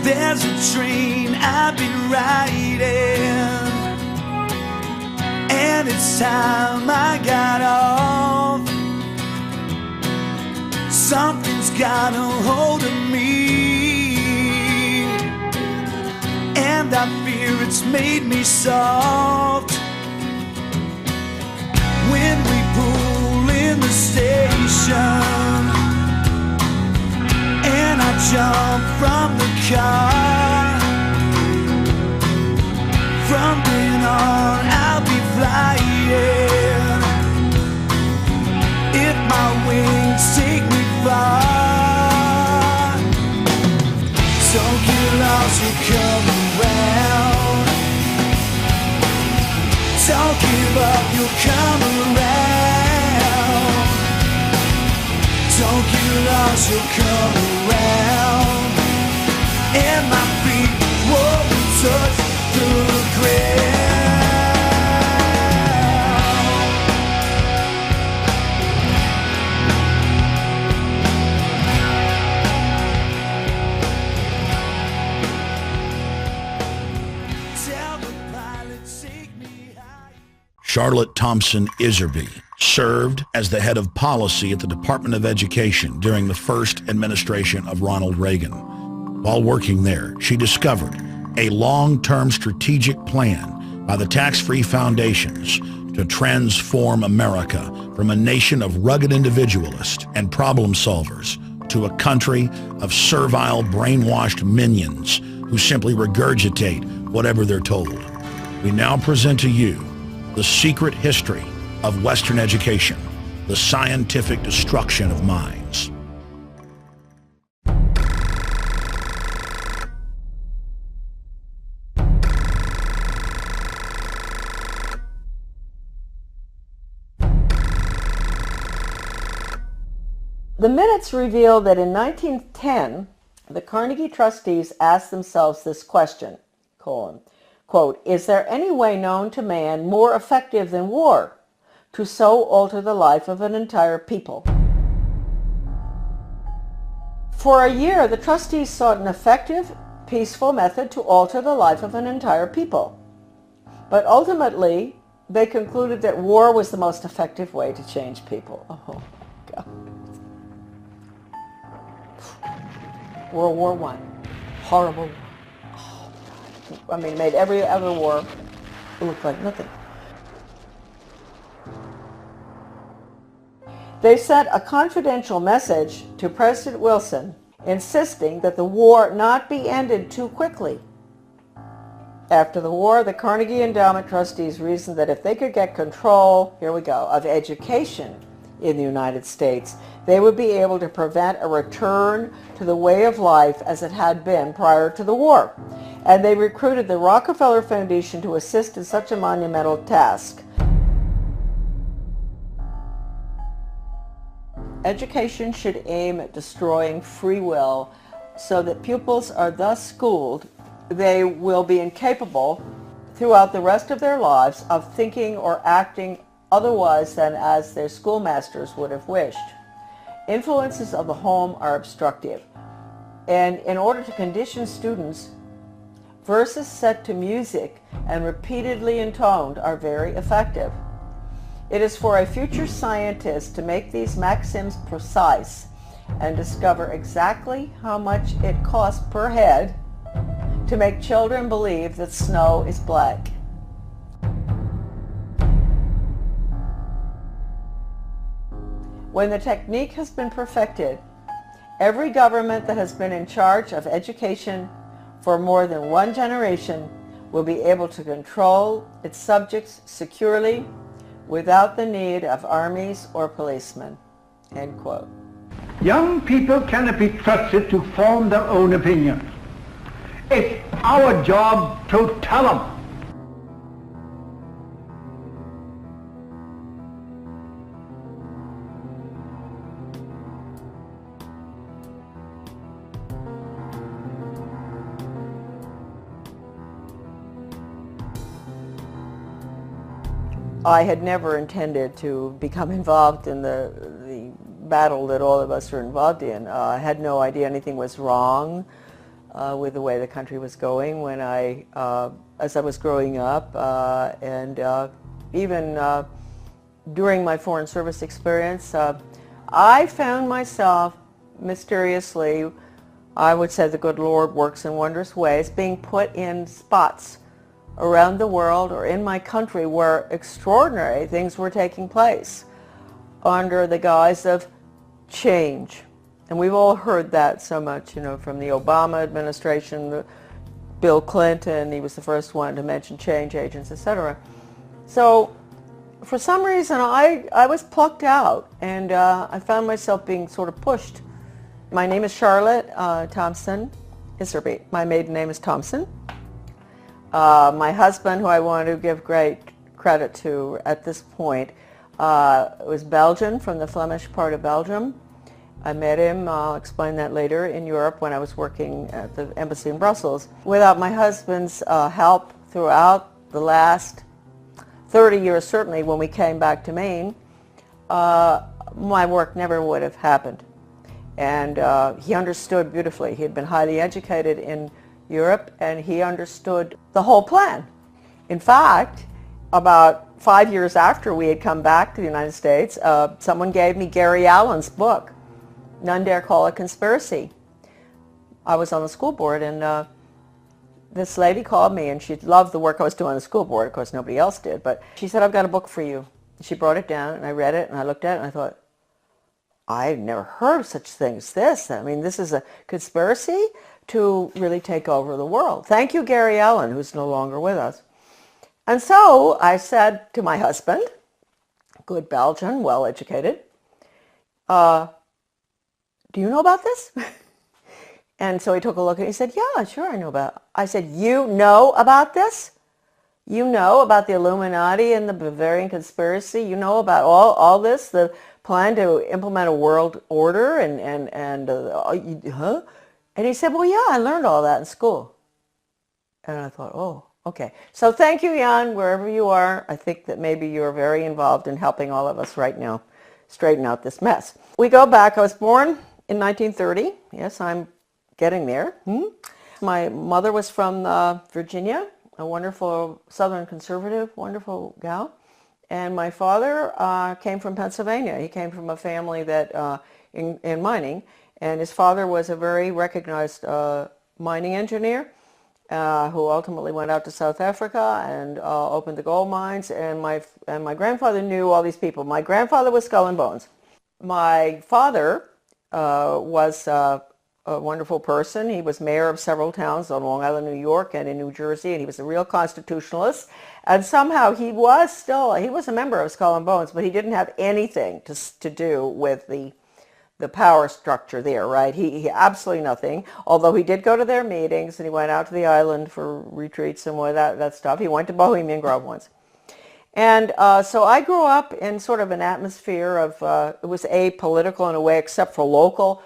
There's a train I've been riding, and it's time I got off. Something's got a hold of me, and I fear it's made me soft. When we pull in the station and I jump from the car, from then on I'll be flying. If my wings take me far, don't get lost, you come around. Don't give up, you'll come around. Don't get lost, you'll come around. And my feet won't touch the ground. Tell the pilot, take me high. Charlotte Thompson Iserbyt served as the head of policy at the Department of Education during the first administration of Ronald Reagan. While working there, she discovered a long-term strategic plan by the tax-free foundations to transform America from a nation of rugged individualists and problem solvers to a country of servile, brainwashed minions who simply regurgitate whatever they're told. We now present to you the secret history of Western education, the scientific destruction of minds. The minutes reveal that in 1910, the Carnegie trustees asked themselves this question, quote, "Is there any way known to man more effective than war to so alter the life of an entire people?" For a year, the trustees sought an effective, peaceful method to alter the life of an entire people. But ultimately, they concluded that war was the most effective way to change people. Oh, God. World War I. Horrible. Oh, God. I mean, it made every other war look like nothing. They sent a confidential message to President Wilson insisting that the war not be ended too quickly. After the war, the Carnegie Endowment trustees reasoned that if they could get control, here we go, of education in the United States, they would be able to prevent a return to the way of life as it had been prior to the war. And they recruited the Rockefeller Foundation to assist in such a monumental task. Education should aim at destroying free will so that pupils are thus schooled they will be incapable throughout the rest of their lives of thinking or acting otherwise than as their schoolmasters would have wished. Influences of the home are obstructive, and in order to condition students, verses set to music and repeatedly intoned are very effective. It is for a future scientist to make these maxims precise and discover exactly how much it costs per head to make children believe that snow is black. When the technique has been perfected, every government that has been in charge of education for more than one generation will be able to control its subjects securely without the need of armies or policemen." End quote. Young people cannot be trusted to form their own opinions. It's our job to tell them. I had never intended to become involved in the battle that all of us are involved in. I had no idea anything was wrong. with the way the country was going when as I was growing up, and even during my Foreign Service experience, I found myself mysteriously, I would say the good Lord works in wondrous ways, being put in spots around the world or in my country where extraordinary things were taking place under the guise of change. And we've all heard that so much, from the Obama administration, Bill Clinton, he was the first one to mention change agents, etc. So for some reason I was plucked out, and I found myself being sort of pushed. My name is Charlotte Thompson Iserbyt. My maiden name is Thompson. My husband, who I want to give great credit to at this point, was Belgian, from the Flemish part of Belgium. I met him, I'll explain that later, in Europe when I was working at the embassy in Brussels. Without my husband's help throughout the last 30 years, certainly when we came back to Maine, my work never would have happened. And he understood beautifully. He had been highly educated in Europe, and he understood the whole plan. In fact, about 5 years after we had come back to the United States, someone gave me Gary Allen's book, None Dare Call It Conspiracy. I was on the school board, and this lady called me, and she loved the work I was doing on the school board. Of course, nobody else did, but she said, I've got a book for you. She brought it down, and I read it, and I looked at it, and I thought, I've never heard of such thing as this. I mean, this is a conspiracy to really take over the world. Thank you, Gary Allen, who's no longer with us. And so I said to my husband, good Belgian, well-educated, do you know about this? And so he took a look and he said, yeah, sure, I know about it. I said, you know about this? You know about the Illuminati and the Bavarian conspiracy? You know about all this, the plan to implement a world order huh? And he said, well, yeah, I learned all that in school. And I thought, oh, okay. So thank you, Jan, wherever you are. I think that maybe you're very involved in helping all of us right now straighten out this mess. We go back. I was born in 1930. Yes, I'm getting there. My mother was from Virginia, a wonderful Southern conservative, wonderful gal. And my father came from Pennsylvania. He came from a family that in mining, and his father was a very recognized mining engineer who ultimately went out to South Africa and opened the gold mines. And my grandfather knew all these people. My grandfather was Skull and Bones. My father was a wonderful person. He was mayor of several towns on Long Island, New York, and in New Jersey, and he was a real constitutionalist. And somehow he was a member of Skull and Bones, but he didn't have anything to do with the power structure there, right? He absolutely nothing, although he did go to their meetings, and he went out to the island for retreats and all that stuff. He went to Bohemian Grove once. And so I grew up in sort of an atmosphere of, it was apolitical in a way, except for local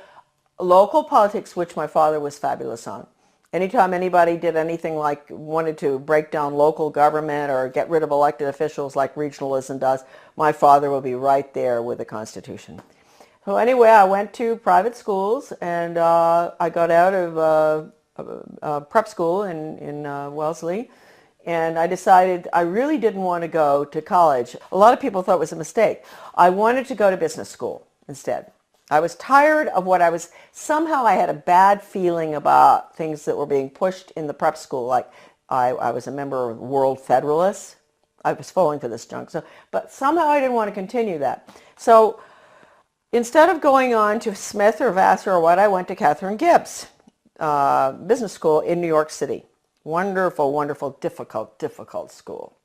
politics, which my father was fabulous on. Anytime anybody did anything like wanted to break down local government or get rid of elected officials like regionalism does, my father would be right there with the Constitution. So anyway, I went to private schools, and I got out of prep school in Wellesley, and I decided I really didn't want to go to college. A lot of people thought it was a mistake. I wanted to go to business school instead. I was tired of somehow I had a bad feeling about things that were being pushed in the prep school. Like I was a member of World Federalists. I was falling for this junk. But somehow I didn't want to continue that. So instead of going on to Smith or Vassar or what, I went to Catherine Gibbs Business School in New York City. Wonderful, wonderful, difficult school.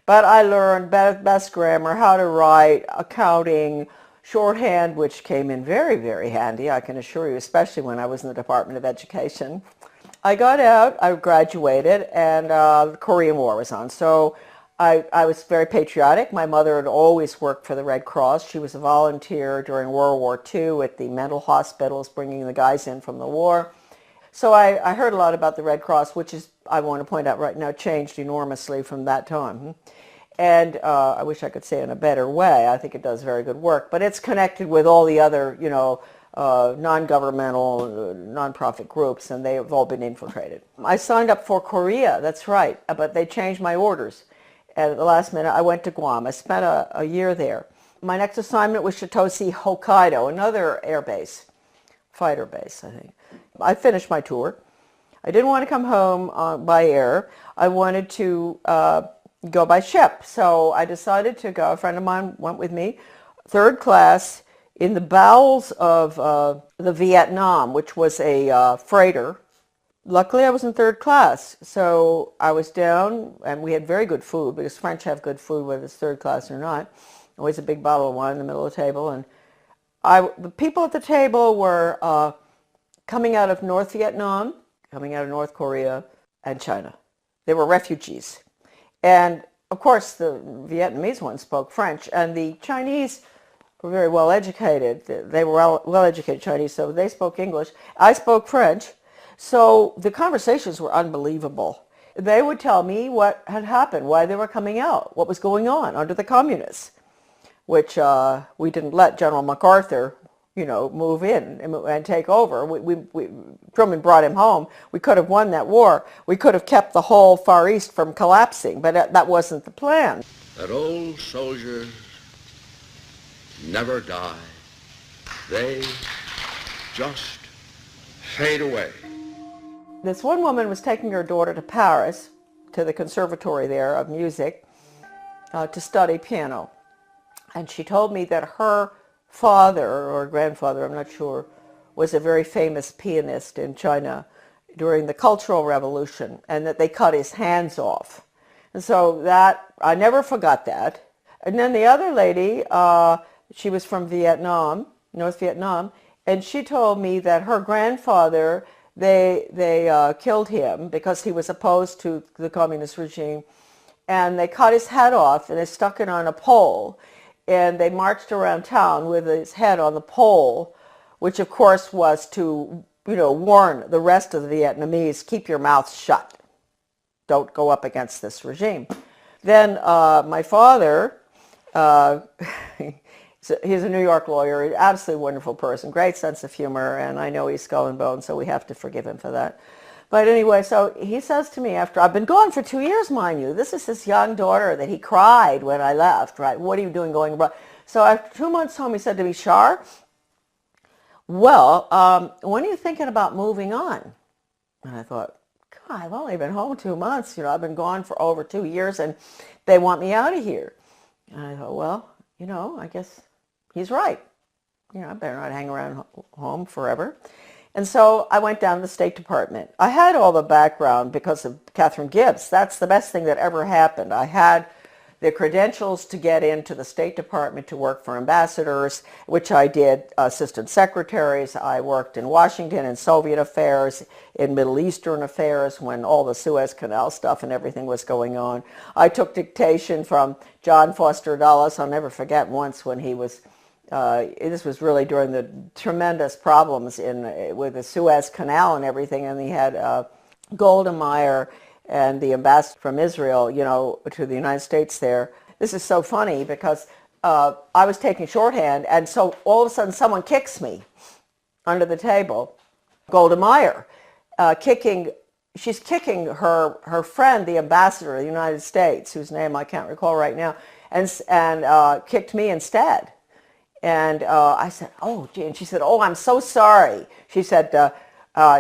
But I learned best grammar, how to write, accounting, shorthand, which came in very, very handy, I can assure you, especially when I was in the Department of Education. I got out, I graduated, and the Korean War was on. So I was very patriotic. My mother had always worked for the Red Cross. She was a volunteer during World War II at the mental hospitals, bringing the guys in from the war. So I heard a lot about the Red Cross, which is, I want to point out right now, changed enormously from that time. And I wish I could say it in a better way. I think it does very good work. But it's connected with all the other, non-governmental, non-profit groups, and they have all been infiltrated. I signed up for Korea, that's right, but they changed my orders. At the last minute, I went to Guam. I spent a year there. My next assignment was Chitose, Hokkaido, another air base, fighter base, I think. I finished my tour. I didn't want to come home by air. I wanted to go by ship. So I decided to go. A friend of mine went with me, third class, in the bowels of the Vietnam, which was a freighter. Luckily, I was in third class, so I was down, and we had very good food, because French have good food whether it's third class or not. Always a big bottle of wine in the middle of the table, and the people at the table were coming out of North Vietnam, coming out of North Korea, and China. They were refugees. And, of course, the Vietnamese ones spoke French, and the Chinese were very well educated. They were well educated Chinese, so they spoke English. I spoke French. So the conversations were unbelievable. They would tell me what had happened, why they were coming out, what was going on under the communists, which we didn't let General MacArthur, move in and take over. Truman brought him home. We could have won that war. We could have kept the whole Far East from collapsing, but that wasn't the plan. That old soldiers never die. They just fade away. This one woman was taking her daughter to Paris, to the conservatory there of music, to study piano. And she told me that her father, or grandfather, I'm not sure, was a very famous pianist in China during the Cultural Revolution, and that they cut his hands off. And so I never forgot that. And then the other lady, she was from Vietnam, North Vietnam, and she told me that her grandfather, they killed him because he was opposed to the communist regime, and they cut his head off and they stuck it on a pole, and they marched around town with his head on the pole, which of course was to warn the rest of the Vietnamese, keep your mouths shut, don't go up against this regime. Then my father, he's a New York lawyer, absolutely wonderful person, great sense of humor, and I know he's skull and bone, so we have to forgive him for that. But anyway, so he says to me after, I've been gone for 2 years, mind you. This is his young daughter that he cried when I left, right? What are you doing going abroad? So after 2 months home, he said to me, Shar, well, when are you thinking about moving on? And I thought, God, I've only been home 2 months. I've been gone for over 2 years, and they want me out of here. And I thought, well, I guess he's right. I better not hang around home forever. And so I went down to the State Department. I had all the background because of Catherine Gibbs. That's the best thing that ever happened. I had the credentials to get into the State Department to work for ambassadors, which I did, assistant secretaries. I worked in Washington in Soviet affairs, in Middle Eastern affairs when all the Suez Canal stuff and everything was going on. I took dictation from John Foster Dulles. I'll never forget once when he was this was really during the tremendous problems with the Suez Canal and everything, and he had Golda Meir and the ambassador from Israel, to the United States there. This is so funny because I was taking shorthand, and so all of a sudden someone kicks me under the table. Golda Meir, she's kicking her friend, the ambassador of the United States, whose name I can't recall right now, and kicked me instead. And I said, oh, gee. And she said, oh, I'm so sorry. She said,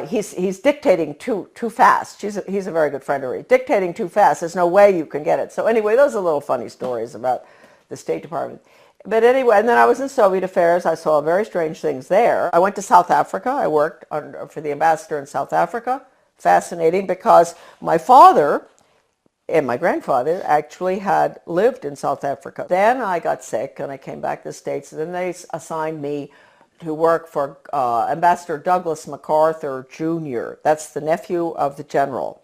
he's dictating too fast. He's a very good friend of hers. Dictating too fast. There's no way you can get it. So anyway, those are little funny stories about the State Department. But anyway, and then I was in Soviet affairs. I saw very strange things there. I went to South Africa. I worked for the ambassador in South Africa. Fascinating, because my father and my grandfather actually had lived in South Africa. Then I got sick and I came back to the States, and then they assigned me to work for Ambassador Douglas MacArthur Jr. That's the nephew of the general,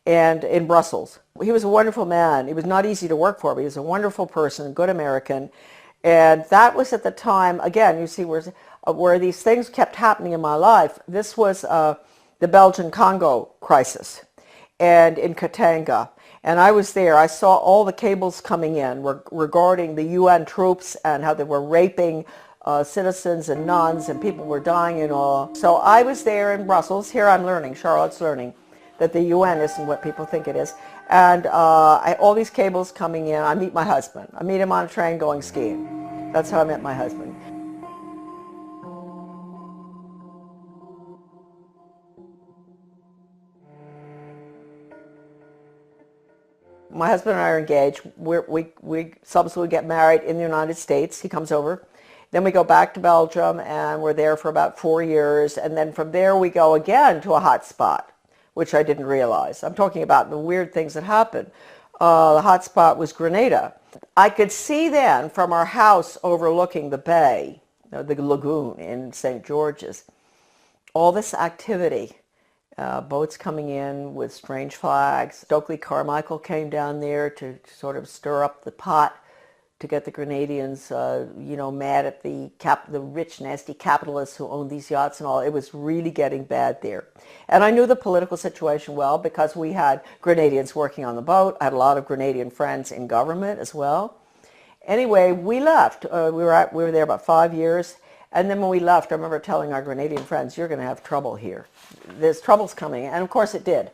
and in Brussels. He was a wonderful man. He was not easy to work for, but he was a wonderful person, good American. And that was at the time, again, you see where these things kept happening in my life. This was the Belgian Congo crisis, and in Katanga. And I was there. I saw all the cables coming in regarding the UN troops and how they were raping citizens and nuns, and people were dying and all. So I was there in Brussels. Here I'm learning, Charlotte's learning, that the UN isn't what people think it is. And all these cables coming in. I meet my husband. I meet him on a train going skiing. That's how I met my husband. My husband and I are engaged. We subsequently get married in the United States. He comes over. Then we go back to Belgium, and we're there for about 4 years. And then from there we go again to a hot spot, which I didn't realize. I'm talking about the weird things that happened. The hot spot was Grenada. I could see then from our house overlooking the bay, the lagoon in St. George's, all this activity. Boats coming in with strange flags. Stokely Carmichael came down there to sort of stir up the pot to get the Grenadians, mad at the rich, nasty capitalists who owned these yachts and all. It was really getting bad there. And I knew the political situation well because we had Grenadians working on the boat. I had a lot of Grenadian friends in government as well. Anyway, we left. We were there about 5 years. And then when we left, I remember telling our Grenadian friends, you're going to have trouble here. There's troubles coming. And of course it did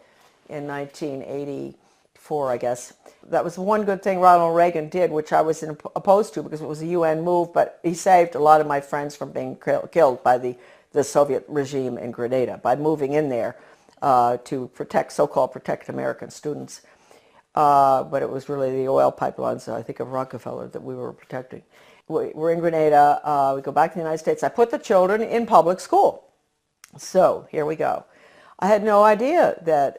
in 1984, I guess. That was one good thing Ronald Reagan did, which I was opposed to because it was a UN move, but he saved a lot of my friends from being killed by the Soviet regime in Grenada by moving in there to protect, so-called protect American students. But it was really the oil pipelines, I think, of Rockefeller that we were protecting. We're in Grenada. We go back to the United States. I put the children in public school. So here we go. I had no idea that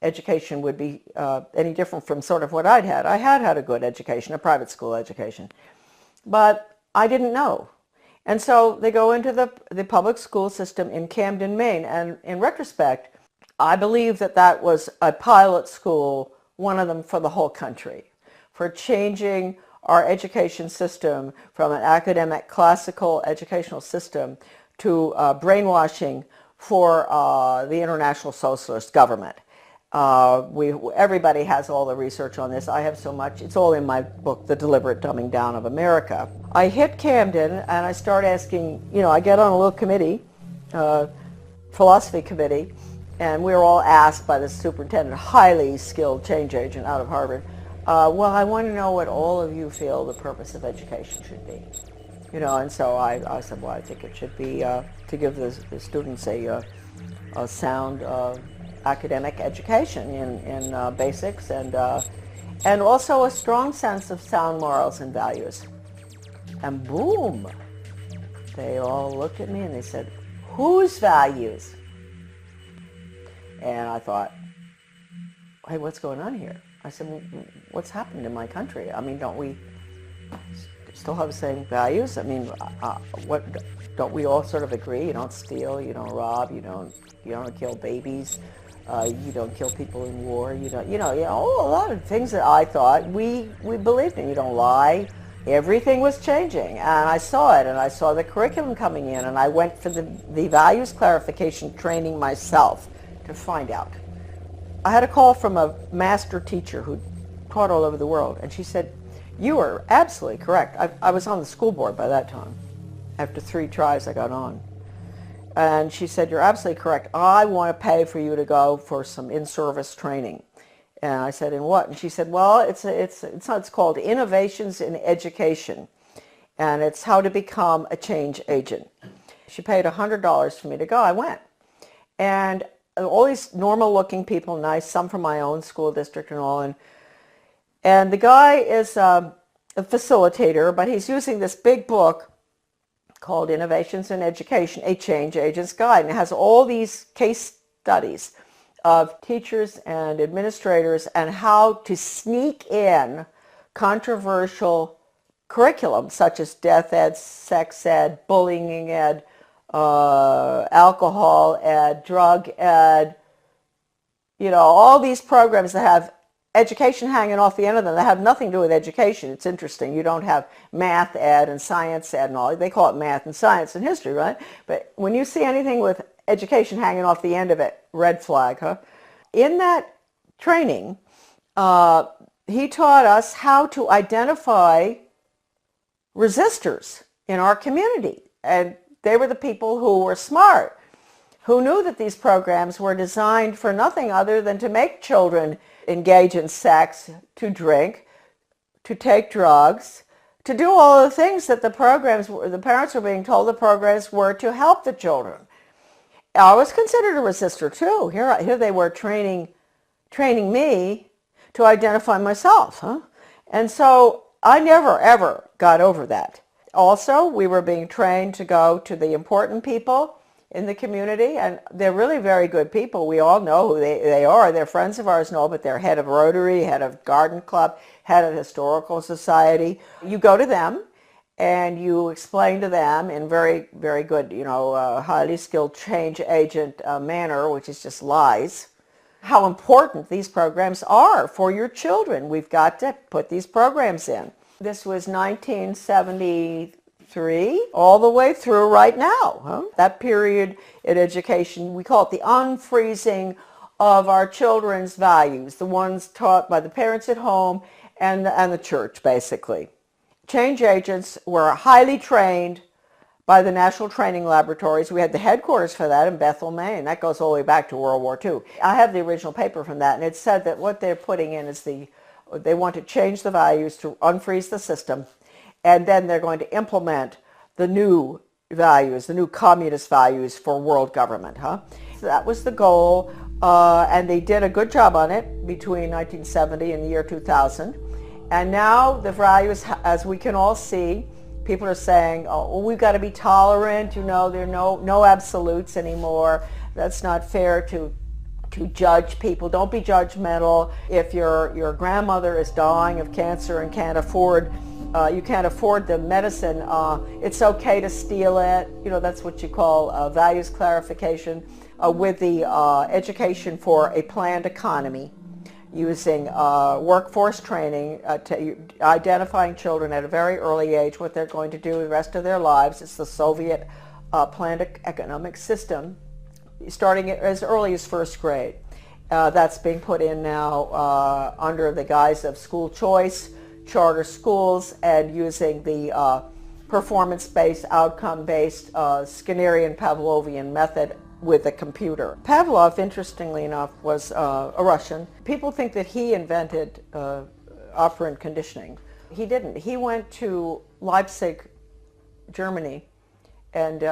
education would be any different from sort of what I'd had. I had had a good education, a private school education, but I didn't know. And so they go into the public school system in Camden, Maine. And in retrospect, I believe that was a pilot school, one of them for the whole country, for changing our education system from an academic, classical educational system to brainwashing for the international socialist government. Everybody has all the research on this. I have so much. It's all in my book, The Deliberate Dumbing Down of America. I hit Camden and I start asking, I get on a little committee, philosophy committee, and we were all asked by the superintendent, highly skilled change agent out of Harvard, well, I want to know what all of you feel the purpose of education should be. And so I said, well, I think it should be to give the students a sound academic education in basics and also a strong sense of sound morals and values. And boom, they all looked at me and they said, whose values? And I thought, hey, what's going on here? I said, well, what's happened in my country? I mean, don't we still have the same values? I mean, don't we all sort of agree? You don't steal, you don't rob, you don't kill babies, you don't kill people in war, you don't, a lot of things that I thought we believed in. You don't lie. Everything was changing, and I saw it, and I saw the curriculum coming in, and I went for the values clarification training myself to find out. I had a call from a master teacher who taught all over the world, and she said, you are absolutely correct. I was on the school board by that time. After 3 tries, I got on. And she said, you're absolutely correct. I want to pay for you to go for some in-service training. And I said, in what? And she said, well, it's called Innovations in Education, and it's how to become a change agent. She paid $100 for me to go. I went. And all these normal-looking people, nice, some from my own school district and all. And the guy is a facilitator, but he's using this big book called Innovations in Education, a Change Agent's Guide. And it has all these case studies of teachers and administrators and how to sneak in controversial curriculum such as death ed, sex ed, bullying ed, alcohol ed, drug ed, all these programs that have education hanging off the end of them that have nothing to do with education. It's interesting. You don't have math ed and science ed and all. They call it math and science and history, right? But when you see anything with education hanging off the end of it, red flag, huh? In that training, he taught us how to identify resistors in our community. And they were the people who were smart, who knew that these programs were designed for nothing other than to make children engage in sex, to drink, to take drugs, to do all the things that the parents were being told the programs were to help the children. I was considered a resistor too. Here they were training me to identify myself, huh? And so I never, ever got over that. Also, we were being trained to go to the important people in the community, and they're really very good people. We all know who they are. They're friends of ours and all, but they're head of Rotary, head of Garden Club, head of Historical Society. You go to them and you explain to them in very, very good, highly skilled change agent manner, which is just lies, how important these programs are for your children. We've got to put these programs in. This was 1973 all the way through right now. Huh? That period in education, we call it the unfreezing of our children's values, the ones taught by the parents at home and the church, basically. Change agents were highly trained by the National Training Laboratories. We had the headquarters for that in Bethel, Maine. That goes all the way back to World War II. I have the original paper from that, and it said that what they're putting in is they want to change the values to unfreeze the system, and then they're going to implement the new values, the new communist values for world government. So that was the goal, and they did a good job on it between 1970 and the year 2000. And now the values, as we can all see, people are saying, oh, well, we've got to be tolerant, there are no absolutes anymore. That's not fair to judge people. Don't be judgmental. If your grandmother is dying of cancer and you can't afford the medicine, it's okay to steal it. That's what you call values clarification with the education for a planned economy, using workforce training, identifying children at a very early age what they're going to do the rest of their lives. It's the Soviet planned economic system, starting as early as first grade. That's being put in now under the guise of school choice, charter schools, and using the performance-based, outcome-based Skinnerian Pavlovian method with a computer. Pavlov, interestingly enough, was a Russian. People think that he invented operant conditioning. He didn't. He went to Leipzig, Germany, and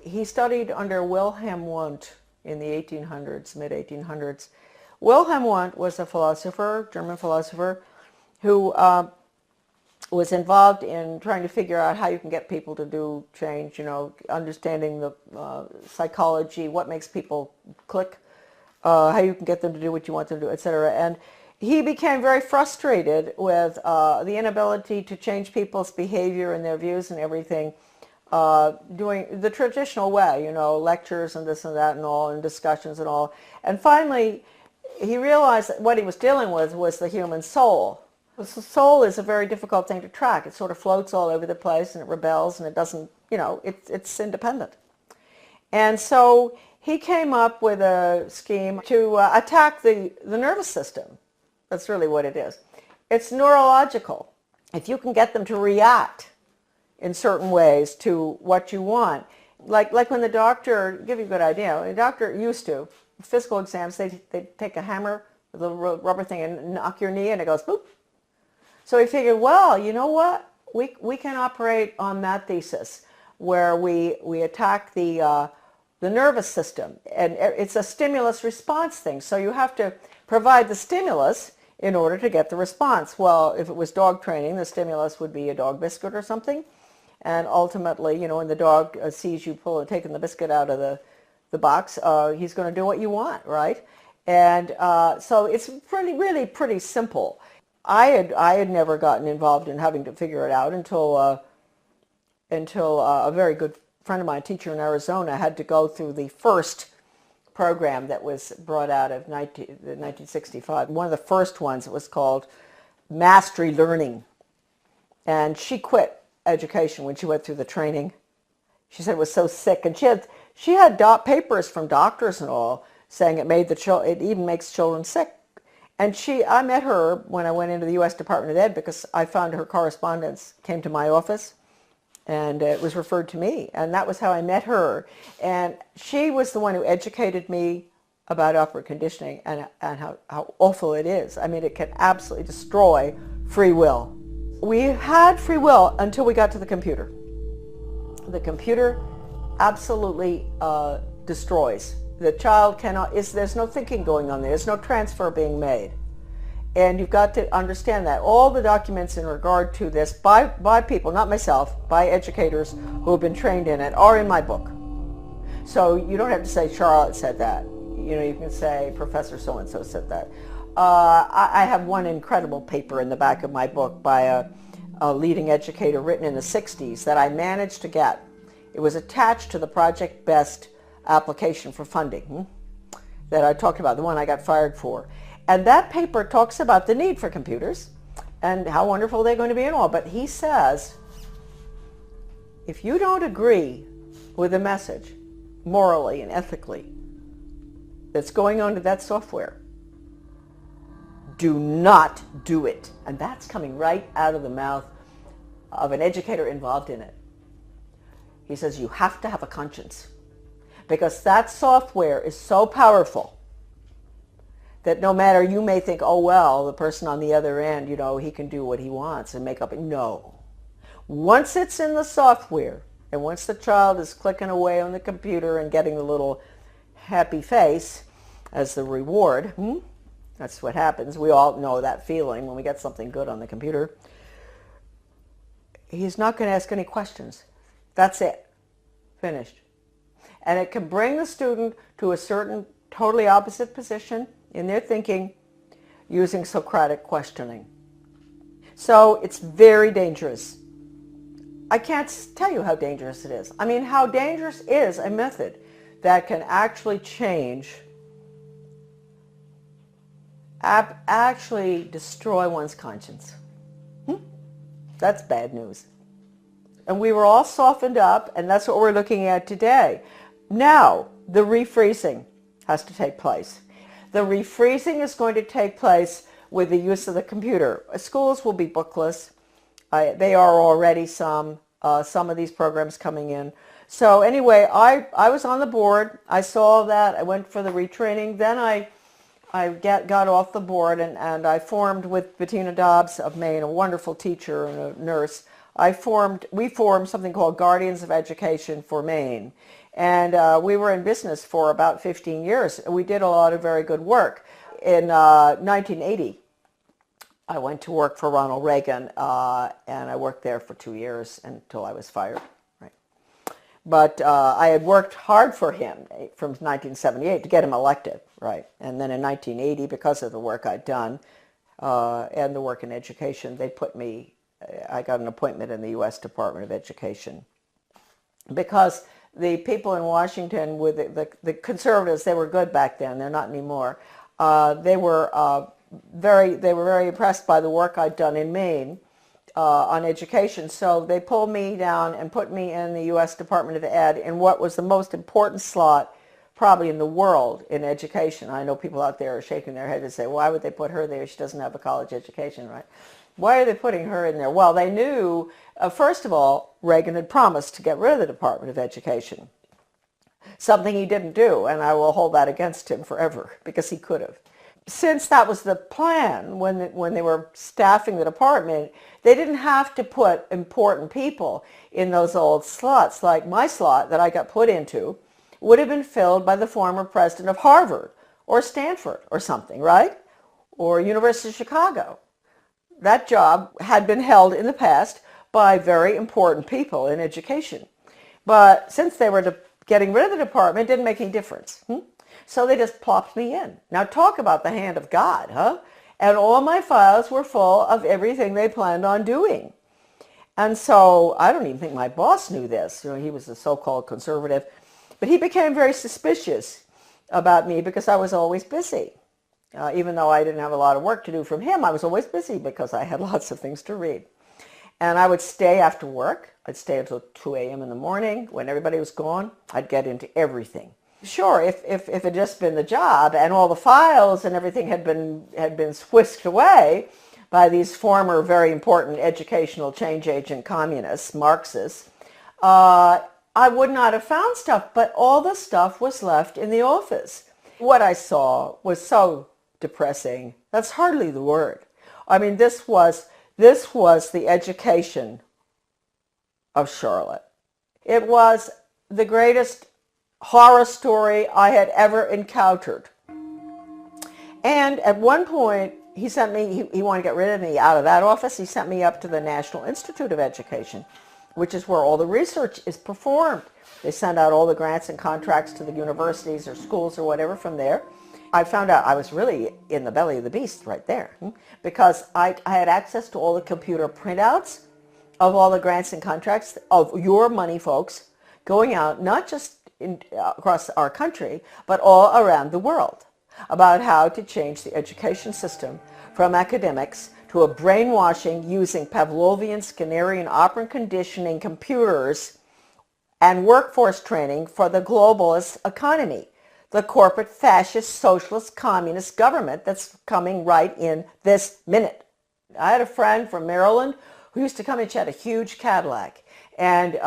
he studied under Wilhelm Wundt in the 1800s, mid-1800s. Wilhelm Wundt was a philosopher, German philosopher, who was involved in trying to figure out how you can get people to do change, understanding the psychology, what makes people click, how you can get them to do what you want them to do, etc. And he became very frustrated with the inability to change people's behavior and their views and everything, doing the traditional way, lectures and this and that and all, and discussions and all. And finally, he realized that what he was dealing with was the human soul. The soul is a very difficult thing to track. It sort of floats all over the place, and it rebels, and it doesn't, it's independent. And so he came up with a scheme to attack the nervous system. That's really what it is. It's neurological. If you can get them to react in certain ways to what you want, like when the doctor, give you a good idea, the doctor used to, physical exams, they'd take a hammer, a little rubber thing, and knock your knee, and it goes boop. So he figured, well, you know what? We can operate on that thesis where we attack the nervous system. And it's a stimulus response thing. So you have to provide the stimulus in order to get the response. Well, if it was dog training, the stimulus would be a dog biscuit or something. And ultimately, when the dog sees you taking the biscuit out of the box, he's going to do what you want, right? And so it's really pretty simple. I had never gotten involved in having to figure it out until a very good friend of mine, a teacher in Arizona, had to go through the first program that was brought out of 1965. One of the first ones, it was called Mastery Learning. And she quit education when she went through the training. She said it was so sick, and she had papers from doctors and all saying it even makes children sick. And I met her when I went into the U.S. Department of Ed because I found her correspondence came to my office, And it was referred to me, and that was how I met her. And she was the one who educated me about upward conditioning and how awful it is. I mean, it can absolutely destroy free will. We had free will until we got to the computer. The computer absolutely destroys. The child cannot, there's no thinking going on there. There's no transfer being made. And you've got to understand that. All the documents in regard to this by people, not myself, by educators who have been trained in it, are in my book. So you don't have to say Charlotte said that. You know, you can say Professor so-and-so said that. I have one incredible paper in the back of my book by a leading educator written in the 60s that I managed to get. It was attached to the Project Best application for funding that I talked about, the one I got fired for. And that paper talks about the need for computers and how wonderful they're going to be and all. But he says, if you don't agree with the message, morally and ethically, that's going on to that software, do not do it. And that's coming right out of the mouth of an educator involved in it. He says, you have to have a conscience, because that software is so powerful that no matter, you may think, oh, well, the person on the other end, you know, he can do what he wants and make up. No. Once it's in the software, and once the child is clicking away on the computer and getting the little happy face as the reward, that's what happens. We all know that feeling when we get something good on the computer. He's not going to ask any questions. That's it. Finished. And it can bring the student to a certain totally opposite position in their thinking using Socratic questioning. So it's very dangerous. I can't tell you how dangerous it is. I mean, how dangerous is a method that can actually change, actually destroy one's conscience. That's bad news. And we were all softened up, and that's what we're looking at today. Now, the refreezing has to take place. The refreezing is going to take place with the use of the computer. Schools will be bookless. They are already some of these programs coming in. So anyway, I was on the board. I saw that. I went for the retraining. Then I got off the board, and I formed with Bettina Dobbs of Maine, a wonderful teacher and a nurse. We formed something called Guardians of Education for Maine. And we were in business for about 15 years. We did a lot of very good work. In 1980, I went to work for Ronald Reagan, and I worked there for 2 years until I was fired. Right. But I had worked hard for him from 1978 to get him elected. Right. And then in 1980, because of the work I'd done and the work in education, I got an appointment in the U.S. Department of Education. Because the people in Washington, with the conservatives, they were good back then. They're not anymore. They were very impressed by the work I'd done in Maine on education. So they pulled me down and put me in the U.S. Department of Ed in what was the most important slot probably in the world in education. I know people out there are shaking their head and say, why would they put her there? She doesn't have a college education, right? Why are they putting her in there? Well, they knew, first of all, Reagan had promised to get rid of the Department of Education, something he didn't do, and I will hold that against him forever, because he could have. Since that was the plan when they were staffing the department, they didn't have to put important people in those old slots. Like my slot that I got put into would have been filled by the former president of Harvard or Stanford or something, right? Or University of Chicago. That job had been held in the past by very important people in education. But since they were getting rid of the department, it didn't make any difference. So they just plopped me in. Now talk about the hand of God, huh? And all my files were full of everything they planned on doing. And so I don't even think my boss knew this. You know, he was a so-called conservative. But he became very suspicious about me because I was always busy. Even though I didn't have a lot of work to do from him, I was always busy because I had lots of things to read. And I would stay after work. I'd stay until 2 a.m. in the morning. When everybody was gone, I'd get into everything. Sure, if it had just been the job and all the files and everything had been whisked away by these former very important educational change agent communists, Marxists, I would not have found stuff, but all the stuff was left in the office. What I saw was so depressing. That's hardly the word. I mean, this was the education of Charlotte. It was the greatest horror story I had ever encountered. And at one point, he sent me, he wanted to get rid of me out of that office. He sent me up to the National Institute of Education, which is where all the research is performed. They send out all the grants and contracts to the universities or schools or whatever from there. I found out I was really in the belly of the beast right there, because I had access to all the computer printouts of all the grants and contracts of your money folks going out, not just across our country, but all around the world, about how to change the education system from academics to a brainwashing using Pavlovian, Skinnerian, operant conditioning computers and workforce training for the globalist economy, the corporate fascist socialist communist government that's coming right in this minute. I had a friend from Maryland who used to come and she had a huge Cadillac, and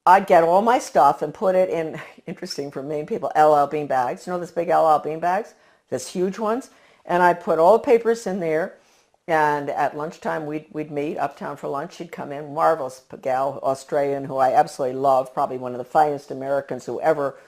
I'd get all my stuff and put it in, interesting for Maine people, LL bean bags. You know this big LL bean bags? This huge ones? And I'd put all the papers in there, and at lunchtime we'd meet uptown for lunch. She'd come in, marvelous gal, Australian, who I absolutely love, probably one of the finest Americans who ever,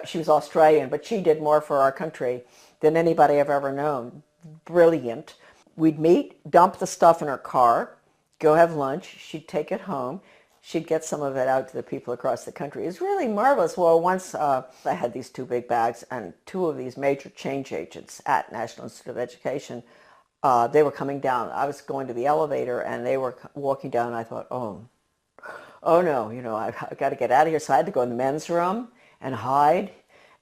she was Australian, but she did more for our country than anybody I've ever known. Brilliant. We'd meet, dump the stuff in her car, go have lunch. She'd take it home. She'd get some of it out to the people across the country. It was really marvelous. Well, once I had these two big bags, and two of these major change agents at National Institute of Education, they were coming down. I was going to the elevator, and they were walking down, and I thought, oh no, you know, I've got to get out of here. So I had to go in the men's room and hide.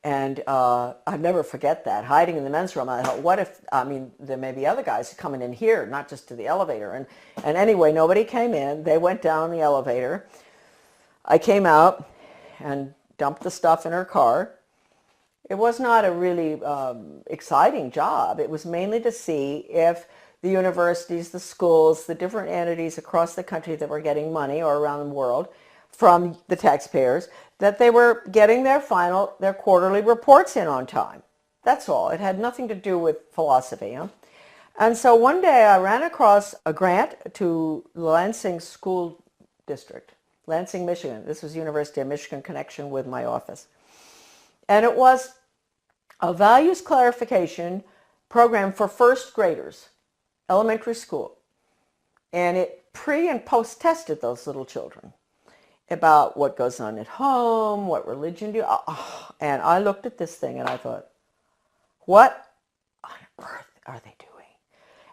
And I'll never forget that, hiding in the men's room. I thought, what if, I mean, there may be other guys coming in here, not just to the elevator. And anyway, nobody came in. They went down the elevator. I came out and dumped the stuff in her car. It was not a really exciting job. It was mainly to see if the universities, the schools, the different entities across the country that were getting money, or around the world, from the taxpayers, that they were getting their quarterly reports in on time. That's all. It had nothing to do with philosophy. And so one day I ran across a grant to Lansing School District, Lansing, Michigan. This was University of Michigan connection with my office. And it was a values clarification program for first graders, elementary school. And it pre and post tested those little children about what goes on at home, what religion do you, and I looked at this thing and I thought, what on earth are they doing?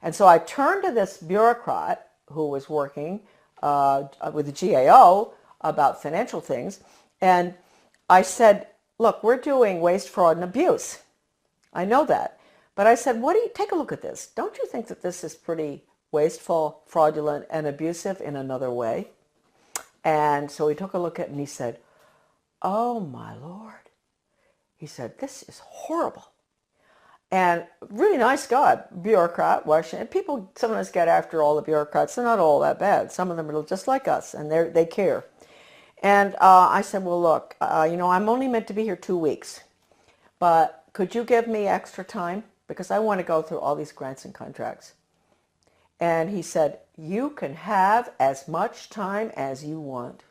And so I turned to this bureaucrat who was working with the GAO about financial things, and I said, look, we're doing waste, fraud, and abuse. I know that. But I said, take a look at this. Don't you think that this is pretty wasteful, fraudulent, and abusive in another way? And so he took a look at it and he said, oh my Lord. He said, this is horrible. And really nice guy, bureaucrat, Washington. People sometimes get after all the bureaucrats. They're not all that bad. Some of them are just like us, and they care. And I said, well, look, I'm only meant to be here 2 weeks, but could you give me extra time? Because I want to go through all these grants and contracts. And he said, you can have as much time as you want.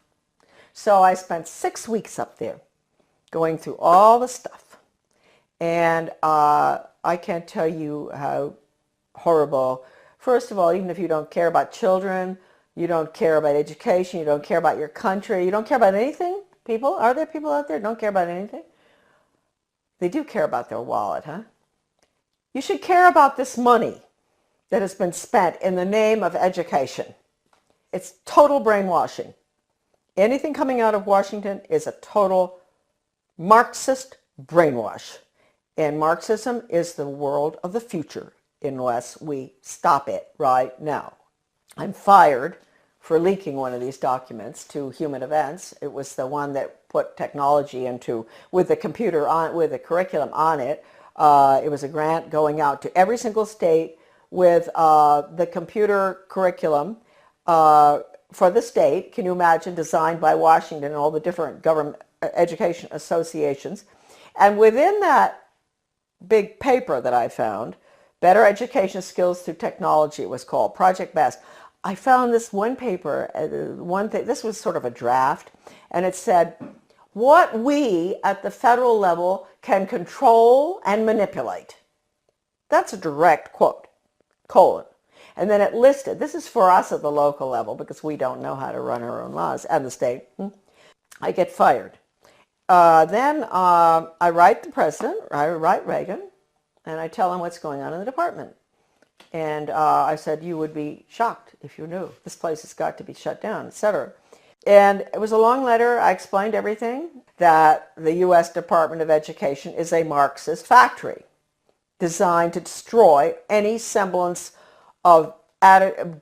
So I spent 6 weeks up there going through all the stuff. And I can't tell you how horrible. First of all, even if you don't care about children, you don't care about education, you don't care about your country, you don't care about anything, people? Are there people out there who don't care about anything? They do care about their wallet, huh? You should care about this money that has been spent in the name of education. It's total brainwashing. Anything coming out of Washington is a total Marxist brainwash. And Marxism is the world of the future unless we stop it right now. I'm fired for leaking one of these documents to Human Events. It was the one that put technology into, with the computer on, with the curriculum on it. It was a grant going out to every single state with the computer curriculum for the state. Can you imagine? Designed by Washington and all the different government education associations. And within that big paper that I found, Better Education Skills Through Technology, it was called, Project BEST. I found this one paper, one thing, this was sort of a draft, and it said, what we at the federal level can control and manipulate. That's a direct quote, colon. And then it listed, this is for us at the local level because we don't know how to run our own laws, and the state. I get fired. Then I write the president, I write Reagan, and I tell him what's going on in the department. And I said, you would be shocked if you knew. This place has got to be shut down, etc. And it was a long letter. I explained everything, that the U.S. Department of Education is a Marxist factory designed to destroy any semblance of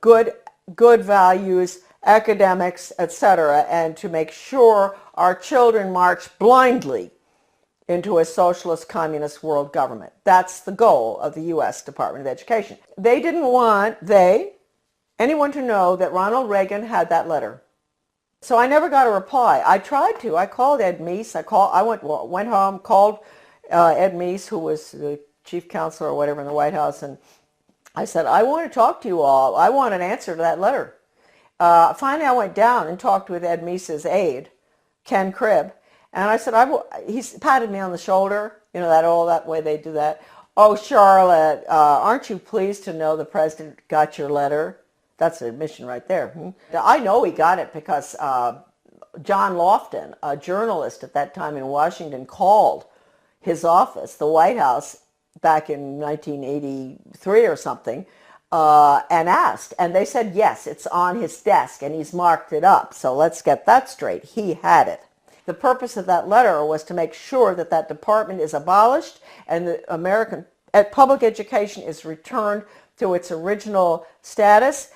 good values, academics, etc., and to make sure our children march blindly into a socialist communist world government. That's the goal of the U.S. Department of Education. They didn't want anyone to know that Ronald Reagan had that letter. So I never got a reply. I tried to. I called Ed Meese. I went home, called Ed Meese, who was the chief counselor or whatever in the White House, and I said, I want to talk to you all. I want an answer to that letter. Finally, I went down and talked with Ed Meese's aide, Ken Cribb, and I said, he patted me on the shoulder, you know, that way they do that. Oh, Charlotte, aren't you pleased to know the president got your letter? That's an admission right there. I know he got it because John Lofton, a journalist at that time in Washington, called his office, the White House, back in 1983 or something, and asked. And they said, yes, it's on his desk, and he's marked it up. So let's get that straight. He had it. The purpose of that letter was to make sure that that department is abolished and the American public education is returned to its original status,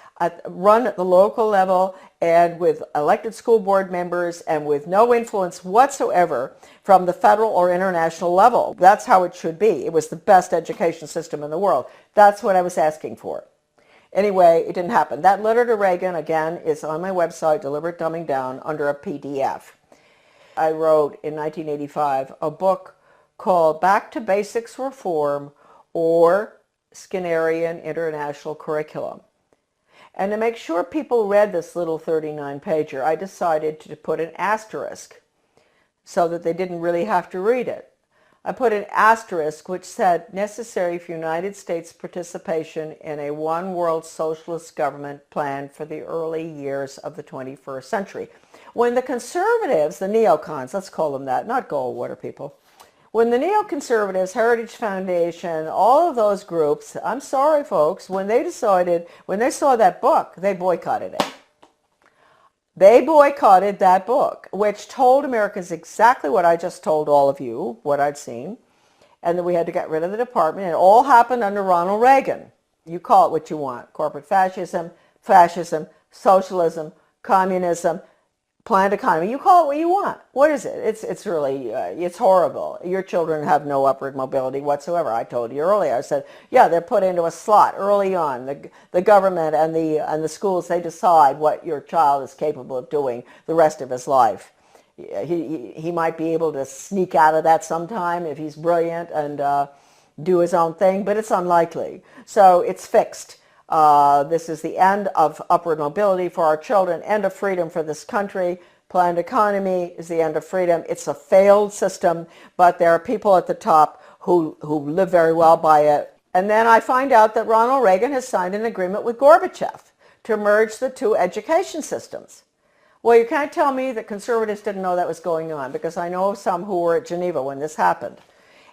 run at the local level and with elected school board members and with no influence whatsoever from the federal or international level. That's how it should be. It was the best education system in the world. That's what I was asking for. Anyway, it didn't happen. That letter to Reagan, again, is on my website, Deliberate Dumbing Down, under a PDF. I wrote in 1985 a book called Back to Basics Reform, or Skinnerian International Curriculum. And to make sure people read this little 39-pager, I decided to put an asterisk so that they didn't really have to read it. I put an asterisk which said, necessary for United States participation in a one-world socialist government plan for the early years of the 21st century. When the conservatives, the neocons, let's call them that, not Goldwater people, when the neoconservatives, Heritage Foundation, all of those groups, I'm sorry folks, when they saw that book, they boycotted it. They boycotted that book, which told Americans exactly what I just told all of you, what I'd seen, and that we had to get rid of the department. It all happened under Ronald Reagan. You call it what you want, corporate fascism, socialism, communism, planned economy. You call it what you want. What is it? It's really, it's horrible. Your children have no upward mobility whatsoever. I told you earlier. I said, yeah, they're put into a slot early on. The government and the schools, they decide what your child is capable of doing the rest of his life. He might be able to sneak out of that sometime if he's brilliant and do his own thing, but it's unlikely. So it's fixed. This is the end of upward mobility for our children, end of freedom for this country. Planned economy is the end of freedom. It's a failed system, but there are people at the top who live very well by it. And then I find out that Ronald Reagan has signed an agreement with Gorbachev to merge the two education systems. Well, you can't tell me that conservatives didn't know that was going on, because I know of some who were at Geneva when this happened.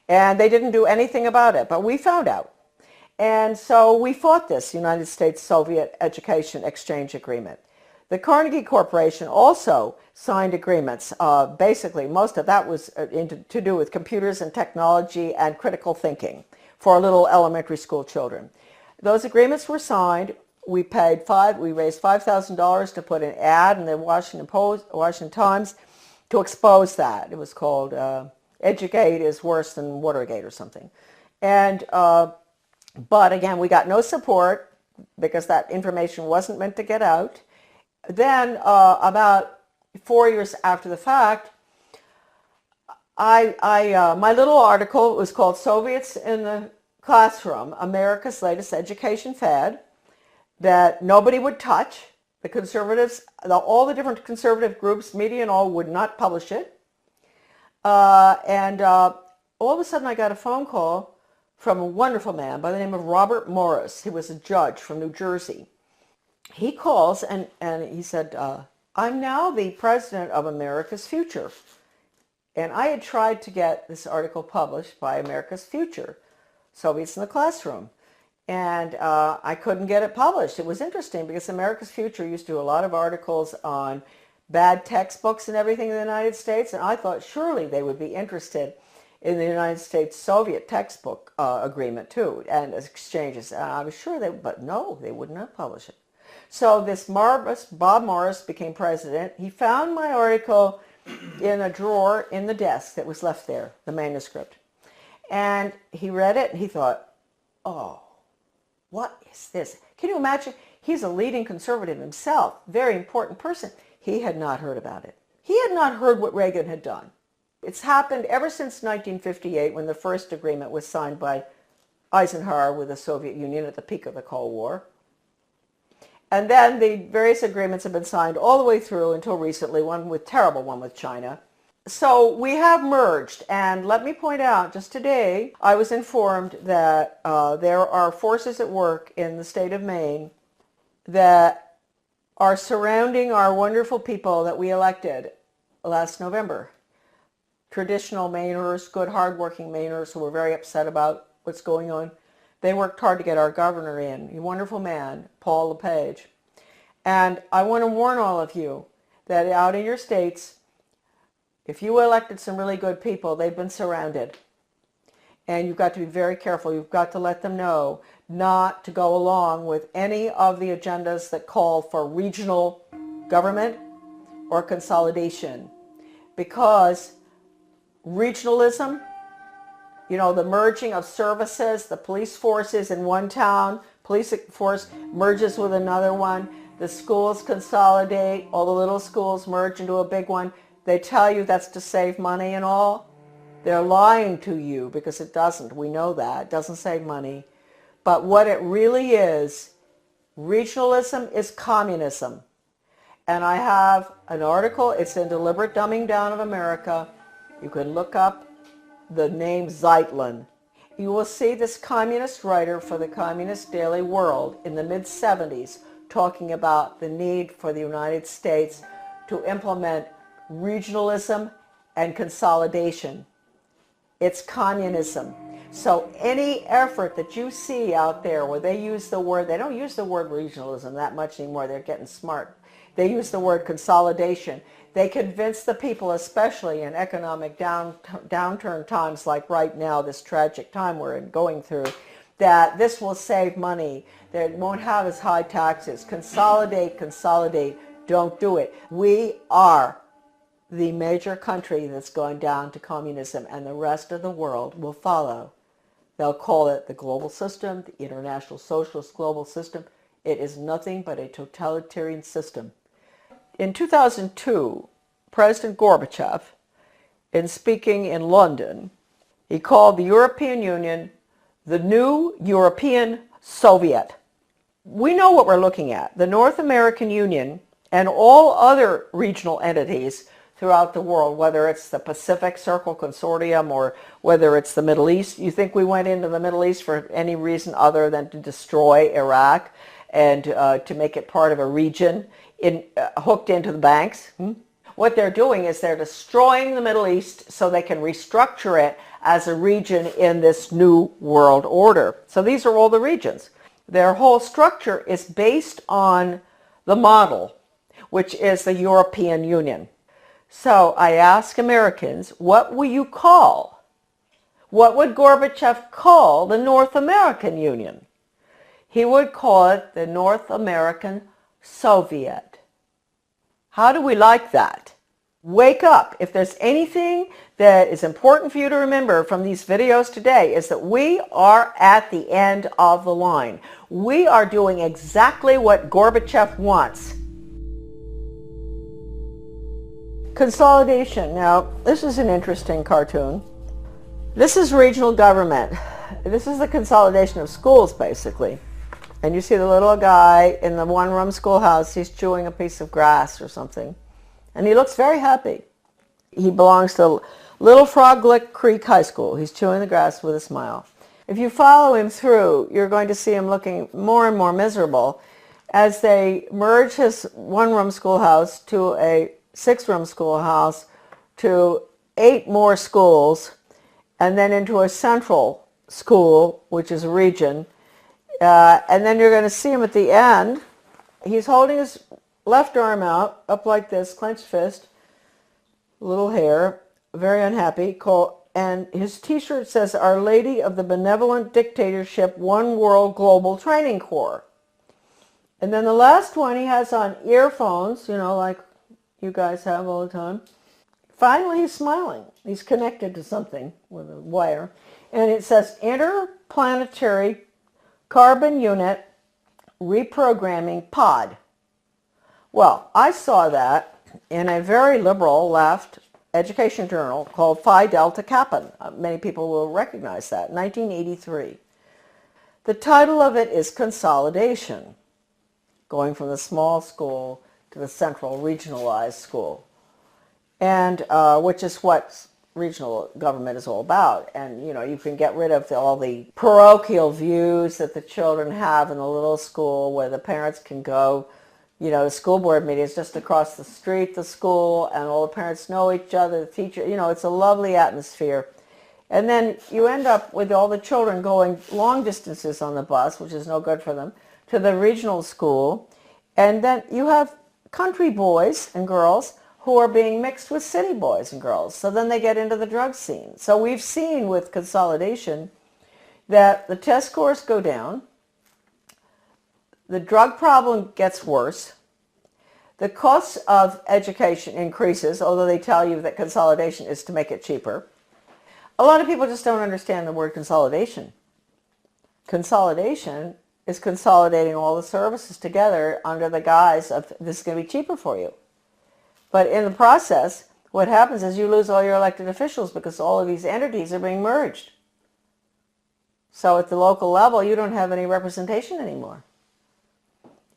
And they didn't do anything about it, but we found out. And so we fought this United States-Soviet Education Exchange Agreement. The Carnegie Corporation also signed agreements. Basically, most of that was to do with computers and technology and critical thinking for little elementary school children. Those agreements were signed. We raised $5,000 to put an ad in the Washington Times to expose that. It was called Educate is Worse Than Watergate or something. And but again, we got no support because that information wasn't meant to get out. Then about 4 years after the fact, my little article was called Soviets in the Classroom, America's Latest Education Fad, that nobody would touch. The conservatives, all the different conservative groups, media and all, would not publish it. And all of a sudden I got a phone call from a wonderful man by the name of Robert Morris. He was a judge from New Jersey. He calls and he said, I'm now the president of America's Future. And I had tried to get this article published by America's Future, Soviets in the Classroom. And I couldn't get it published. It was interesting because America's Future used to do a lot of articles on bad textbooks and everything in the United States. And I thought surely they would be interested in the United States-Soviet textbook agreement too, and exchanges. And I was sure they would, but no, they would not publish it. So this Bob Morris became president. He found my article in a drawer in the desk that was left there, the manuscript. And he read it and he thought, oh, what is this? Can you imagine? He's a leading conservative himself, very important person. He had not heard about it. He had not heard what Reagan had done. It's happened ever since 1958 when the first agreement was signed by Eisenhower with the Soviet Union at the peak of the Cold War. And then the various agreements have been signed all the way through until recently, one with China. So we have merged, and let me point out, just today, I was informed that there are forces at work in the state of Maine that are surrounding our wonderful people that we elected last November. Traditional Mainers, good, hardworking Mainers who were very upset about what's going on. They worked hard to get our governor in, a wonderful man, Paul LePage. And I want to warn all of you that out in your states, if you elected some really good people, they've been surrounded. And you've got to be very careful. You've got to let them know not to go along with any of the agendas that call for regional government or consolidation. Because regionalism, you know, the merging of services, the police forces in one town, police force merges with another one, the schools consolidate, all the little schools merge into a big one. They tell you that's to save money and all. They're lying to you because it doesn't. We know that. It doesn't save money. But what it really is, regionalism is communism. And I have an article. It's in Deliberate Dumbing Down of America. You can look up the name Zeitlin. You will see this communist writer for the Communist Daily World in the mid-70s talking about the need for the United States to implement regionalism and consolidation. It's communism. So any effort that you see out there where they use the word, they don't use the word regionalism that much anymore, they're getting smart. They use the word consolidation. They convince the people, especially in economic downturn times like right now, this tragic time we're going through, that this will save money, that it won't have as high taxes. Consolidate, consolidate. Don't do it. We are the major country that's going down to communism, and the rest of the world will follow. They'll call it the global system, the international socialist global system. It is nothing but a totalitarian system. In 2002, President Gorbachev, in speaking in London, he called the European Union the new European Soviet. We know what we're looking at. The North American Union and all other regional entities throughout the world, whether it's the Pacific Circle Consortium or whether it's the Middle East. You think we went into the Middle East for any reason other than to destroy Iraq and to make it part of a region hooked into the banks? What they're doing is they're destroying the Middle East so they can restructure it as a region in this new world order. So these are all the regions. Their whole structure is based on the model, which is the European Union. So I ask Americans, what will you call? What would Gorbachev call the North American Union? He would call it the North American Soviet. How do we like that? Wake up. If there's anything that is important for you to remember from these videos today, is that we are at the end of the line. We are doing exactly what Gorbachev wants. Consolidation. Now, this is an interesting cartoon. This is regional government. This is the consolidation of schools, basically. And you see the little guy in the one-room schoolhouse. He's chewing a piece of grass or something. And he looks very happy. He belongs to Little Frog Lick Creek High School. He's chewing the grass with a smile. If you follow him through, you're going to see him looking more and more miserable as they merge his one-room schoolhouse to a six-room schoolhouse, to 8 more schools, and then into a central school, which is a region. And then you're going to see him at the end. He's holding his left arm out, up like this, clenched fist, little hair, very unhappy. And his t-shirt says, Our Lady of the Benevolent Dictatorship, One World Global Training Corps. And then the last one, he has on earphones, like you guys have all the time. Finally, he's smiling. He's connected to something with a wire. And it says, Interplanetary Carbon Unit Reprogramming Pod. Well, I saw that in a very liberal left education journal called Phi Delta Kappa. Many people will recognize that, 1983. The title of it is Consolidation, going from the small school to the central regionalized school, and which is what regional government is all about. And you can get rid of all the parochial views that the children have in the little school, where the parents can go, the school board meeting is just across the street, the school, and all the parents know each other, the teacher, it's a lovely atmosphere. And then you end up with all the children going long distances on the bus, which is no good for them, to the regional school. And then you have country boys and girls who are being mixed with city boys and girls. So then they get into the drug scene. So we've seen with consolidation that the test scores go down, the drug problem gets worse, the cost of education increases, although they tell you that consolidation is to make it cheaper. A lot of people just don't understand the word consolidation. Consolidation is consolidating all the services together under the guise of this is going to be cheaper for you. But in the process, what happens is you lose all your elected officials because all of these entities are being merged. So at the local level, you don't have any representation anymore.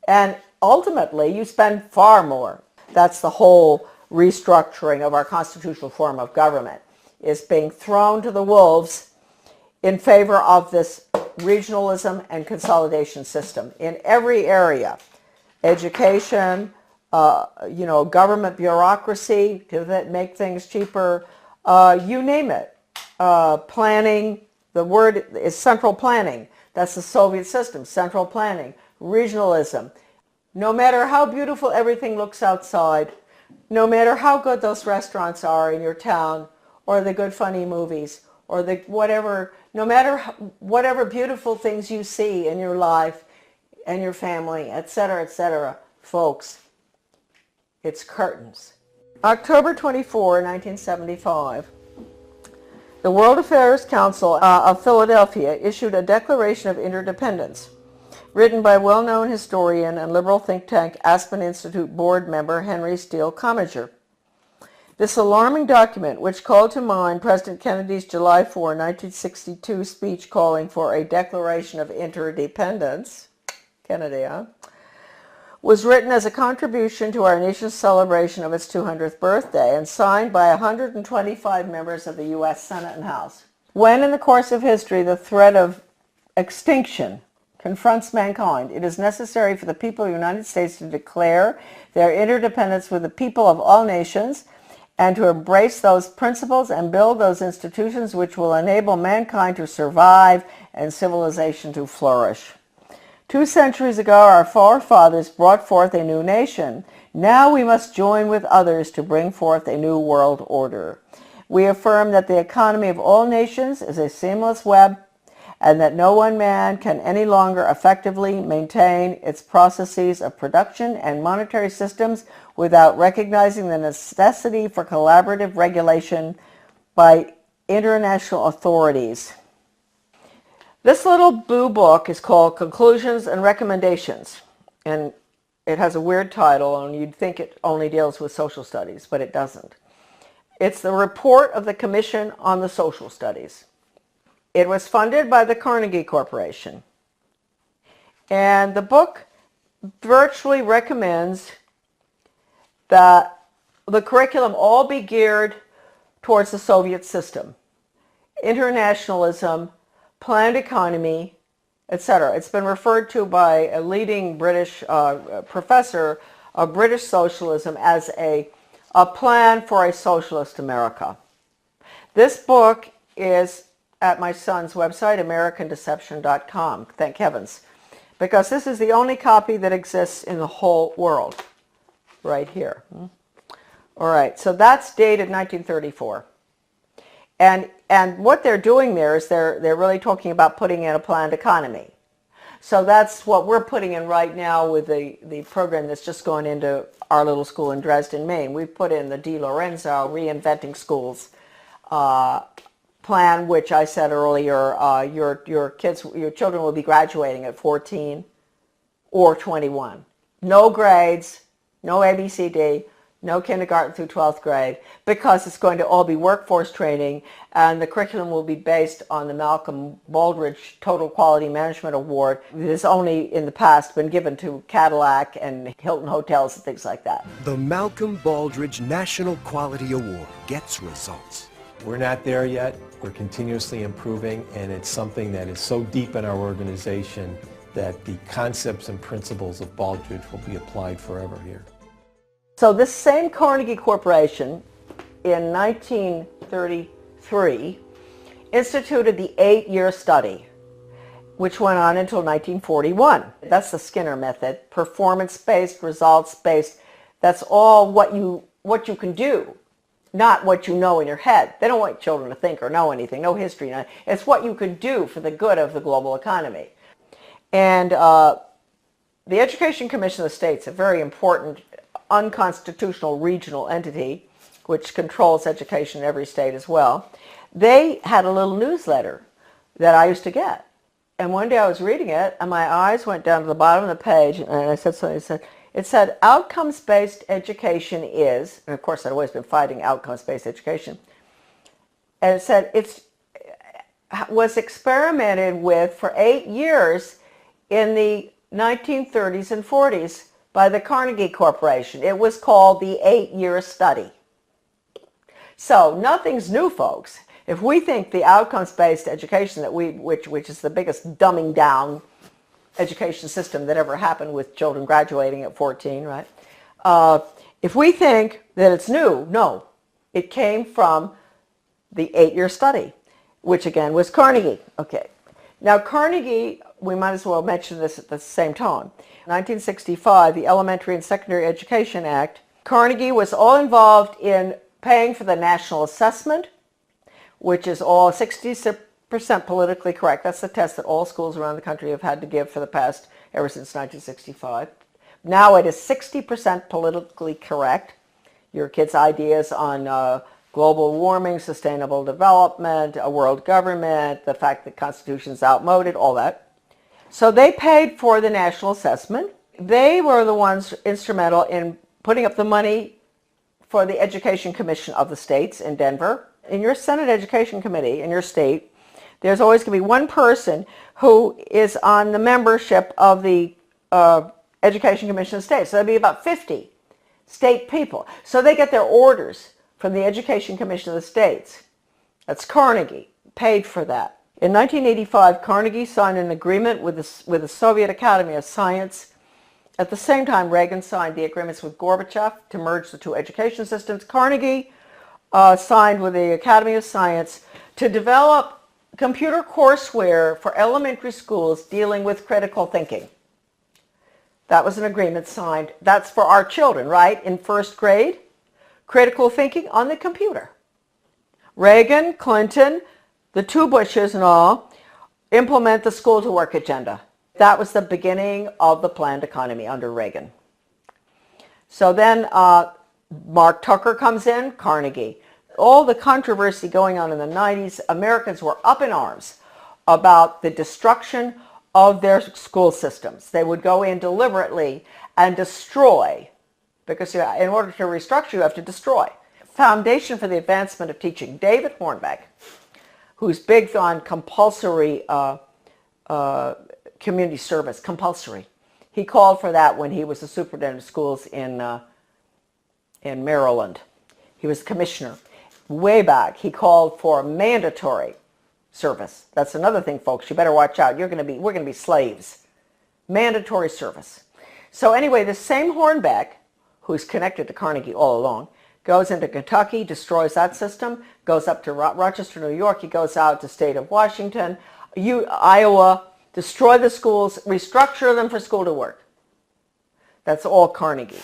And ultimately, you spend far more. That's the whole restructuring of our constitutional form of government, is being thrown to the wolves in favor of this regionalism and consolidation system in every area. Education, government bureaucracy to make things cheaper, you name it. Planning, the word is central planning. That's the Soviet system, central planning, regionalism. No matter how beautiful everything looks outside, no matter how good those restaurants are in your town, or the good funny movies, or the whatever, no matter whatever beautiful things you see in your life and your family, etc., folks, it's curtains. October 24, 1975, the World Affairs Council of Philadelphia issued a Declaration of Interdependence, written by well-known historian and liberal think tank Aspen Institute board member Henry Steele Commager. This alarming document, which called to mind President Kennedy's July 4, 1962 speech calling for a Declaration of Interdependence, Kennedy, was written as a contribution to our nation's celebration of its 200th birthday and signed by 125 members of the U.S. Senate and House. When in the course of history the threat of extinction confronts mankind, it is necessary for the people of the United States to declare their interdependence with the people of all nations and to embrace those principles and build those institutions which will enable mankind to survive and civilization to flourish. 2 centuries ago, our forefathers brought forth a new nation. Now we must join with others to bring forth a new world order. We affirm that the economy of all nations is a seamless web and that no one man can any longer effectively maintain its processes of production and monetary systems without recognizing the necessity for collaborative regulation by international authorities. This little blue book is called Conclusions and Recommendations, and It has a weird title, and you'd think it only deals with social studies, but it doesn't. It's the report of the Commission on the Social Studies. It was funded by the Carnegie Corporation. And the book virtually recommends that the curriculum all be geared towards the Soviet system, internationalism, planned economy, etc. It's been referred to by a leading British professor of British socialism as a plan for a socialist America. This book is at my son's website, AmericanDeception.com, thank heavens, because this is the only copy that exists in the whole world, right here. All right, so that's dated 1934. And what they're doing there is they're really talking about putting in a planned economy. So that's what we're putting in right now with the program that's just going into our little school in Dresden, Maine. We've put in the Di Lorenzo Reinventing Schools plan, which I said earlier, your children will be graduating at 14 or 21. No grades, no ABCD, no kindergarten through 12th grade, because it's going to all be workforce training, and the curriculum will be based on the Malcolm Baldrige Total Quality Management Award that has only in the past been given to Cadillac and Hilton Hotels and things like that. The Malcolm Baldrige National Quality Award gets results. We're not there yet. We're continuously improving, and it's something that is so deep in our organization that the concepts and principles of Baldrige will be applied forever here. So this same Carnegie Corporation in 1933 instituted the 8-year study, which went on until 1941. That's the Skinner method, performance-based, results-based. That's all what you can do, not what you know in your head. They don't want children to think or know anything, no history. It's what you can do for the good of the global economy. And the Education Commission of the States, a very important unconstitutional regional entity which controls education in every state as well, they had a little newsletter that I used to get. And one day I was reading it and my eyes went down to the bottom of the page and I said something. It said outcomes-based education is, and of course I'd always been fighting outcomes-based education, and it said it was experimented with for 8 years in the 1930s and 40s by the Carnegie Corporation. It was called the 8-year study. So nothing's new, folks. If we think the outcomes-based education that which is the biggest dumbing down education system that ever happened with children graduating at 14, right? If we think that it's new, no. It came from the 8-year study, which again was Carnegie. Okay. Now Carnegie, we might as well mention this at the same time. 1965, the Elementary and Secondary Education Act, Carnegie was all involved in paying for the national assessment, which is all 60% politically correct. That's the test that all schools around the country have had to give for the past, ever since 1965. Now it is 60% politically correct. Your kids' ideas on global warming, sustainable development, a world government, the fact that the Constitution is outmoded, all that. So they paid for the national assessment. They were the ones instrumental in putting up the money for the Education Commission of the states in Denver. In your Senate Education Committee in your state, there's always going to be one person who is on the membership of the Education Commission of the states. So there'll be about 50 state people. So they get their orders from the Education Commission of the states. That's Carnegie, paid for that. In 1985, Carnegie signed an agreement with the Soviet Academy of Science. At the same time, Reagan signed the agreements with Gorbachev to merge the two education systems. Carnegie signed with the Academy of Science to develop computer courseware for elementary schools dealing with critical thinking. That was an agreement signed. That's for our children, right? In first grade, critical thinking on the computer. Reagan, Clinton, the two Bushes and all, implement the school to work agenda. That was the beginning of the planned economy under Reagan. So then Mark Tucker comes in, Carnegie. All the controversy going on in the 90s, Americans were up in arms about the destruction of their school systems. They would go in deliberately and destroy, because in order to restructure, you have to destroy. Foundation for the Advancement of Teaching, David Hornbeck, who's big on compulsory community service, compulsory. He called for that when he was the superintendent of schools in Maryland. He was commissioner. Way back, he called for mandatory service. That's another thing, folks. You better watch out. We're going to be slaves. Mandatory service. So anyway, the same Hornbeck, who's connected to Carnegie all along, goes into Kentucky, destroys that system, goes up to Rochester, New York. He goes out to state of Washington, Iowa, destroy the schools, restructure them for school to work. That's all Carnegie.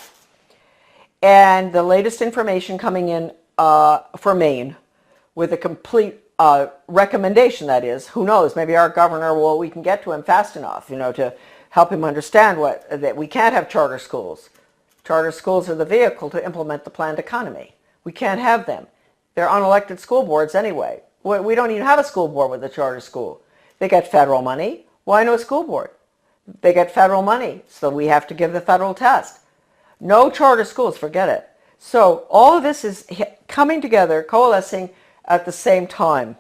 And the latest information coming in for Maine with a complete recommendation, that is, who knows, maybe our governor, we can get to him fast enough, to help him understand that we can't have charter schools. Charter schools are the vehicle to implement the planned economy. We can't have them. They're unelected school boards anyway. We don't even have a school board with a charter school. They get federal money. Why no school board? They get federal money, so we have to give the federal test. No charter schools, forget it. So all of this is coming together, coalescing at the same time.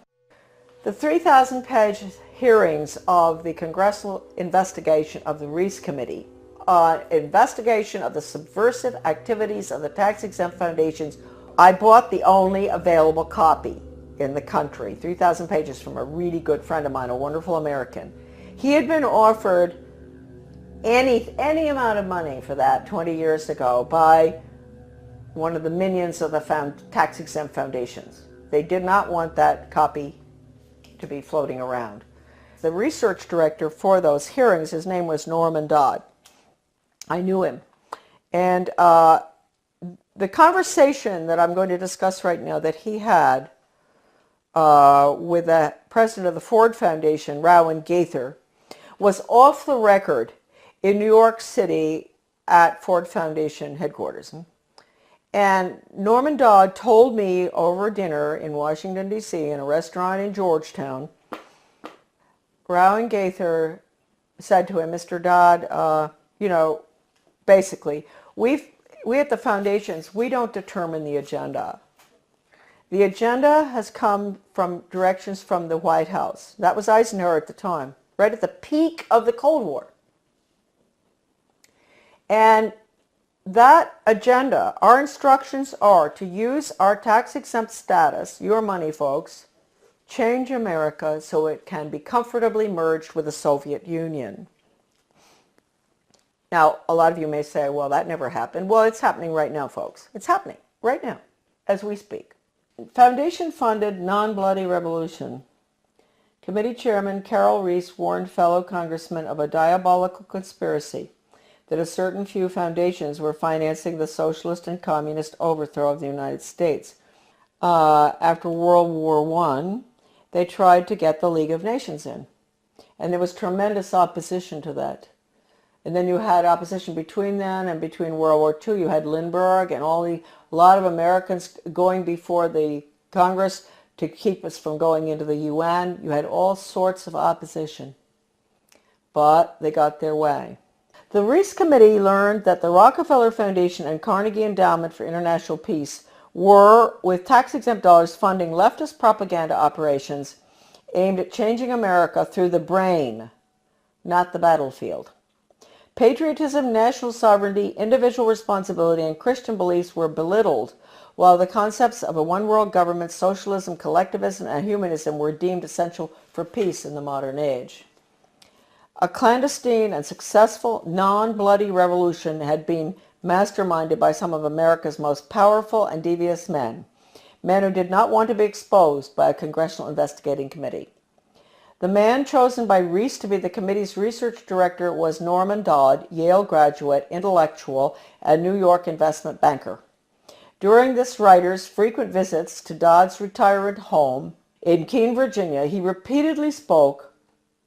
The 3,000-page hearings of the congressional investigation of the Reese Committee on investigation of the subversive activities of the tax-exempt foundations. I bought the only available copy in the country, 3,000 pages, from a really good friend of mine, a wonderful American. He had been offered any amount of money for that 20 years ago by one of the minions of the tax-exempt foundations. They did not want that copy to be floating around. The research director for those hearings, his name was Norman Dodd. I knew him. And the conversation that I'm going to discuss right now that he had with the president of the Ford Foundation, Rowan Gaither, was off the record in New York City at Ford Foundation headquarters. And Norman Dodd told me over dinner in Washington, D.C., in a restaurant in Georgetown, Rowan Gaither said to him, Mr. Dodd, basically, we at the foundations, we don't determine the agenda. The agenda has come from directions from the White House. That was Eisenhower at the time, right at the peak of the Cold War. And that agenda, our instructions are to use our tax-exempt status, your money, folks, change America so it can be comfortably merged with the Soviet Union. Now, a lot of you may say, well, that never happened. Well, it's happening right now, folks. It's happening right now as we speak. Foundation-funded non-bloody revolution. Committee Chairman Carol Reese warned fellow congressmen of a diabolical conspiracy that a certain few foundations were financing the socialist and communist overthrow of the United States. After World War I, they tried to get the League of Nations in. And there was tremendous opposition to that. And then you had opposition between then and between World War II. You had Lindbergh and a lot of Americans going before the Congress to keep us from going into the UN. You had all sorts of opposition. But they got their way. The Reese Committee learned that the Rockefeller Foundation and Carnegie Endowment for International Peace were, with tax-exempt dollars, funding leftist propaganda operations aimed at changing America through the brain, not the battlefield. Patriotism, national sovereignty, individual responsibility, and Christian beliefs were belittled, while the concepts of a one-world government, socialism, collectivism, and humanism were deemed essential for peace in the modern age. A clandestine and successful non-bloody revolution had been masterminded by some of America's most powerful and devious men who did not want to be exposed by a congressional investigating committee. The man chosen by Reese to be the committee's research director was Norman Dodd, Yale graduate, intellectual, and New York investment banker. During this writer's frequent visits to Dodd's retirement home in Keene, Virginia, he repeatedly spoke,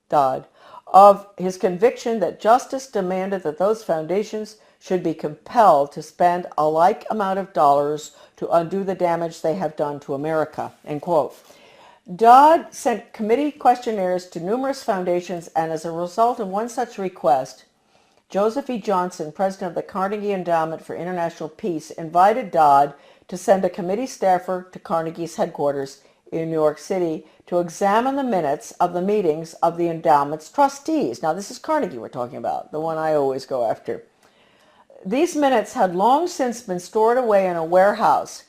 Dodd, of his conviction that justice demanded that those foundations should be compelled to spend a like amount of dollars to undo the damage they have done to America, end quote. Dodd sent committee questionnaires to numerous foundations, and as a result of one such request, Joseph E. Johnson, president of the Carnegie Endowment for International Peace, invited Dodd to send a committee staffer to Carnegie's headquarters in New York City to examine the minutes of the meetings of the endowment's trustees. Now, this is Carnegie we're talking about, the one I always go after. These minutes had long since been stored away in a warehouse,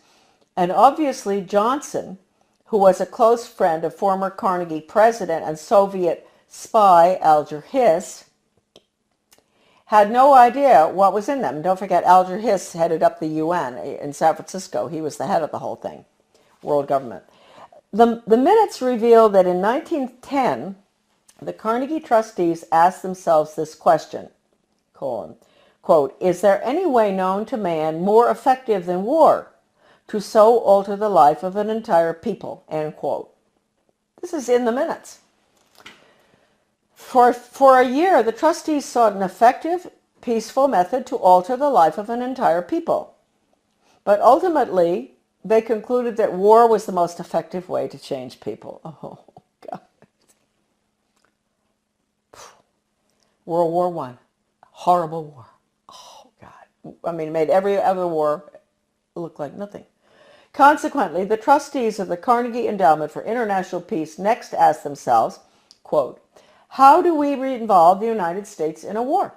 and obviously Johnson, who was a close friend of former Carnegie president and Soviet spy Alger Hiss, had no idea what was in them. Don't forget, Alger Hiss headed up the UN in San Francisco. He was the head of the whole thing, world government. The minutes reveal that in 1910, the Carnegie trustees asked themselves this question, quote, is there any way known to man more effective than war to so alter the life of an entire people, end quote. This is in the minutes. For a year, the trustees sought an effective, peaceful method to alter the life of an entire people. But ultimately, they concluded that war was the most effective way to change people. Oh, God. World War I. Horrible war. Oh, God. I mean, it made every other war look like nothing. Consequently, the trustees of the Carnegie Endowment for International Peace next asked themselves, quote, how do we involve the United States in a war?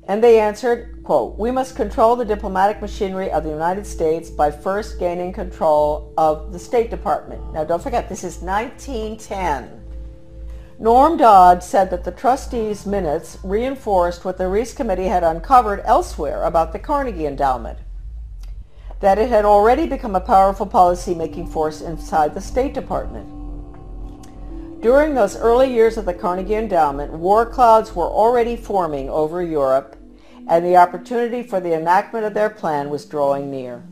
And they answered, quote, we must control the diplomatic machinery of the United States by first gaining control of the State Department. Now, don't forget, this is 1910. Norm Dodd said that the trustees' minutes reinforced what the Reese Committee had uncovered elsewhere about the Carnegie Endowment, that it had already become a powerful policy-making force inside the State Department. During those early years of the Carnegie Endowment, war clouds were already forming over Europe, and the opportunity for the enactment of their plan was drawing near.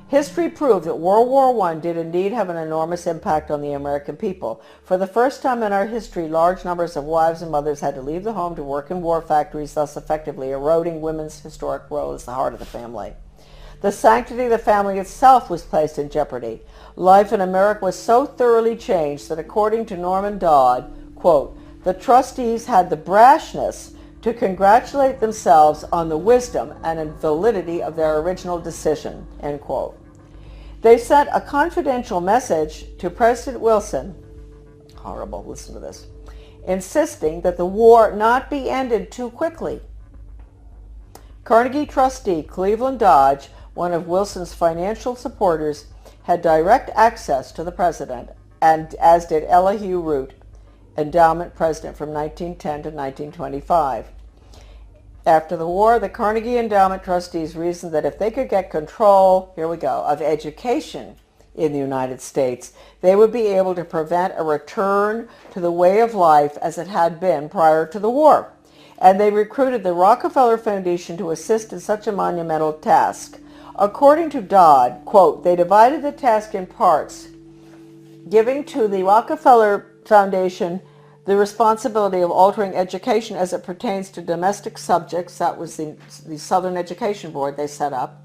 History proved that World War I did indeed have an enormous impact on the American people. For the first time in our history, large numbers of wives and mothers had to leave the home to work in war factories, thus effectively eroding women's historic role as the heart of the family. The sanctity of the family itself was placed in jeopardy. Life in America was so thoroughly changed that, according to Norman Dodd, quote, the trustees had the brashness to congratulate themselves on the wisdom and validity of their original decision, end quote. They sent a confidential message to President Wilson, horrible, listen to this, insisting that the war not be ended too quickly. Carnegie trustee Cleveland Dodge, one of Wilson's financial supporters, had direct access to the president, and as did Elihu Root, endowment president from 1910 to 1925. After the war, the Carnegie Endowment trustees reasoned that if they could get control, here we go, of education in the United States, they would be able to prevent a return to the way of life as it had been prior to the war. And they recruited the Rockefeller Foundation to assist in such a monumental task. According to Dodd, quote, they divided the task in parts, giving to the Rockefeller Foundation the responsibility of altering education as it pertains to domestic subjects. That was the Southern Education Board they set up.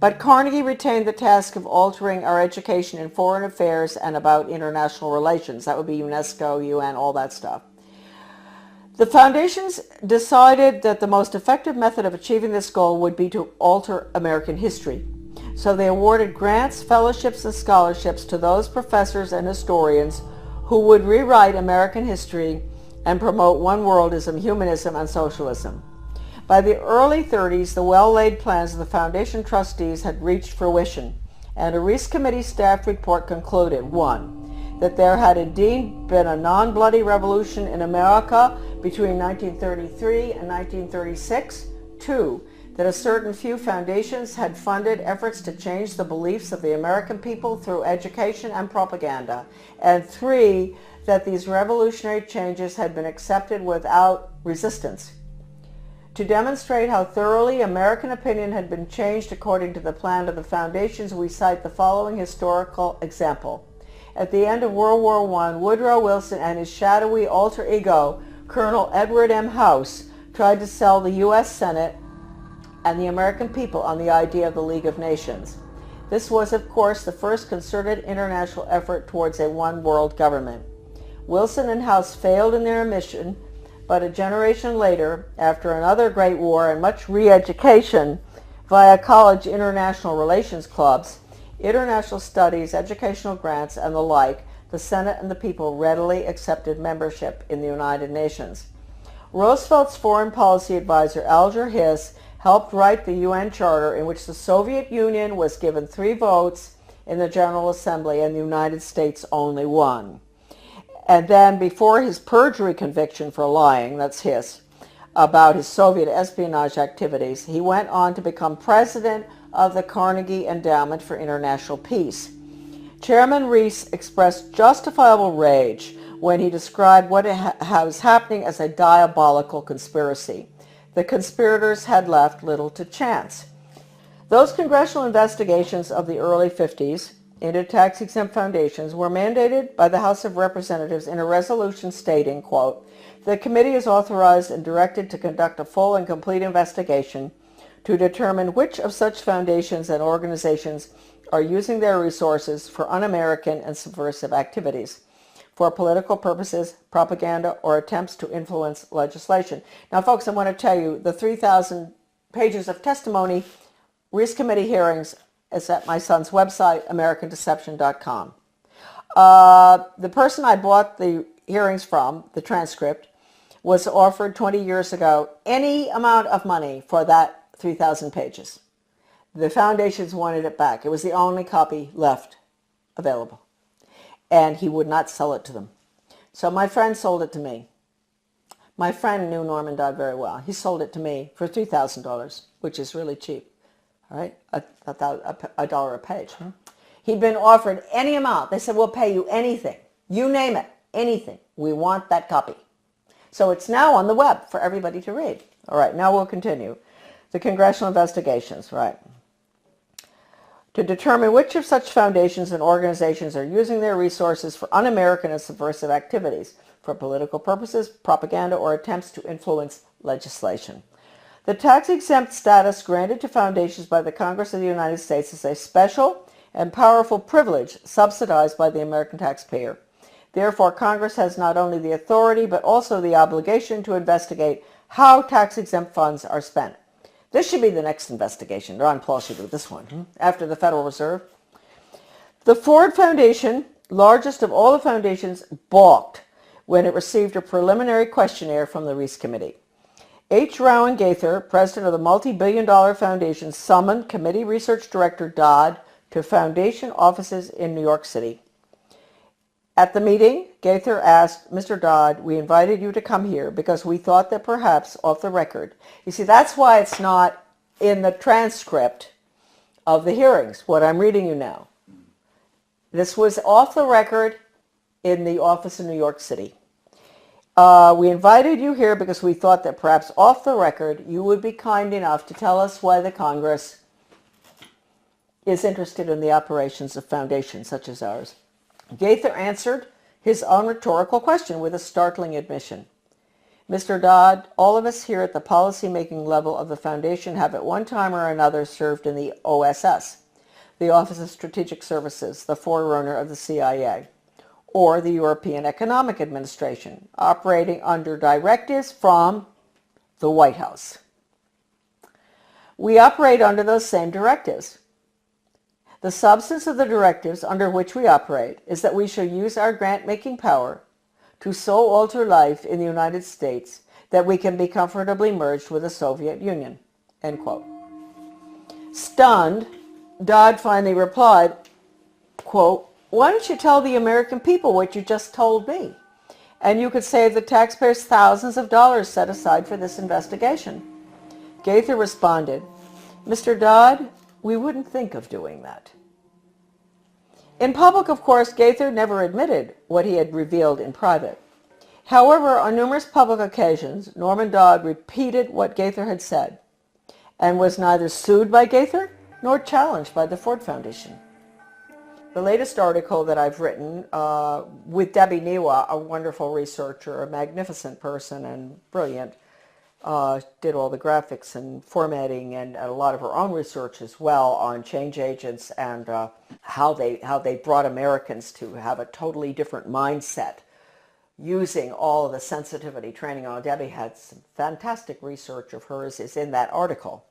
But Carnegie retained the task of altering our education in foreign affairs and about international relations. That would be UNESCO, UN, all that stuff. The foundations decided that the most effective method of achieving this goal would be to alter American history. So they awarded grants, fellowships, and scholarships to those professors and historians who would rewrite American history and promote one-worldism, humanism, and socialism. By the early 30s, the well-laid plans of the foundation trustees had reached fruition, and a Reese Committee staff report concluded, 1, that there had indeed been a non-bloody revolution in America between 1933 and 1936, 2, that a certain few foundations had funded efforts to change the beliefs of the American people through education and propaganda, and 3, that these revolutionary changes had been accepted without resistance. To demonstrate how thoroughly American opinion had been changed according to the plan of the foundations, we cite the following historical example. At the end of World War I, Woodrow Wilson and his shadowy alter ego, Colonel Edward M. House, tried to sell the U.S. Senate and the American people on the idea of the League of Nations. This was, of course, the first concerted international effort towards a one-world government. Wilson and House failed in their mission, But a generation later, after another great war and much re-education via college international relations clubs, international studies, educational grants, and the like, the Senate and the people readily accepted membership in the United Nations. Roosevelt's foreign policy advisor Alger Hiss helped write the UN Charter, in which the Soviet Union was given 3 votes in the General Assembly and the United States only 1. And then before his perjury conviction for lying, that's Hiss, about his Soviet espionage activities, he went on to become president of the Carnegie Endowment for International Peace. Chairman Reese expressed justifiable rage when he described what was happening as a diabolical conspiracy. The conspirators had left little to chance. Those congressional investigations of the early 50s into tax-exempt foundations were mandated by the House of Representatives in a resolution stating, quote, "The committee is authorized and directed to conduct a full and complete investigation to determine which of such foundations and organizations are using their resources for un-American and subversive activities, for political purposes, propaganda, or attempts to influence legislation." Now, folks, I want to tell you the 3,000 pages of testimony, Reese Committee hearings, is at my son's website, AmericanDeception.com. The person I bought the hearings from, the transcript, was offered 20 years ago any amount of money for that 3,000 pages. The foundations wanted it back. It was the only copy left available. And he would not sell it to them. So my friend sold it to me. My friend knew Norman Dodd very well. He sold it to me for $3,000, which is really cheap. All right, a dollar a page. He'd been offered any amount. They said, "We'll pay you anything. You name it, anything. We want that copy." So it's now on the web for everybody to read. All right, now we'll continue. The congressional investigations, right. To determine which of such foundations and organizations are using their resources for un-American and subversive activities, for political purposes, propaganda, or attempts to influence legislation. The tax-exempt status granted to foundations by the Congress of the United States is a special and powerful privilege subsidized by the American taxpayer. Therefore, Congress has not only the authority but also the obligation to investigate how tax-exempt funds are spent. This should be the next investigation. Ron Paul should do this one, after the Federal Reserve. The Ford Foundation, largest of all the foundations, balked when it received a preliminary questionnaire from the Reese Committee. H. Rowan Gaither, president of the multi-billion-dollar foundation, summoned committee research director Dodd to foundation offices in New York City. At the meeting, Gaither asked, "Mr. Dodd, we invited you to come here because we thought that perhaps off the record." You see, that's why it's not in the transcript of the hearings, what I'm reading you now. This was off the record in the office in New York City. "We invited you here because we thought that perhaps off the record you would be kind enough to tell us why the Congress is interested in the operations of foundations such as ours." Gaither answered his own rhetorical question with a startling admission. "Mr. Dodd, all of us here at the policy-making level of the foundation have at one time or another served in the OSS, the Office of Strategic Services, the forerunner of the CIA, or the European Economic Administration, operating under directives from the White House. We operate under those same directives. The substance of the directives under which we operate is that we shall use our grant-making power to so alter life in the United States that we can be comfortably merged with the Soviet Union." End quote. Stunned, Dodd finally replied, quote, "Why don't you tell the American people what you just told me? And you could save the taxpayers thousands of dollars set aside for this investigation." Gaither responded, "Mr. Dodd, we wouldn't think of doing that." In public, of course, Gaither never admitted what he had revealed in private. However, on numerous public occasions, Norman Dodd repeated what Gaither had said and was neither sued by Gaither nor challenged by the Ford Foundation. The latest article that I've written with Debbie Niwa, a wonderful researcher, a magnificent person and brilliant, did all the graphics and formatting and a lot of her own research as well on change agents and how they brought Americans to have a totally different mindset using all of the sensitivity training. Debbie had some fantastic research of hers is in that article.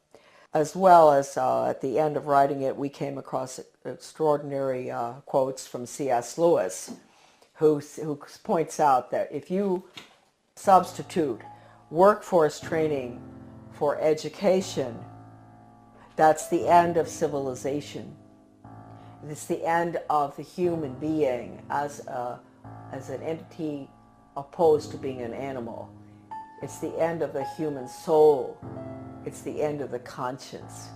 As well as at the end of writing it, we came across extraordinary quotes from C.S. Lewis, who points out that if you substitute workforce training for education, that's the end of civilization. It's the end of the human being as an entity opposed to being an animal. It's the end of the human soul. It's the end of the conscience.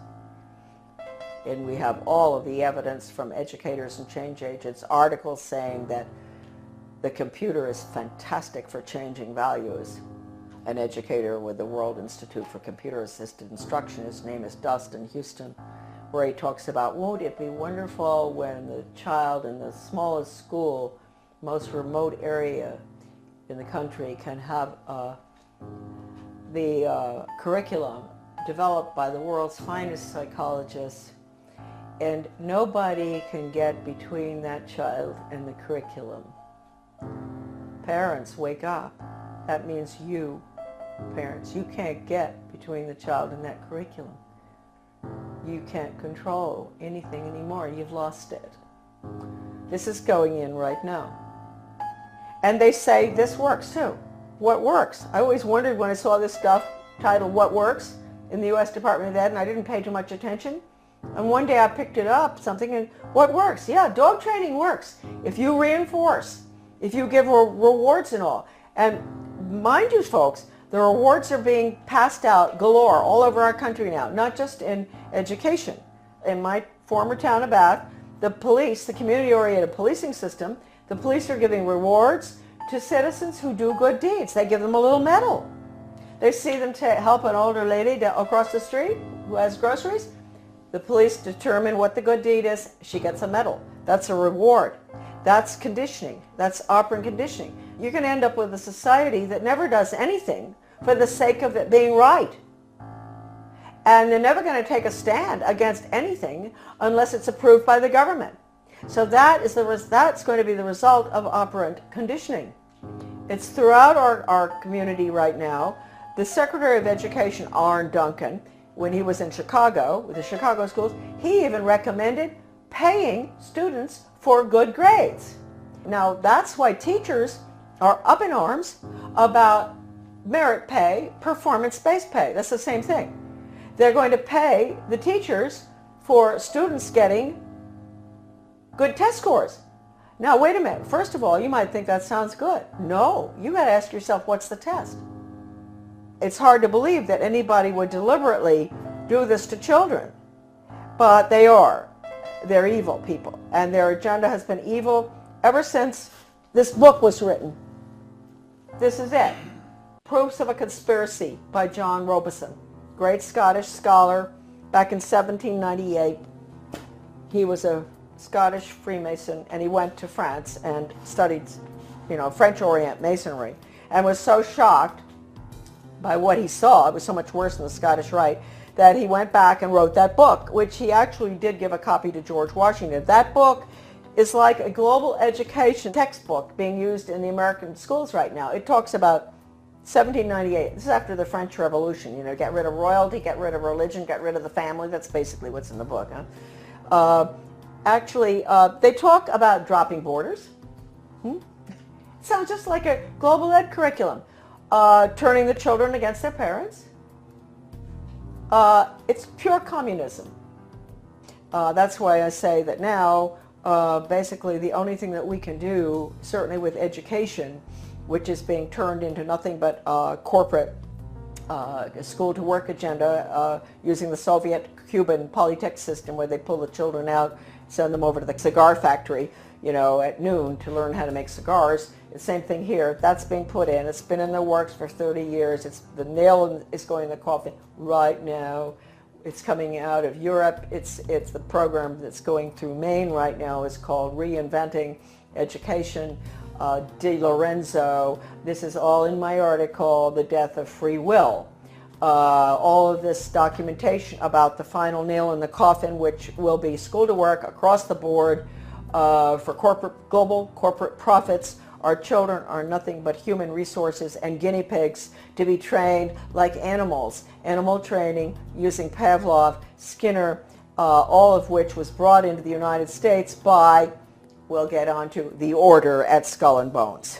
And we have all of the evidence from educators and change agents, articles saying that the computer is fantastic for changing values. An educator with the World Institute for Computer Assisted Instruction, his name is Dustin Houston, where he talks about, won't it be wonderful when the child in the smallest school, most remote area in the country can have the curriculum developed by the world's finest psychologists, and nobody can get between that child and the curriculum. Parents, wake up. That means you, parents, you can't get between the child and that curriculum. You can't control anything anymore. You've lost it. This is going in right now. And they say this works too. What works? I always wondered when I saw this stuff titled What Works in the U.S. Department of Ed, and I didn't pay too much attention. And one day I picked it up, something, and what works? Yeah, dog training works. If you reinforce, if you give rewards and all. And mind you, folks, the rewards are being passed out galore all over our country now, not just in education. In my former town of Bath, the police, the community-oriented policing system, the police are giving rewards to citizens who do good deeds. They give them a little medal. They see them to help an older lady across the street who has groceries. The police determine what the good deed is. She gets a medal. That's a reward. That's conditioning. That's operant conditioning. You're going to end up with a society that never does anything for the sake of it being right. And they're never going to take a stand against anything unless it's approved by the government. So that's going to be the result of operant conditioning. It's throughout our community right now. The Secretary of Education, Arne Duncan, when he was in Chicago, with the Chicago schools, he even recommended paying students for good grades. Now, that's why teachers are up in arms about merit pay, performance-based pay. That's the same thing. They're going to pay the teachers for students getting good test scores. Now, wait a minute. First of all, you might think that sounds good. No, you got to ask yourself, what's the test? It's hard to believe that anybody would deliberately do this to children, but they are. They're evil people, and their agenda has been evil ever since this book was written. This is it. Proofs of a Conspiracy by John Robeson, great Scottish scholar. Back in 1798, he was a Scottish Freemason, and he went to France and studied, French Orient Masonry, and was so shocked by what he saw, it was so much worse than the Scottish Rite, that he went back and wrote that book, which he actually did give a copy to George Washington. That book is like a global education textbook being used in the American schools right now. It talks about 1798. This is after the French Revolution. Get rid of royalty, get rid of religion, get rid of the family. That's basically what's in the book. They talk about dropping borders. It sounds just like a global ed curriculum. Turning the children against their parents. It's pure communism. That's why I say that now, basically the only thing that we can do, certainly with education, which is being turned into nothing but corporate school-to-work agenda using the Soviet-Cuban Polytech system, where they pull the children out, send them over to the cigar factory, at noon to learn how to make cigars. The same thing here. That's being put in. It's been in the works for 30 years. The nail is going in the coffin right now. It's coming out of Europe. It's the program that's going through Maine right now is called Reinventing Education. De Lorenzo. This is all in my article, The Death of Free Will. All of this documentation about the final nail in the coffin, which will be school to work across the board for global corporate profits our children are nothing but human resources and guinea pigs to be trained like animals. Animal training using Pavlov, Skinner, all of which was brought into the United States by, we'll get on to, the order at Skull and Bones.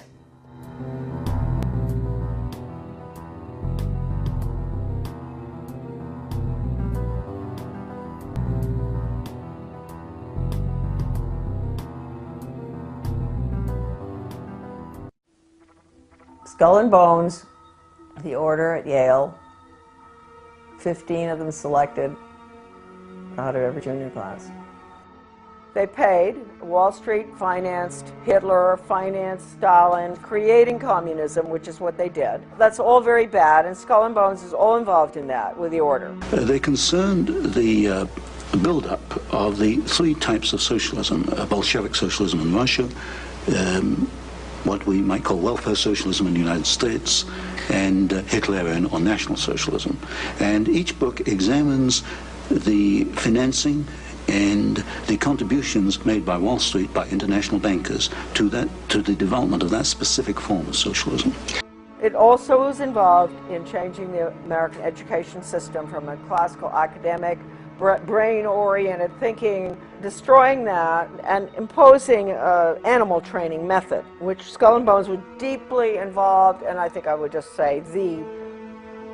Skull and Bones, the order at Yale, 15 of them selected out of every junior class. They paid. Wall Street financed Hitler, financed Stalin, creating communism, which is what they did. That's all very bad, and Skull and Bones is all involved in that with the order. They concerned the build-up of the three types of socialism, Bolshevik socialism in Russia, what we might call welfare socialism in the United States, and Hitlerian or National Socialism. And each book examines the financing and the contributions made by Wall Street, by international bankers, to the development of that specific form of socialism. It also was involved in changing the American education system from a classical academic, brain-oriented thinking, destroying that, and imposing an animal training method, which Skull and Bones was deeply involved, and I think I would just say the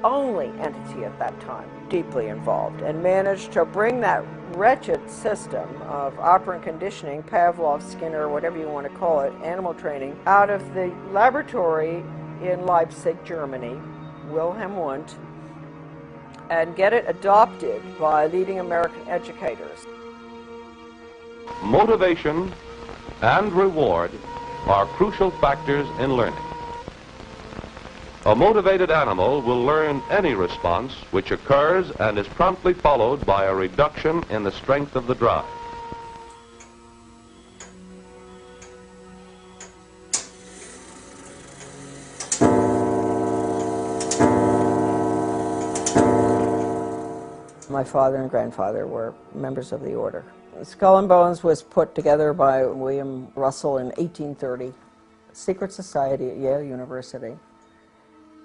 only entity at that time deeply involved, and managed to bring that wretched system of operant conditioning, Pavlov, Skinner, whatever you want to call it, animal training, out of the laboratory in Leipzig, Germany, Wilhelm Wundt, and get it adopted by leading American educators. Motivation and reward are crucial factors in learning. A motivated animal will learn any response which occurs and is promptly followed by a reduction in the strength of the drive. My father and grandfather were members of the order. Skull and Bones was put together by William Russell in 1830, secret society at Yale University.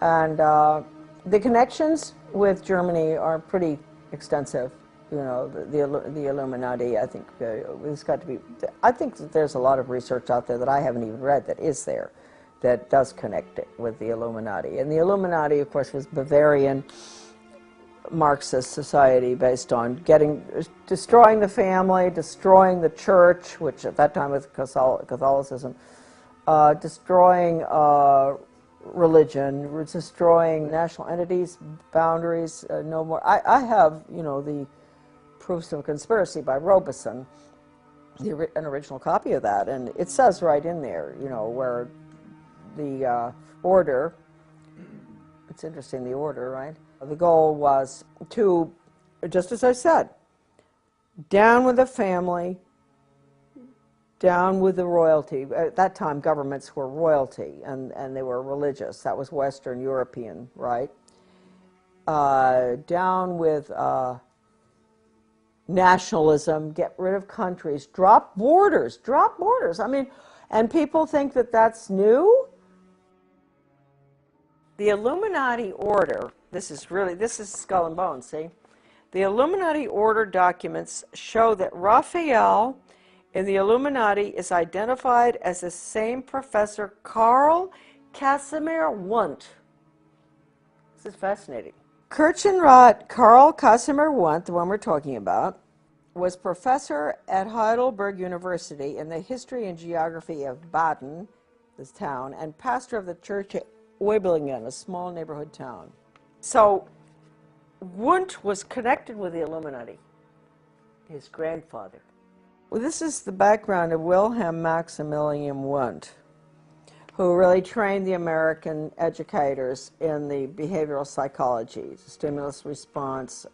And the connections with Germany are pretty extensive. You know, the Illuminati, I think, it's got to be, I think that there's a lot of research out there that I haven't even read that is there, that does connect it with the Illuminati. And the Illuminati, of course, was Bavarian Marxist society based on destroying the family, destroying the church, which at that time was Catholicism, destroying religion, destroying national entities, boundaries, no more. I have, you know, the Proofs of Conspiracy by Robeson, an original copy of that, and it says right in there, you know, where the order, it's interesting, the order, right? The goal was to, just as I said, down with the family, down with the royalty. At that time, governments were royalty, and they were religious. That was Western European, right? Down with nationalism, get rid of countries, drop borders. I mean, and people think that that's new. The Illuminati order, this is Skull and Bones, see? The Illuminati order documents show that Raphael in the Illuminati is identified as the same Professor Karl Casimir Wundt. This is fascinating. Kirchenrat Karl Casimir Wundt, the one we're talking about, was professor at Heidelberg University in the history and geography of Baden, this town, and pastor of the church at Weiblingen, a small neighborhood town. So Wundt was connected with the Illuminati, his grandfather. Well, this is the background of Wilhelm Maximilian Wundt, who really trained the American educators in the behavioral psychology, stimulus response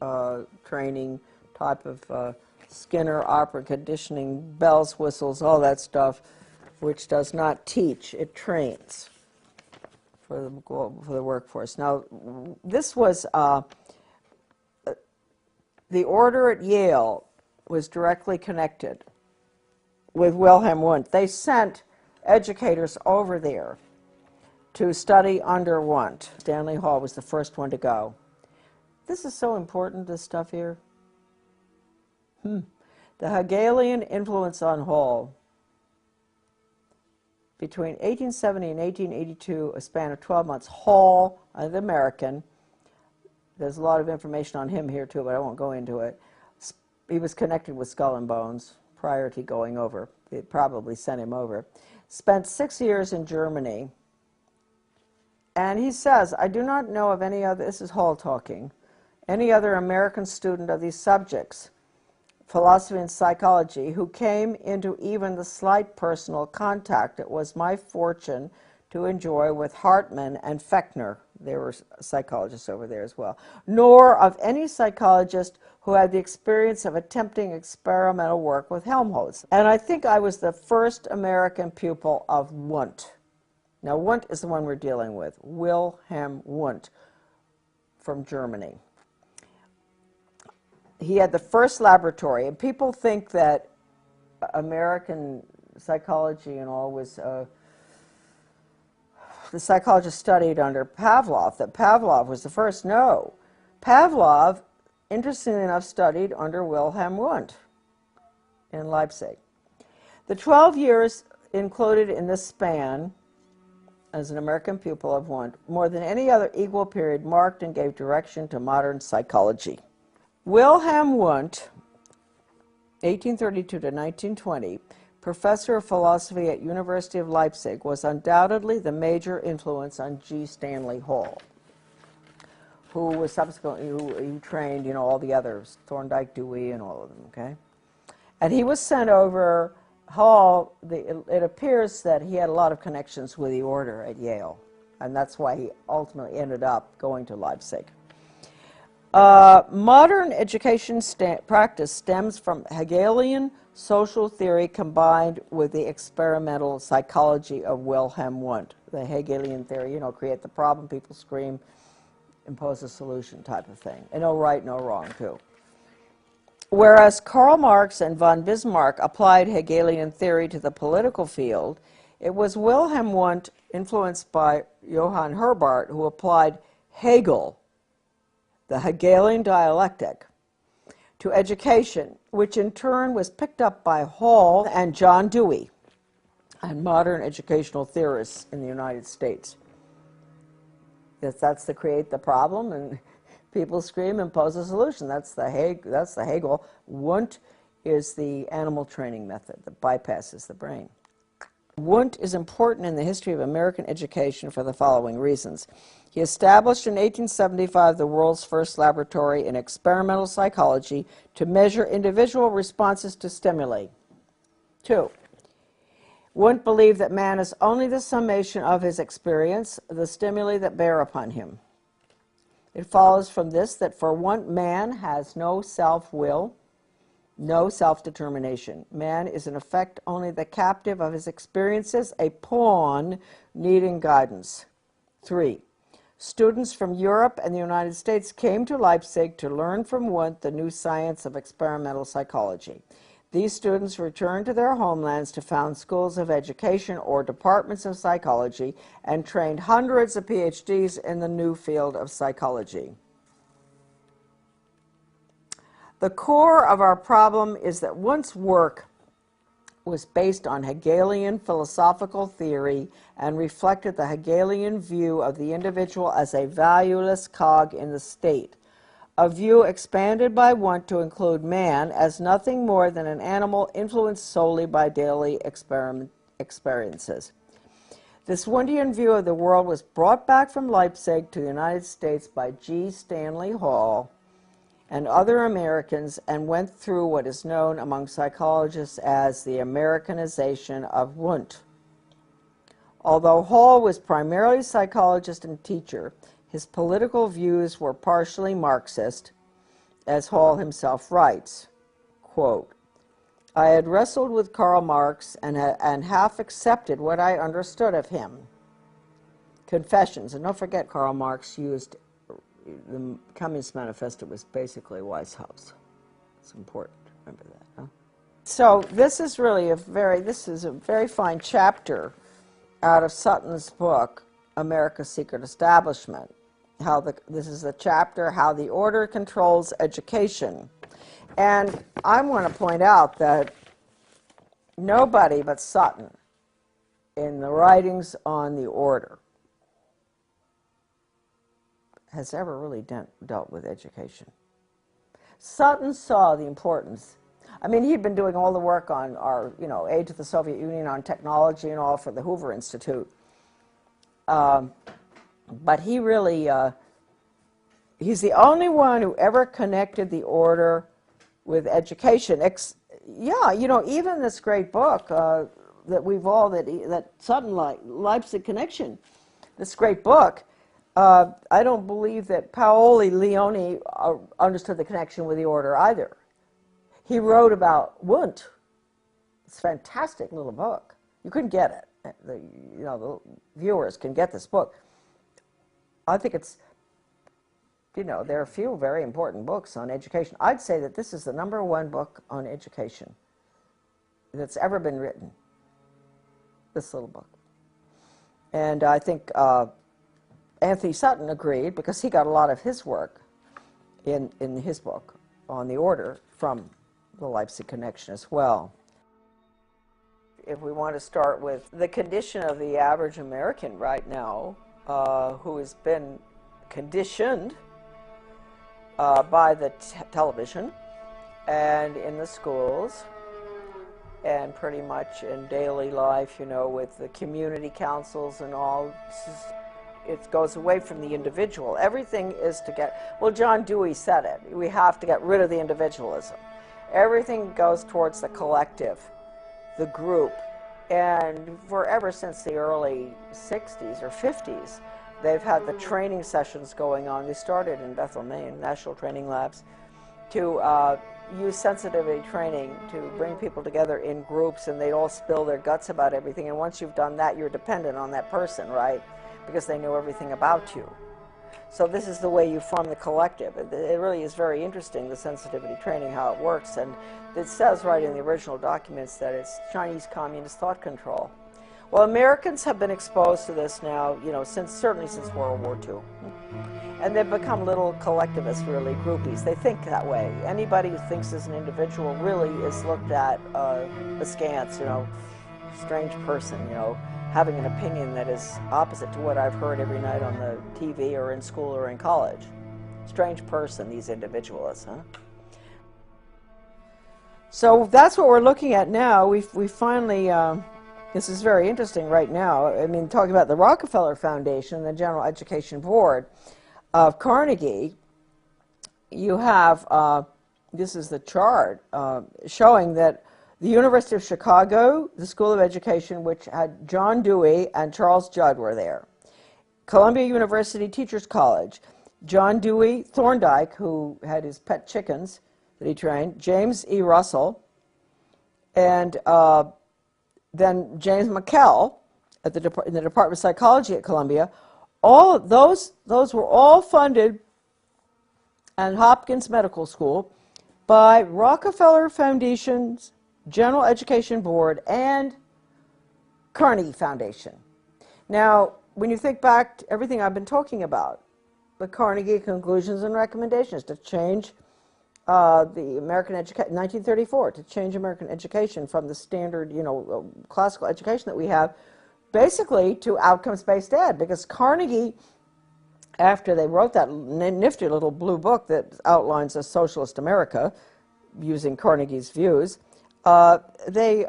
training type of Skinner, operant conditioning, bells, whistles, all that stuff, which does not teach, it trains for the workforce. Now, this was, the order at Yale was directly connected with Wilhelm Wundt. They sent educators over there to study under Wundt. Stanley Hall was the first one to go. This is so important, this stuff here. The Hegelian influence on Hall. Between 1870 and 1882, a span of 12 months, Hall, the American, there's a lot of information on him here too, but I won't go into it. He was connected with Skull and Bones prior to going over. They probably sent him over. Spent 6 years in Germany. And he says, I do not know of any other, this is Hall talking, any other American student of these subjects, philosophy and psychology, who came into even the slight personal contact it was my fortune to enjoy with Hartmann and Fechner. There were psychologists over there as well. Nor of any psychologist who had the experience of attempting experimental work with Helmholtz. And I think I was the first American pupil of Wundt. Now, Wundt is the one we're dealing with, Wilhelm Wundt from Germany. He had the first laboratory, and people think that American psychology and all was, the psychologist studied under Pavlov, that Pavlov was the first. No. Pavlov, interestingly enough, studied under Wilhelm Wundt in Leipzig. The 12 years included in this span as an American pupil of Wundt, more than any other equal period, marked and gave direction to modern psychology. Wilhelm Wundt, 1832 to 1920, professor of philosophy at University of Leipzig, was undoubtedly the major influence on G. Stanley Hall, who was subsequently, who trained, all the others, Thorndike, Dewey, and all of them, okay? And he was sent over. Hall, it appears that he had a lot of connections with the order at Yale, and that's why he ultimately ended up going to Leipzig. Modern education practice stems from Hegelian social theory combined with the experimental psychology of Wilhelm Wundt. The Hegelian theory, create the problem, people scream, impose a solution type of thing. And no right, no wrong, too. Whereas Karl Marx and von Bismarck applied Hegelian theory to the political field, it was Wilhelm Wundt, influenced by Johann Herbart, who applied Hegel, the Hegelian dialectic, to education, which in turn was picked up by Hall and John Dewey and modern educational theorists in the United States. That's to create the problem and people scream, impose a solution. That's the Hegel. Wundt is the animal training method that bypasses the brain. Wundt is important in the history of American education for the following reasons. He established in 1875 the world's first laboratory in experimental psychology to measure individual responses to stimuli. 2. Wundt believed that man is only the summation of his experience, the stimuli that bear upon him. It follows from this that for Wundt, man has no self-will, no self-determination. Man is in effect only the captive of his experiences, a pawn needing guidance. 3. Students from Europe and the United States came to Leipzig to learn from Wundt the new science of experimental psychology. These students returned to their homelands to found schools of education or departments of psychology and trained hundreds of PhDs in the new field of psychology. The core of our problem is that Wundt's work was based on Hegelian philosophical theory and reflected the Hegelian view of the individual as a valueless cog in the state, a view expanded by Wundt to include man as nothing more than an animal influenced solely by daily experiences. This Wundtian view of the world was brought back from Leipzig to the United States by G. Stanley Hall and other Americans and went through what is known among psychologists as the Americanization of Wundt. Although Hall was primarily a psychologist and teacher, his political views were partially Marxist, as Hall himself writes, quote, I had wrestled with Karl Marx and half accepted what I understood of him. Confessions, and don't forget Karl Marx used, the Communist Manifesto was basically Weishaus. It's important, remember that, huh? So this is really this is a very fine chapter out of Sutton's book, America's Secret Establishment. This is a chapter, How the Order Controls Education. And I want to point out that nobody but Sutton, in the writings on the order, has ever really dealt with education. Sutton saw the importance. I mean, he'd been doing all the work on our, aid to the Soviet Union on technology and all for the Hoover Institute. But he really, he's the only one who ever connected the order with education. Even this great book that we've all, that Sutton Leipzig Connection, this great book, I don't believe that Paoli Leone understood the connection with the order either. He wrote about Wundt. It's a fantastic little book. You couldn't get it. The viewers can get this book. I think it's, there are a few very important books on education. I'd say that this is the #1 book on education that's ever been written, this little book. And I think Anthony Sutton agreed, because he got a lot of his work in his book on the order from the Leipzig Connection as well. If we want to start with the condition of the average American right now, who has been conditioned by the television and in the schools and pretty much in daily life, with the community councils and all, it goes away from the individual. Everything is to get, well, John Dewey said it, we have to get rid of the individualism. Everything goes towards the collective, the group. And ever since the early 60s or 50s, they've had the training sessions going on. They started in Bethel, Maine, National Training Labs, to use sensitivity training to bring people together in groups, and they'd all spill their guts about everything. And once you've done that, you're dependent on that person, right? Because they know everything about you. So this is the way you form the collective. It really is very interesting, the sensitivity training, how it works. And it says right in the original documents that it's Chinese communist thought control. Well, Americans have been exposed to this now, certainly since World War II. And they've become little collectivists, really, groupies. They think that way. Anybody who thinks as an individual really is looked at askance, strange person, having an opinion that is opposite to what I've heard every night on the TV or in school or in college. Strange person, these individualists, huh? So that's what we're looking at now. We finally, this is very interesting right now. I mean, talking about the Rockefeller Foundation, the General Education Board of Carnegie, you have, this is the chart showing that the University of Chicago, the School of Education, which had John Dewey and Charles Judd were there. Columbia University Teachers College, John Dewey Thorndike, who had his pet chickens that he trained, James E. Russell, and then James McKell in the Department of Psychology at Columbia. All of those were all funded, and Hopkins Medical School, by Rockefeller Foundation's General Education Board and Carnegie Foundation. Now, when you think back to everything I've been talking about, the Carnegie Conclusions and Recommendations to change the American education, 1934, to change American education from the standard, classical education that we have, basically to outcomes-based ed, because Carnegie, after they wrote that nifty little blue book that outlines a socialist America using Carnegie's views, they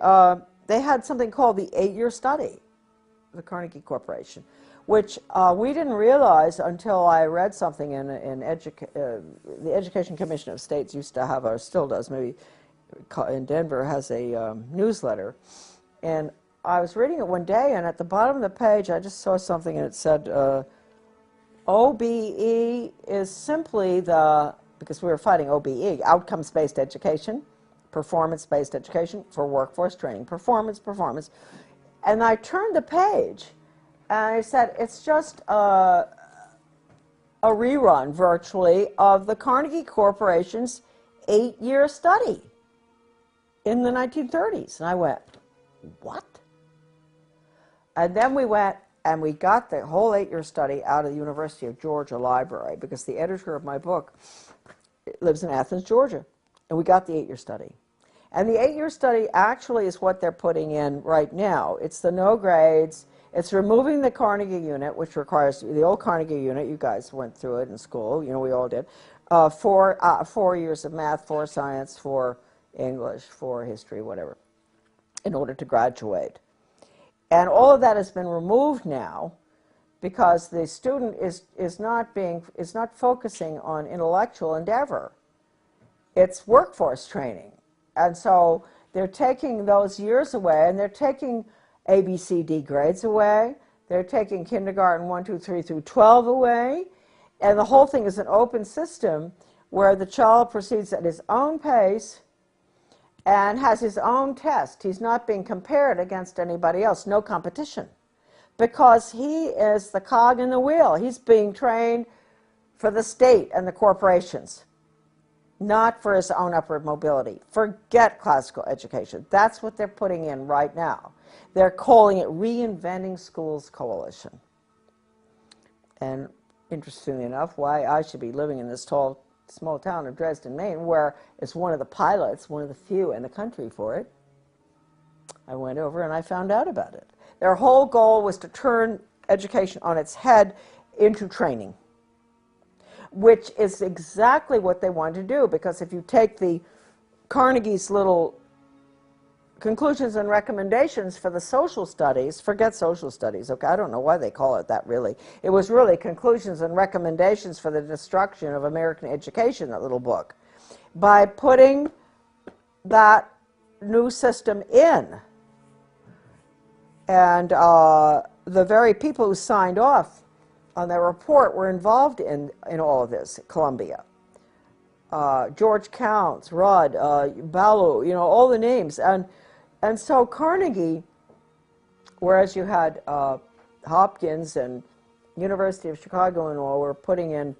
had something called the 8-year study, the Carnegie Corporation, which we didn't realize until I read something in the Education Commission of States used to have, or still does, maybe in Denver, has a newsletter. And I was reading it one day, and at the bottom of the page, I just saw something, and it said, OBE is simply because we were fighting OBE, outcomes-based education, performance-based education for workforce training, performance. And I turned the page, and I said, it's just a rerun, virtually, of the Carnegie Corporation's 8-year study. in the 1930s. And I went, what? And then we went and we got the whole 8-year study out of the University of Georgia Library, because the editor of my book lives in Athens, Georgia. And we got the 8-year study. And the 8-year study actually is what they're putting in right now. It's the no grades. It's removing the Carnegie unit, which requires the old Carnegie unit. You guys went through it in school. You know, we all did. 4 years of math, 4 science, 4 English, 4 history, whatever, in order to graduate. And all of that has been removed now because the student is not focusing on intellectual endeavor. It's workforce training. And so they're taking those years away, and they're taking A, B, C, D grades away. They're taking kindergarten 1, 2, 3 through 12 away. And the whole thing is an open system where the child proceeds at his own pace and has his own test. He's not being compared against anybody else, no competition, because he is the cog in the wheel. He's being trained for the state and the corporations, not for his own upward mobility. Forget classical education. That's what they're putting in right now. They're calling it Reinventing Schools Coalition. And interestingly enough, why I should be living in this small town of Dresden, Maine, where it's one of the pilots, one of the few in the country for it. I went over and I found out about it. Their whole goal was to turn education on its head into training, which is exactly what they wanted to do, because if you take the Carnegie's little conclusions and recommendations for the social studies, forget social studies, okay, I don't know why they call it that really. It was really conclusions and recommendations for the destruction of American education, that little book. By putting that new system in, and the very people who signed off on their report were involved in all of this, Columbia. George Counts, Rudd, Ballou, you know, all the names. And so Carnegie, whereas you had Hopkins and University of Chicago and all were putting in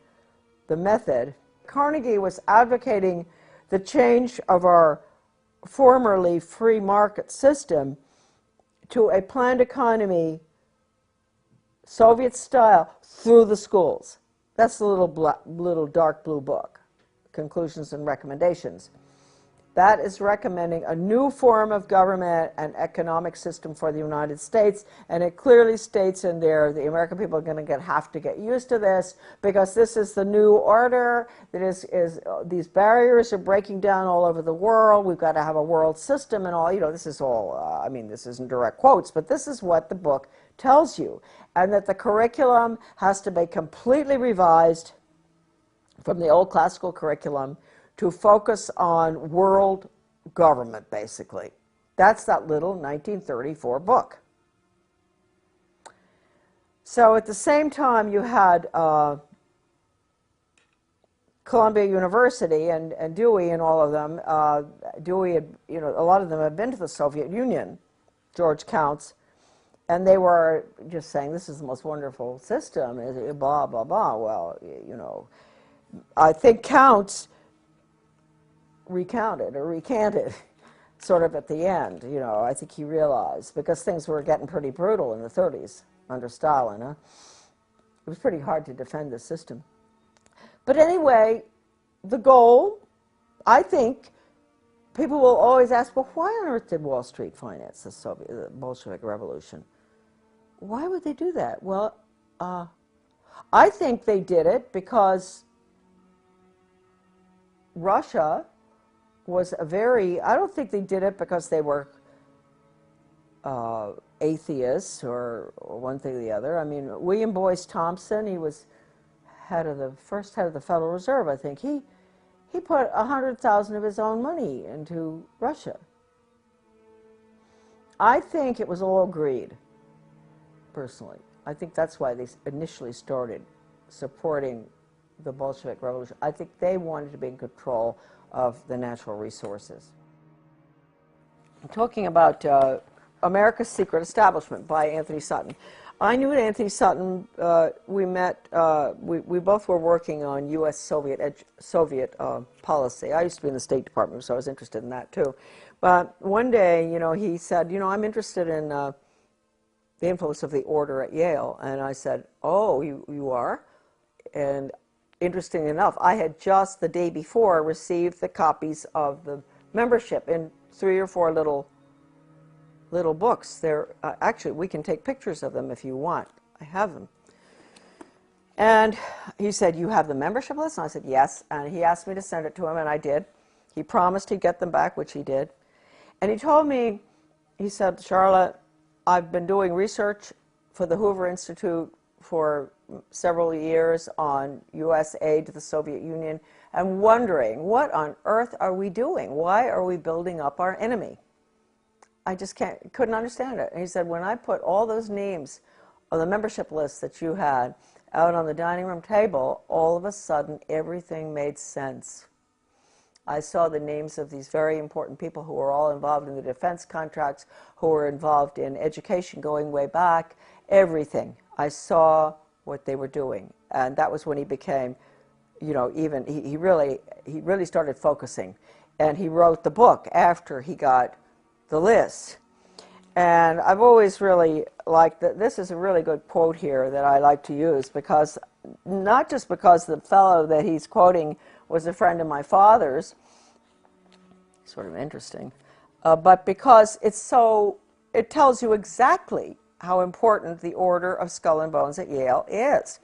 the method, Carnegie was advocating the change of our formerly free market system to a planned economy, Soviet style, through the schools. That's the little dark blue book, Conclusions and Recommendations. That is recommending a new form of government and economic system for the United States, and it clearly states in there the American people are going to have to get used to this, because this is the new order. That is these barriers are breaking down all over the world. We've got to have a world system and all. You know, this is all. I mean, this isn't direct quotes, but this is what the book tells you, and that the curriculum has to be completely revised from the old classical curriculum to focus on world government, basically. That's that little 1934 book. So at the same time, you had Columbia University and Dewey and all of them. Dewey had, you know, a lot of them had been to the Soviet Union, George Counts, and they were just saying, this is the most wonderful system, blah, blah, blah. Well, you know, I think Counts recounted or recanted sort of at the end, you know. I think he realized, because things were getting pretty brutal in the 30s under Stalin. It was pretty hard to defend the system. But anyway, the goal, I think, people will always ask, well, why on earth did Wall Street finance the Bolshevik Revolution? Why would they do that? Well, I think they did it because Russia was a very, I don't think they did it because they were atheists or one thing or the other. I mean, William Boyce Thompson, he was first head of the Federal Reserve, I think. He put 100,000 of his own money into Russia. I think it was all greed, personally. I think that's why they initially started supporting the Bolshevik Revolution. I think they wanted to be in control of the natural resources. I'm talking about America's Secret Establishment by Anthony Sutton. I knew Anthony Sutton. We met. We both were working on U.S. Soviet policy. I used to be in the State Department, so I was interested in that too. But one day, he said, I'm interested in the influence of the order at Yale. And I said, oh, you are? And interesting enough, I had just the day before received the copies of the membership in 3 or 4 little books. They're actually, we can take pictures of them if you want. I have them. And he said, you have the membership list? And I said, yes. And he asked me to send it to him, and I did. He promised he'd get them back, which he did. And he told me, he said, Charlotte, I've been doing research for the Hoover Institute for several years on U.S. aid to the Soviet Union and wondering, what on earth are we doing? Why are we building up our enemy? I just couldn't understand it. And he said, when I put all those names on the membership list that you had out on the dining room table, all of a sudden everything made sense. I saw the names of these very important people who were all involved in the defense contracts, who were involved in education going way back, everything. I saw what they were doing. And that was when he became, he really started focusing. And he wrote the book after he got the list. And I've always really liked that. This is a really good quote here that I like to use, because not just because the fellow that he's quoting was a friend of my father's, sort of interesting, but because it tells you exactly how important the Order of Skull and Bones at Yale is.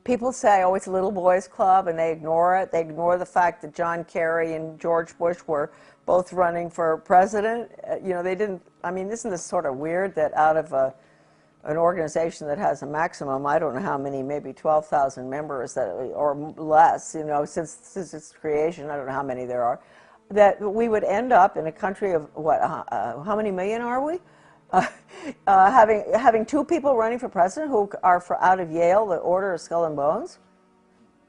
People say, oh, it's a little boys club, and they ignore it. They ignore the fact that John Kerry and George Bush were both running for president. They didn't, isn't this sort of weird that out of an organization that has a maximum, I don't know how many, maybe 12,000 members or less, since its creation, I don't know how many there are, that we would end up in a country of, how many million are we? Having 2 people running for president who are out of Yale, the Order of Skull and Bones?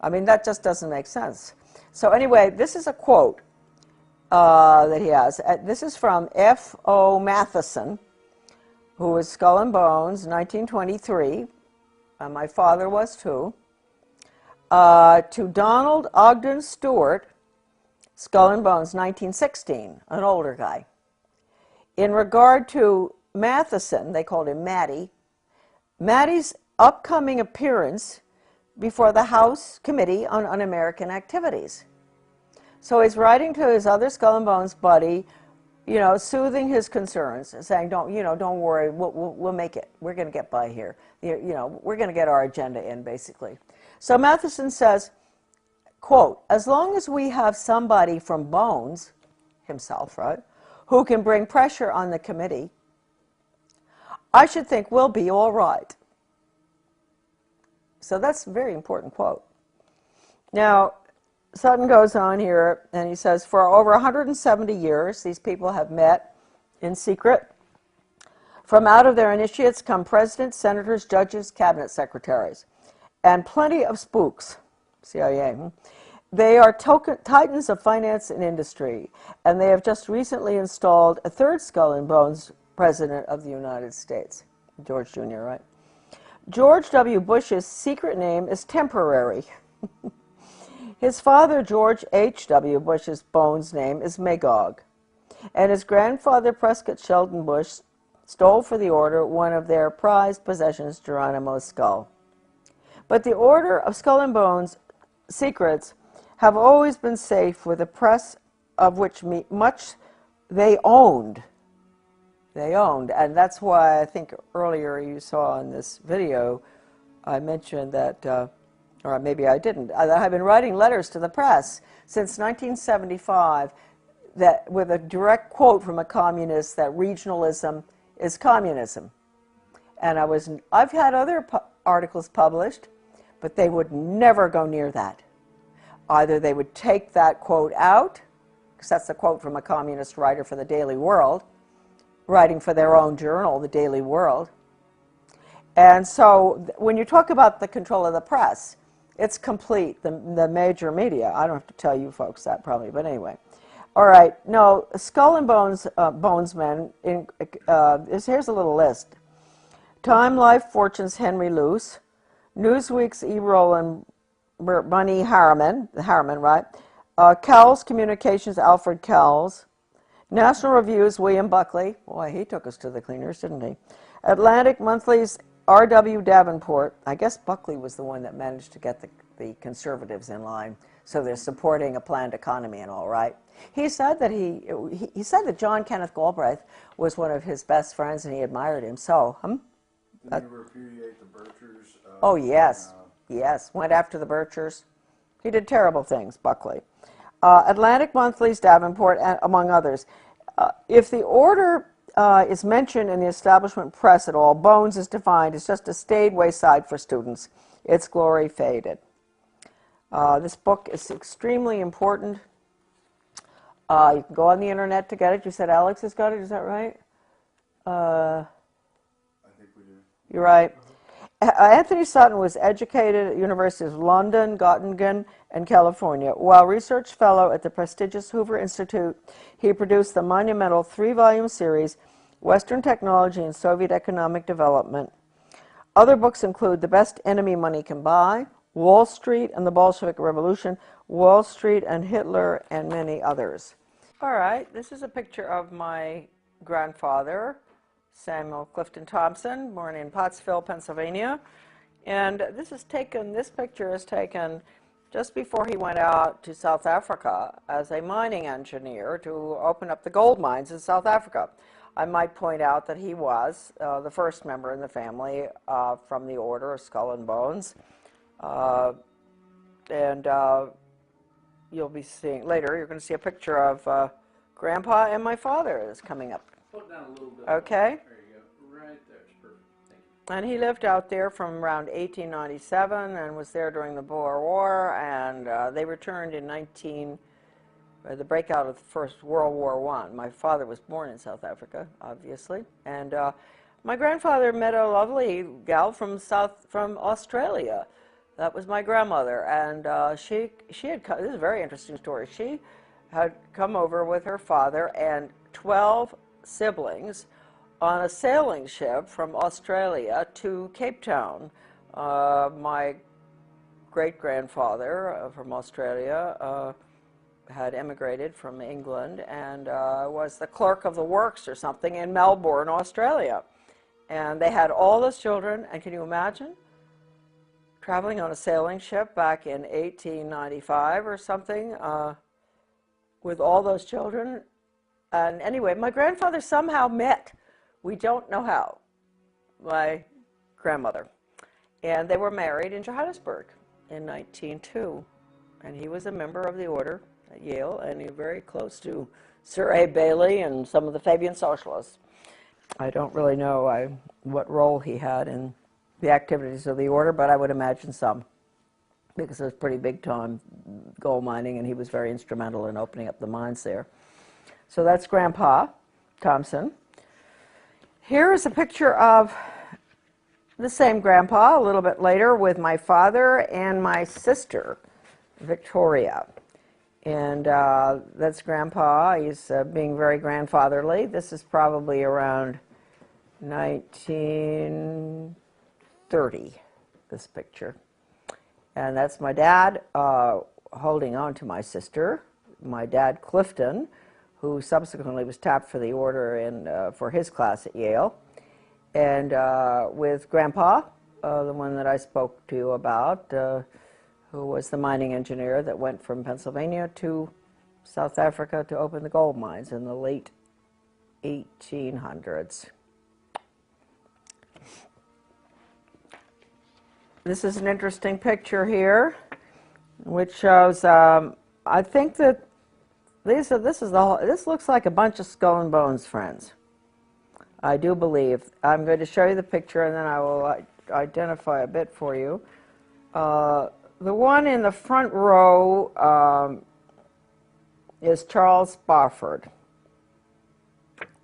That just doesn't make sense. So anyway, this is a quote that he has. This is from F.O. Matheson, who was Skull and Bones, 1923. My father was too. To Donald Ogden Stewart, Skull and Bones, 1916, an older guy. In regard to Matheson, they called him Matty's upcoming appearance before the House Committee on Un-American Activities. So he's writing to his other Skull and Bones buddy, soothing his concerns, saying, don't worry, we'll make it. We're going to get by here. We're going to get our agenda in, basically. So Matheson says, quote, as long as we have somebody from Bones, himself, right, who can bring pressure on the committee, I should think we'll be all right. So that's a very important quote. Now, Sutton goes on here, and he says, for over 170 years, these people have met in secret. From out of their initiates come presidents, senators, judges, cabinet secretaries, and plenty of spooks, CIA. They are titans of finance and industry, and they have just recently installed a 3rd Skull and Bones president of the United States, George Jr., right? George W. Bush's secret name is Temporary. His father, George H.W. Bush's Bones name is Magog, and his grandfather, Prescott Sheldon Bush, stole for the order one of their prized possessions, Geronimo's skull. But the Order of Skull and Bones secrets have always been safe with a press of which much they owned. And that's why I think earlier you saw in this video, I mentioned that, or maybe I didn't, I've been writing letters to the press since 1975 that, with a direct quote from a communist, that regionalism is communism. And I've had other articles published, but they would never go near that. Either they would take that quote out, because that's a quote from a communist writer for the Daily World, writing for their own journal, the Daily World. And so when you talk about the control of the press, it's complete, the major media. I don't have to tell you folks that probably, but anyway. All right, no, Skull and Bones, Bonesmen, here's a little list. Time Life Fortune's Henry Luce, Newsweek's E. Roland Bunny Harriman, right? Kells Communications, Alfred Kells, National Review's William Buckley. Boy, he took us to the cleaners, didn't he? Atlantic Monthly's R.W. Davenport. I guess Buckley was the one that managed to get the conservatives in line, so they're supporting a planned economy and all, right? He said that he said that John Kenneth Galbraith was one of his best friends and he admired him. So, Didn't he repudiate the Birchers? Oh yes, yes. Went after the Birchers. He did terrible things, Buckley. Atlantic Monthly's Davenport, among others. If the order is mentioned in the establishment press at all, Bones is defined as just a staid wayside for students. Its glory faded. This book is extremely important. You can go on the internet to get it. You said Alex has got it, is that right? I think we do. You're right. Anthony Sutton was educated at the Universities of London, Göttingen, and California. While research fellow at the prestigious Hoover Institute, he produced the monumental 3-volume series, Western Technology and Soviet Economic Development. Other books include The Best Enemy Money Can Buy, Wall Street and the Bolshevik Revolution, Wall Street and Hitler, and many others. All right, this is a picture of my grandfather, Samuel Clifton Thompson, born in Pottsville, Pennsylvania. And this picture is taken just before he went out to South Africa as a mining engineer to open up the gold mines in South Africa. I might point out that he was the first member in the family from the Order of Skull and Bones. You'll be seeing later, you're going to see a picture of Grandpa and my father is coming up. Hold it down a little bit. Okay. There you go. Right there. It's perfect. Thank you. And he lived out there from around 1897 and was there during the Boer War, and they returned in the breakout of the First World War I. My father was born in South Africa, obviously, and my grandfather met a lovely gal from Australia. That was my grandmother, and she had come, this is a very interesting story. She had come over with her father and 12 siblings on a sailing ship from Australia to Cape Town. My great-grandfather from Australia had emigrated from England and was the clerk of the works or something in Melbourne, Australia. And they had all those children, and can you imagine? Traveling on a sailing ship back in 1895 or something with all those children. And anyway, my grandfather somehow met, we don't know how, my grandmother. And they were married in Johannesburg in 1902. And he was a member of the order at Yale, and he was very close to Sir A. Bailey and some of the Fabian socialists. I don't really know what role he had in the activities of the order, but I would imagine some, because it was pretty big time gold mining, and he was very instrumental in opening up the mines there. So that's Grandpa Thompson. Here is a picture of the same Grandpa a little bit later with my father and my sister, Victoria. And that's Grandpa. He's being very grandfatherly. This is probably around 1930, this picture. And that's my dad holding on to my sister, my dad Clifton, who subsequently was tapped for the order for his class at Yale. And with Grandpa, the one that I spoke to you about, who was the mining engineer that went from Pennsylvania to South Africa to open the gold mines in the late 1800s. This is an interesting picture here, which shows, I think that this looks like a bunch of skull and bones friends. I do believe. I'm going to show you the picture and then I will identify a bit for you. The one in the front row is Charles Spofford.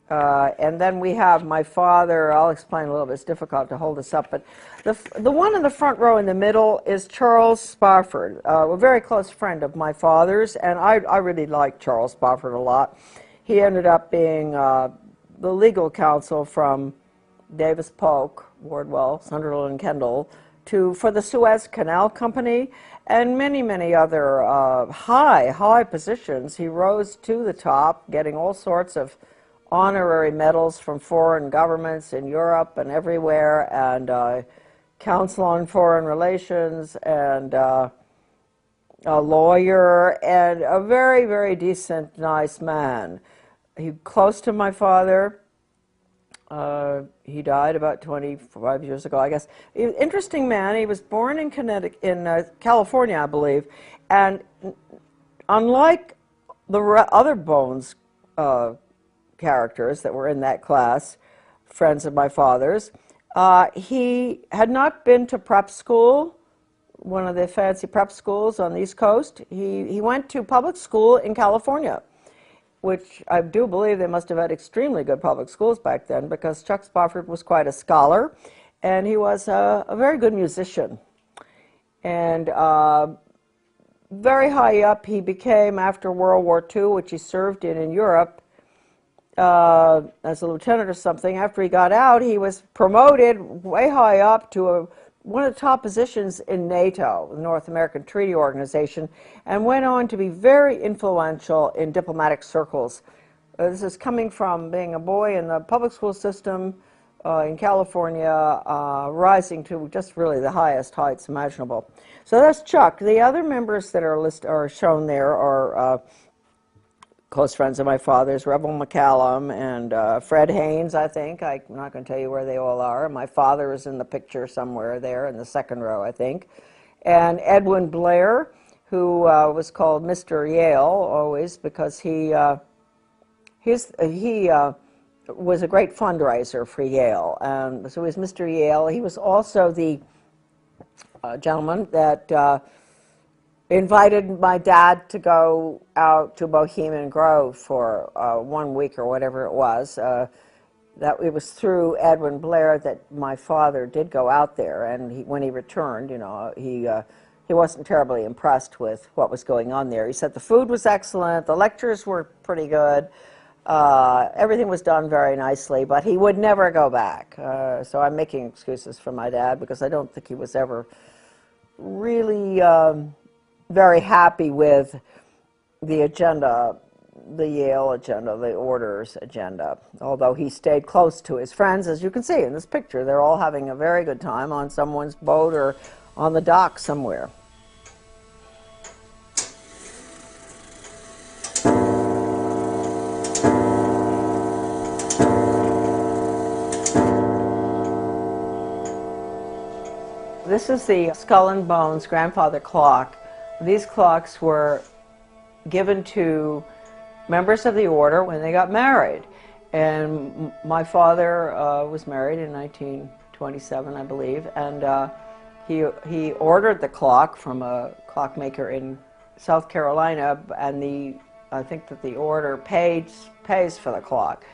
And then we have my father. I'll explain a little bit. It's difficult to hold this up, but the one in the front row in the middle is Charles Spofford, a very close friend of my father's, and I really like Charles Spofford a lot. He ended up being the legal counsel from Davis Polk, Wardwell, Sunderland, and Kendall for the Suez Canal Company and many, many other high positions. He rose to the top, getting all sorts of honorary medals from foreign governments in Europe and everywhere, and Council on Foreign Relations, and a lawyer, and a very, very decent, nice man. He close to my father. He died about 25 years ago, I guess. Interesting man. He was born in California, I believe, and unlike the other Bones characters that were in that class, friends of my father's, he had not been to prep school, one of the fancy prep schools on the East Coast. He went to public school in California, which I do believe they must have had extremely good public schools back then, because Chuck Spofford was quite a scholar, and he was a very good musician. And very high up he became after World War II, which he served in Europe as a lieutenant or something. After he got out, he was promoted way high up to one of the top positions in NATO, the North American Treaty Organization, and went on to be very influential in diplomatic circles. This is coming from being a boy in the public school system in California, rising to just really the highest heights imaginable. So that's Chuck. The other members that are shown there are close friends of my father's, Rebel McCallum and Fred Haynes, I think. I'm not going to tell you where they all are. My father is in the picture somewhere there in the second row, I think. And Edwin Blair, who was called Mr. Yale always because he was a great fundraiser for Yale. So he was Mr. Yale. He was also the gentleman that invited my dad to go out to Bohemian Grove for 1 week or whatever it was. That it was through Edwin Blair that my father did go out there, and when he returned, you know, he wasn't terribly impressed with what was going on there. He said the food was excellent, the lectures were pretty good, everything was done very nicely, but he would never go back. So I'm making excuses for my dad because I don't think he was ever really very happy with the agenda, the Yale agenda, the orders agenda, although he stayed close to his friends. As you can see in this picture, they're all having a very good time on someone's boat or on the dock somewhere. This is the Skull and Bones grandfather clock. These clocks were given to members of the order when they got married. And my father was married in 1927, I believe, and he ordered the clock from a clockmaker in South Carolina, and I think that the order pays for the clock.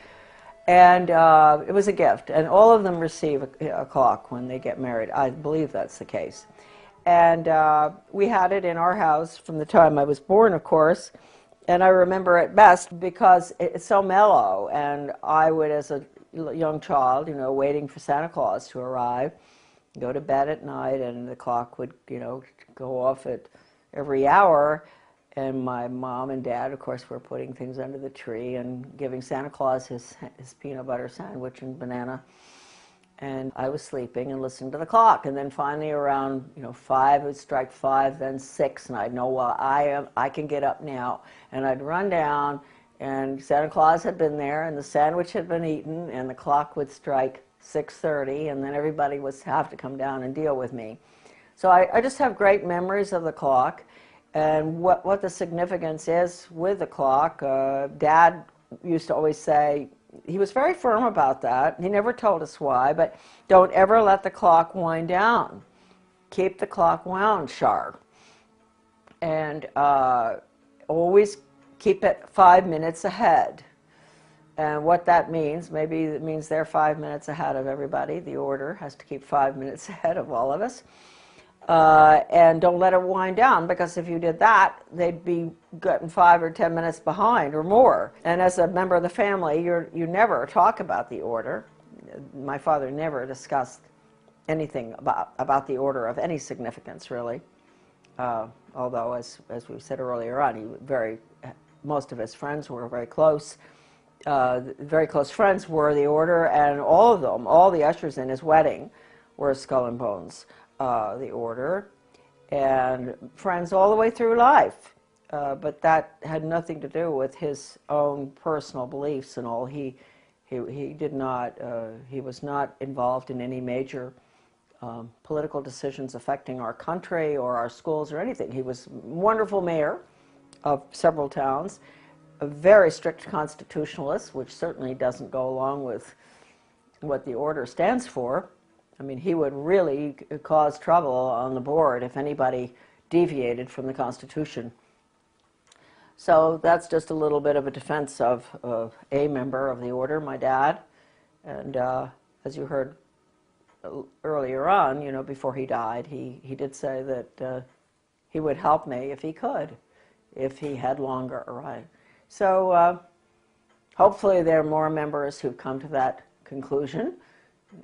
And it was a gift, and all of them receive a clock when they get married. I believe that's the case. And we had it in our house from the time I was born, of course, and I remember it best because it's so mellow, and I would, as a young child, you know, waiting for Santa Claus to arrive, go to bed at night, and the clock would, you know, go off at every hour. And my mom and dad, of course, were putting things under the tree and giving Santa Claus his peanut butter sandwich and banana. And I was sleeping and listening to the clock. And then finally around, you know, 5, it would strike 5, then 6, and I'd know, well, I can get up now. And I'd run down, and Santa Claus had been there, and the sandwich had been eaten, and the clock would strike 6:30, and then everybody would have to come down and deal with me. So I just have great memories of the clock. And what the significance is with the clock. Dad used to always say, he was very firm about that. He never told us why, but don't ever let the clock wind down. Keep the clock wound sharp. And always keep it 5 minutes ahead. And what that means, maybe it means they're 5 minutes ahead of everybody. The order has to keep 5 minutes ahead of all of us. And don't let it wind down, because if you did that, they'd be getting 5 or 10 minutes behind or more. And as a member of the family, you never talk about the order. My father never discussed anything about the order of any significance, really. Although, as we said earlier on, most of his friends were very close. Very close friends were the order, and all of them, all the ushers in his wedding, were Skull and Bones, the order, and friends all the way through life. But that had nothing to do with his own personal beliefs and all. He did not. He was not involved in any major political decisions affecting our country or our schools or anything. He was a wonderful mayor of several towns, a very strict constitutionalist, which certainly doesn't go along with what the order stands for. I mean, he would really cause trouble on the board if anybody deviated from the Constitution. So that's just a little bit of a defense of a member of the order, my dad. And as you heard earlier on, before he died, he did say that he would help me if he could, if he had longer, right? So hopefully there are more members who've come to that conclusion,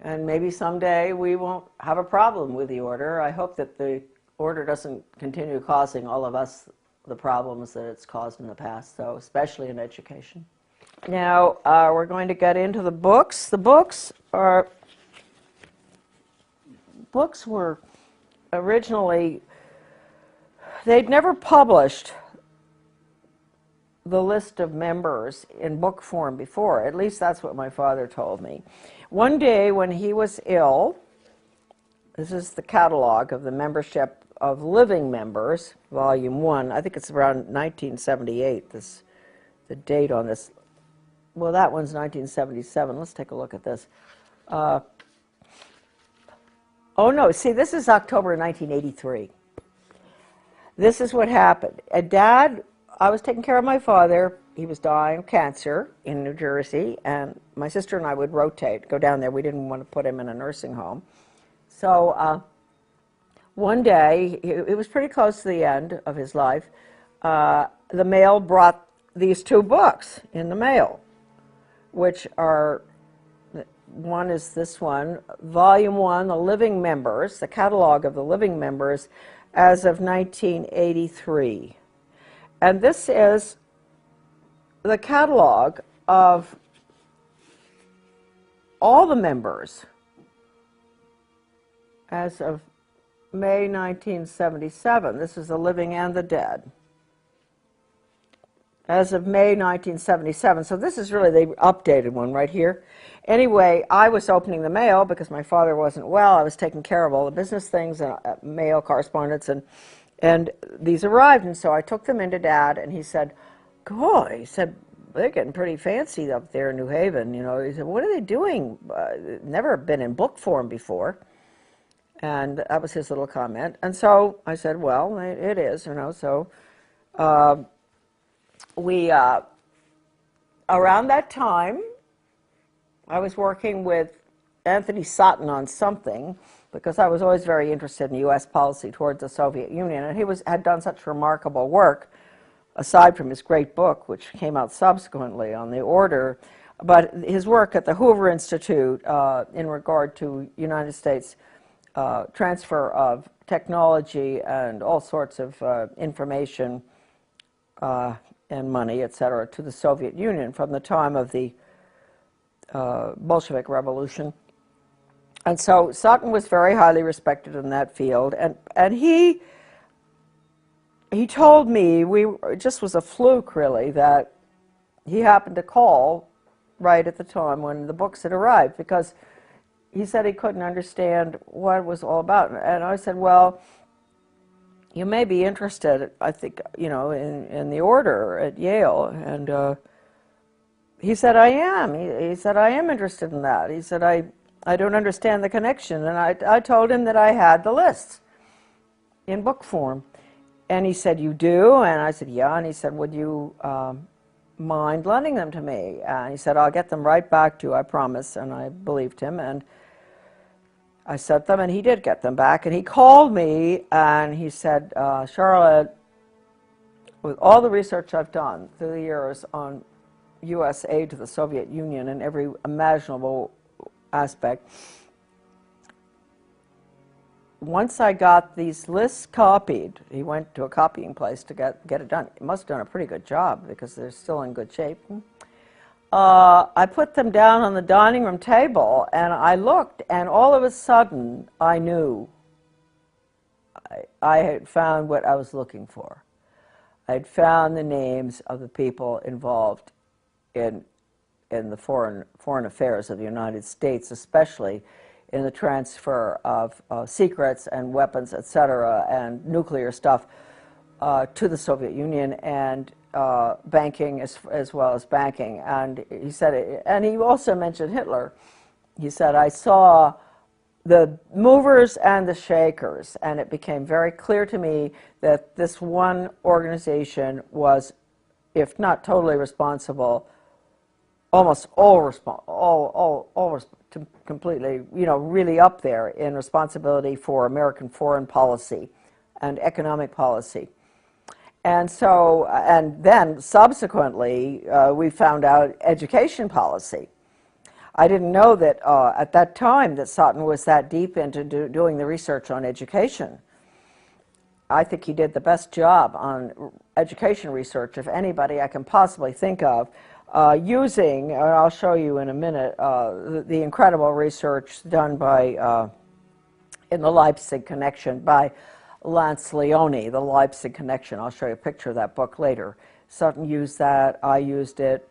and maybe someday we won't have a problem with the order. I hope that the order doesn't continue causing all of us the problems that it's caused in the past, though, especially in education. Now we're going to get into the books. The books were originally, they'd never published the list of members in book form before. At least that's what my father told me. One day when he was ill, this is the catalog of the membership of living members, volume 1. I think it's around 1978, the date on this. Well, that one's 1977. Let's take a look at this. Oh no, see, this is October 1983. This is what happened. Dad, I was taking care of my father. He was dying of cancer in New Jersey, and my sister and I would rotate, go down there. We didn't want to put him in a nursing home. So one day, it was pretty close to the end of his life, the mail brought these 2 books in the mail, which are, one is this one, Volume 1, The Living Members, the catalog of the living members as of 1983. And this is the catalog of all the members as of May 1977. This is the living and the dead. As of May 1977. So this is really the updated one right here. Anyway, I was opening the mail because my father wasn't well. I was taking care of all the business things and mail correspondence, and these arrived, and so I took them into Dad, and he said, "God," he said, "they're getting pretty fancy up there in New Haven." He said, "What are they doing? Never been in book form before." And that was his little comment. And so I said, "Well, it is, So we, around that time, I was working with Anthony Sutton on something, because I was always very interested in U.S. policy towards the Soviet Union, and he had done such remarkable work, aside from his great book, which came out subsequently on the order, but his work at the Hoover Institute in regard to United States transfer of technology and all sorts of information and money, etc., to the Soviet Union from the time of the Bolshevik Revolution. And so Sutton was very highly respected in that field, and he told me, it just was a fluke really, that he happened to call right at the time when the books had arrived, because he said he couldn't understand what it was all about. And I said, "Well, you may be interested, I think, in the order at Yale." And he said, "I am." He said, "I am interested in that." He said, I don't understand the connection." And I told him that I had the lists in book form. And he said, "You do?" And I said, "Yeah." And he said, "Would you mind lending them to me?" And he said, "I'll get them right back to you, I promise." And I believed him, and I sent them, and he did get them back. And he called me, and he said, "Charlotte, with all the research I've done through the years on U.S. aid to the Soviet Union in every imaginable aspect, once I got these lists copied, he went to a copying place to get it done. He must have done a pretty good job because they're still in good shape. I put them down on the dining room table, and I looked, and all of a sudden, I knew I had found what I was looking for. I had found the names of the people involved in the foreign affairs of the United States, especially in the transfer of secrets and weapons, etc., and nuclear stuff to the Soviet Union, and banking as well as banking. And he said, and he also mentioned Hitler. He said, I saw the movers and the shakers, and it became very clear to me that this one organization was, if not totally responsible, almost completely, really up there in responsibility for American foreign policy and economic policy. And so, and then subsequently, we found out education policy. I didn't know that at that time that Sutton was that deep into doing the research on education. I think he did the best job on education research of anybody I can possibly think of, using, and I'll show you in a minute, the incredible research done by, in the Leipzig Connection by Lance Leone, the Leipzig Connection. I'll show you a picture of that book later. Sutton used that, I used it,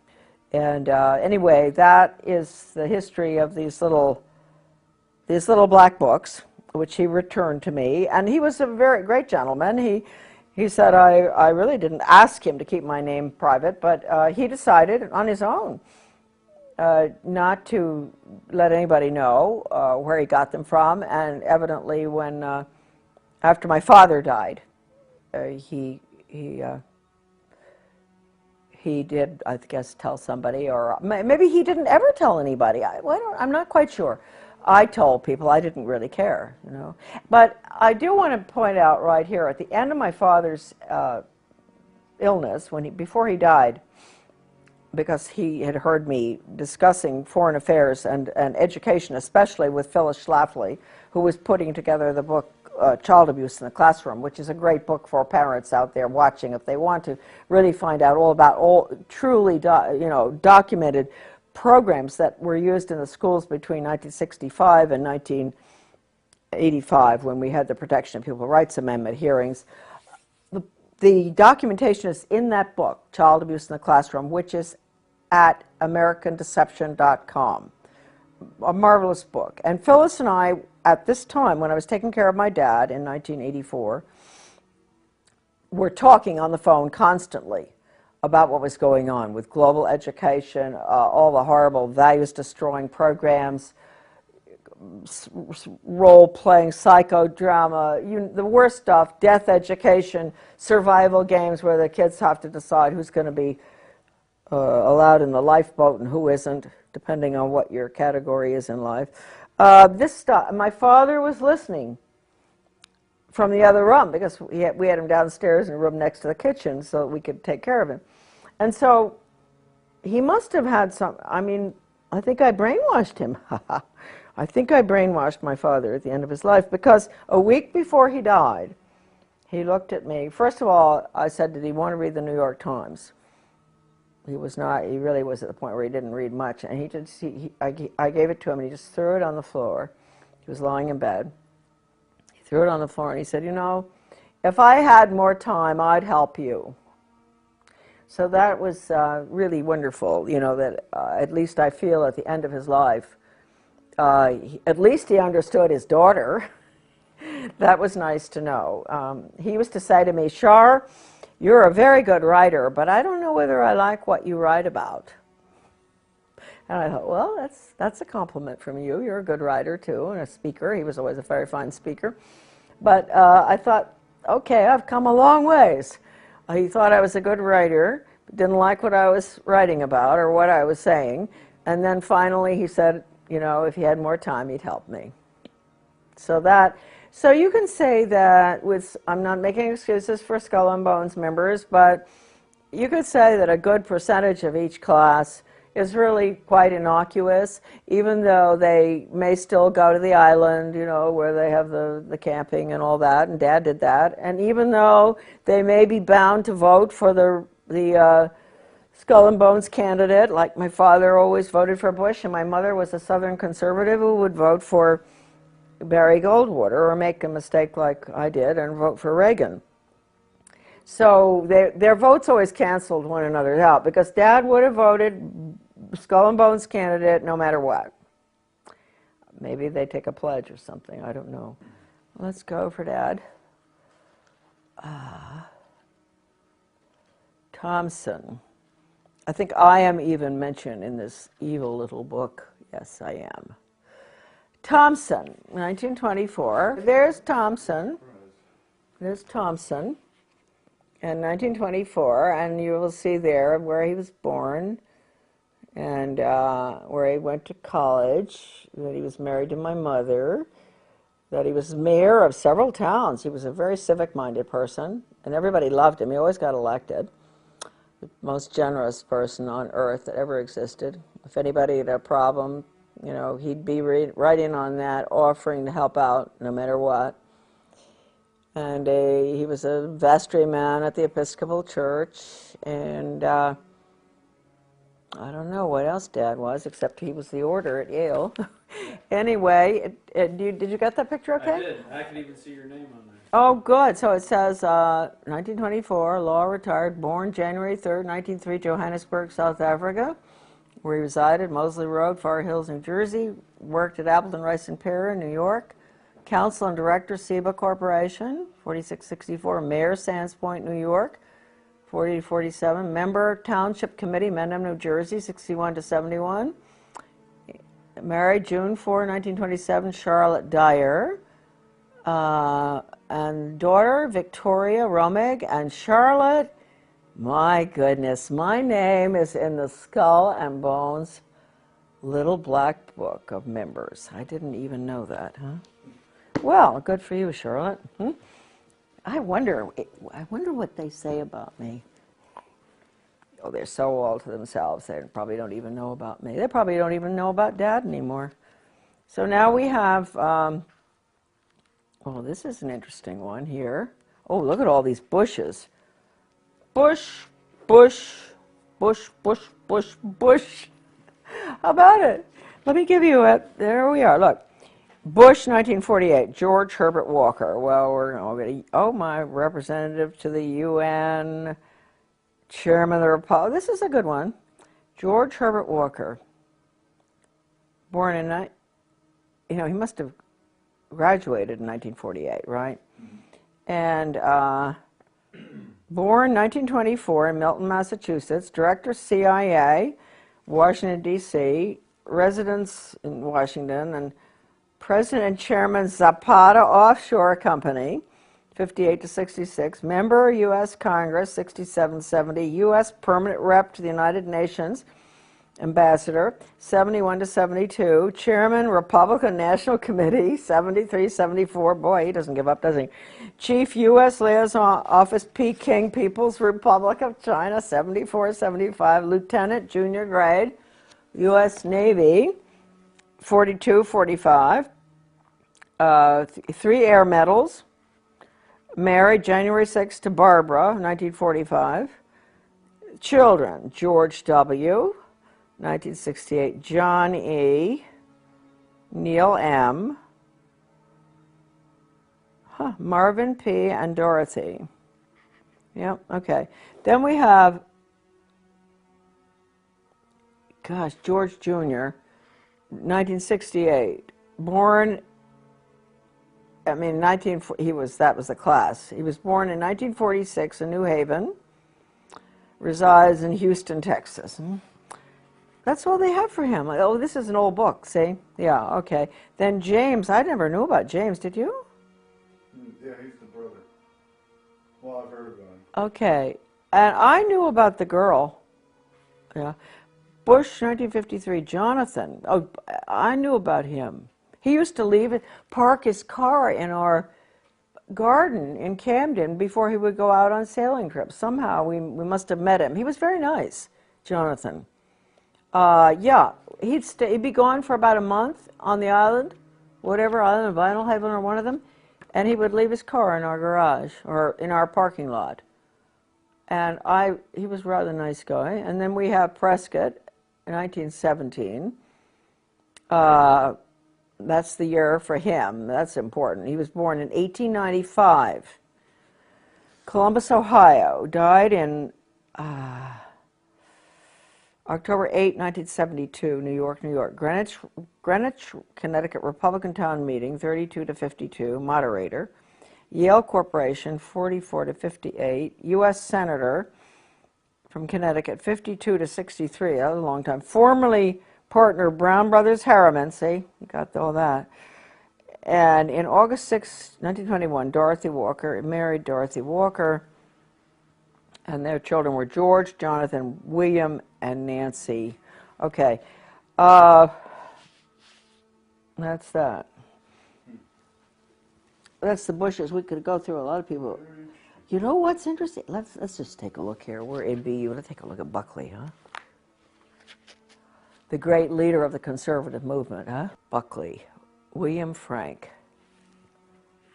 and anyway, that is the history of these little black books, which he returned to me, and he was a very great gentleman. He said, I really didn't ask him to keep my name private, but he decided on his own not to let anybody know where he got them from, and evidently when, after my father died, he did, I guess, tell somebody, or maybe he didn't ever tell anybody. I'm not quite sure. I told people. I didn't really care, But I do want to point out right here, at the end of my father's illness, before he died, because he had heard me discussing foreign affairs and education, especially with Phyllis Schlafly, who was putting together the book Child Abuse in the Classroom, which is a great book for parents out there watching if they want to really find out all about truly documented programs that were used in the schools between 1965 and 1985, when we had the Protection of People's Rights Amendment hearings. The documentation is in that book, Child Abuse in the Classroom, which is at AmericanDeception.com. A marvelous book. And Phyllis and I, at this time, when I was taking care of my dad in 1984, were talking on the phone constantly about what was going on with global education, all the horrible values-destroying programs, role-playing, psychodrama, the worst stuff, death education, survival games where the kids have to decide who's going to be allowed in the lifeboat and who isn't, depending on what your category is in life. This stuff, my father was listening from the other room, because we had him downstairs in a room next to the kitchen so that we could take care of him. And so he must have had some, I think I brainwashed him. I think I brainwashed my father at the end of his life, because a week before he died, he looked at me. First of all, I said, did he want to read the New York Times? He was not, he really was at the point where he didn't read much, and I gave it to him, and he just threw it on the floor. He was lying in bed. He threw it on the floor, and he said, if I had more time, I'd help you. So that was really wonderful, that at least I feel at the end of his life, at least he understood his daughter. That was nice to know. He used to say to me, Char, you're a very good writer, but I don't know whether I like what you write about. And I thought, well, that's a compliment from you. You're a good writer, too, and a speaker. He was always a very fine speaker. But I thought, okay, I've come a long ways. He thought I was a good writer, but didn't like what I was writing about or what I was saying. And then finally he said, if he had more time, he'd help me. So you can say that I'm not making excuses for Skull and Bones members, but you could say that a good percentage of each class is really quite innocuous, even though they may still go to the island, you know, where they have the camping and all that, and Dad did that. And even though they may be bound to vote for the Skull and Bones candidate, like my father always voted for Bush, and my mother was a Southern conservative who would vote for Barry Goldwater or make a mistake like I did and vote for Reagan. So their votes always canceled one another out because Dad would have voted Skull and Bones candidate no matter what. Maybe they take a pledge or something, I don't know. Let's go for Dad. Thompson. I think I am even mentioned in this evil little book. Yes, I am. Thompson, 1924. There's Thompson. There's Thompson. In 1924, and you will see there where he was born and where he went to college, that he was married to my mother, that he was mayor of several towns. He was a very civic-minded person, and everybody loved him. He always got elected. The most generous person on earth that ever existed. If anybody had a problem, you know, he'd be right in on that, offering to help out no matter what. And he was a vestryman at the Episcopal Church, and I don't know what else Dad was, except he was the order at Yale. Anyway, did you get that picture okay? I did. I could even see your name on there. Oh, good. So it says 1924, law retired, born January 3rd, 1903, Johannesburg, South Africa, where he resided, Moseley Road, Far Hills, New Jersey, worked at Appleton, Rice and Perry, New York. Council and Director, SEBA Corporation, 4664, Mayor, Sands Point, New York, 40-47, Member, Township Committee, Mendham, New Jersey, 61 to 71. Married June 4, 1927, Charlotte Dyer. And daughter, Victoria Romig, and Charlotte, my goodness, my name is in the Skull and Bones little black book of members. I didn't even know that, huh? Well, good for you, Charlotte. I wonder what they say about me. Oh, they're so all to themselves. They probably don't even know about me. They probably don't even know about Dad anymore. So now we have, oh, this is an interesting one here. Oh, look at all these bushes. Bush, bush, bush, bush, bush, bush. How about it? Let me give you a, there we are, look. Bush, 1948, George Herbert Walker. Well, we're going to, oh, my representative to the UN, chairman of the Republic. This is a good one. George Herbert Walker, born in, you know, he must have graduated in 1948, right? And born 1924 in Milton, Massachusetts, director CIA, Washington, D.C., residence in Washington, and President and Chairman Zapata Offshore Company, 58 to 66, member U.S. Congress, 67-70, U.S. Permanent Rep to the United Nations, Ambassador, 71 to 72, Chairman, Republican National Committee, 73-74, boy, he doesn't give up, does he? Chief U.S. Liaison Office, Peking People's Republic of China, 74-75, Lieutenant, junior grade, U.S. Navy, 42-45, 3 air medals, married January 6 to Barbara, 1945, children, George W., 1968, John E., Neil M., Marvin P., and Dorothy. Yep, okay. Then we have, gosh, George Jr., 1968, born, I mean, that was the class. He was born in 1946 in New Haven, resides in Houston, Texas. That's all they have for him. Oh, this is an old book, see? Yeah, okay. Then James, I never knew about James, did you? Yeah, he's the brother. Well, I've heard about him. Okay, and I knew about the girl. Yeah. Bush, 1953, Jonathan. Oh, I knew about him. He used to park his car in our garden in Camden before he would go out on sailing trips. Somehow we must have met him. He was very nice, Jonathan. Yeah, he'd be gone for about a month on the island, whatever island, Vinalhaven or one of them, and he would leave his car in our garage or in our parking lot. And he was a rather nice guy. And then we have Prescott in 1917. That's the year for him. That's important. He was born in 1895. Columbus, Ohio. Died in October 8, 1972, New York, New York. Greenwich, Connecticut Republican Town Meeting, 32 to 52, moderator. Yale Corporation, 44 to 58. U.S. Senator from Connecticut, 52 to 63. That was a long time. Formerly partner Brown Brothers Harriman, see, you got all that. And in August 6, 1921, Dorothy Walker married Dorothy Walker, and their children were George, Jonathan, William, and Nancy. Okay, that's that. That's the Bushes. We could go through a lot of people. You know what's interesting? Let's just take a look here. We're in BU. Let's take a look at Buckley, huh? The great leader of the conservative movement, huh? Buckley, William Frank.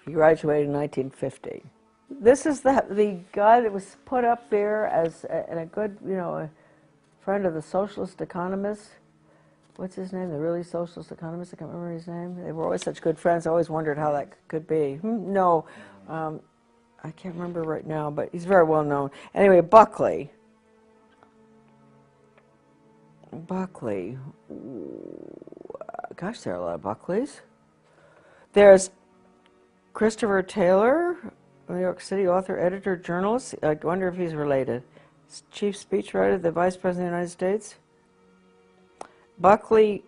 He graduated in 1950. This is the guy that was put up there as a good, a friend of the socialist economists. What's his name? The really socialist economist? I can't remember his name. They were always such good friends. I always wondered how that could be. No, I can't remember right now, but he's very well known. Anyway, Buckley. Buckley. Gosh, there are a lot of Buckleys. There's Christopher Taylor, New York City author, editor, journalist. I wonder if he's related. Chief speechwriter of the Vice President of the United States. Buckley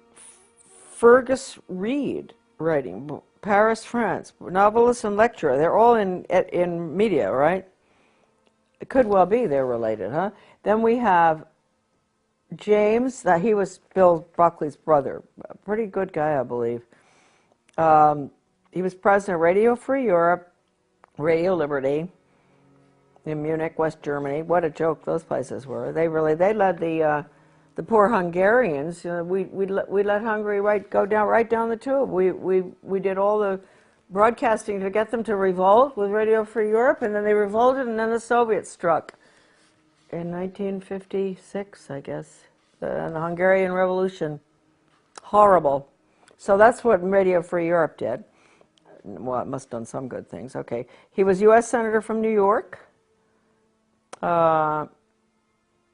Fergus Reed, writing, Paris, France. Novelist and lecturer. They're all in media, right? It could well be they're related, huh? Then we have James, he was Bill Buckley's brother. A pretty good guy, I believe. He was president of Radio Free Europe, Radio Liberty, in Munich, West Germany. What a joke those places were. They led the poor Hungarians. We let Hungary go right down the tube. We did all the broadcasting to get them to revolt with Radio Free Europe, and then they revolted, and then the Soviets struck in 1956, I guess, the Hungarian Revolution. Horrible. So that's what Radio Free Europe did. Well, it must have done some good things. Okay. He was U.S. Senator from New York, in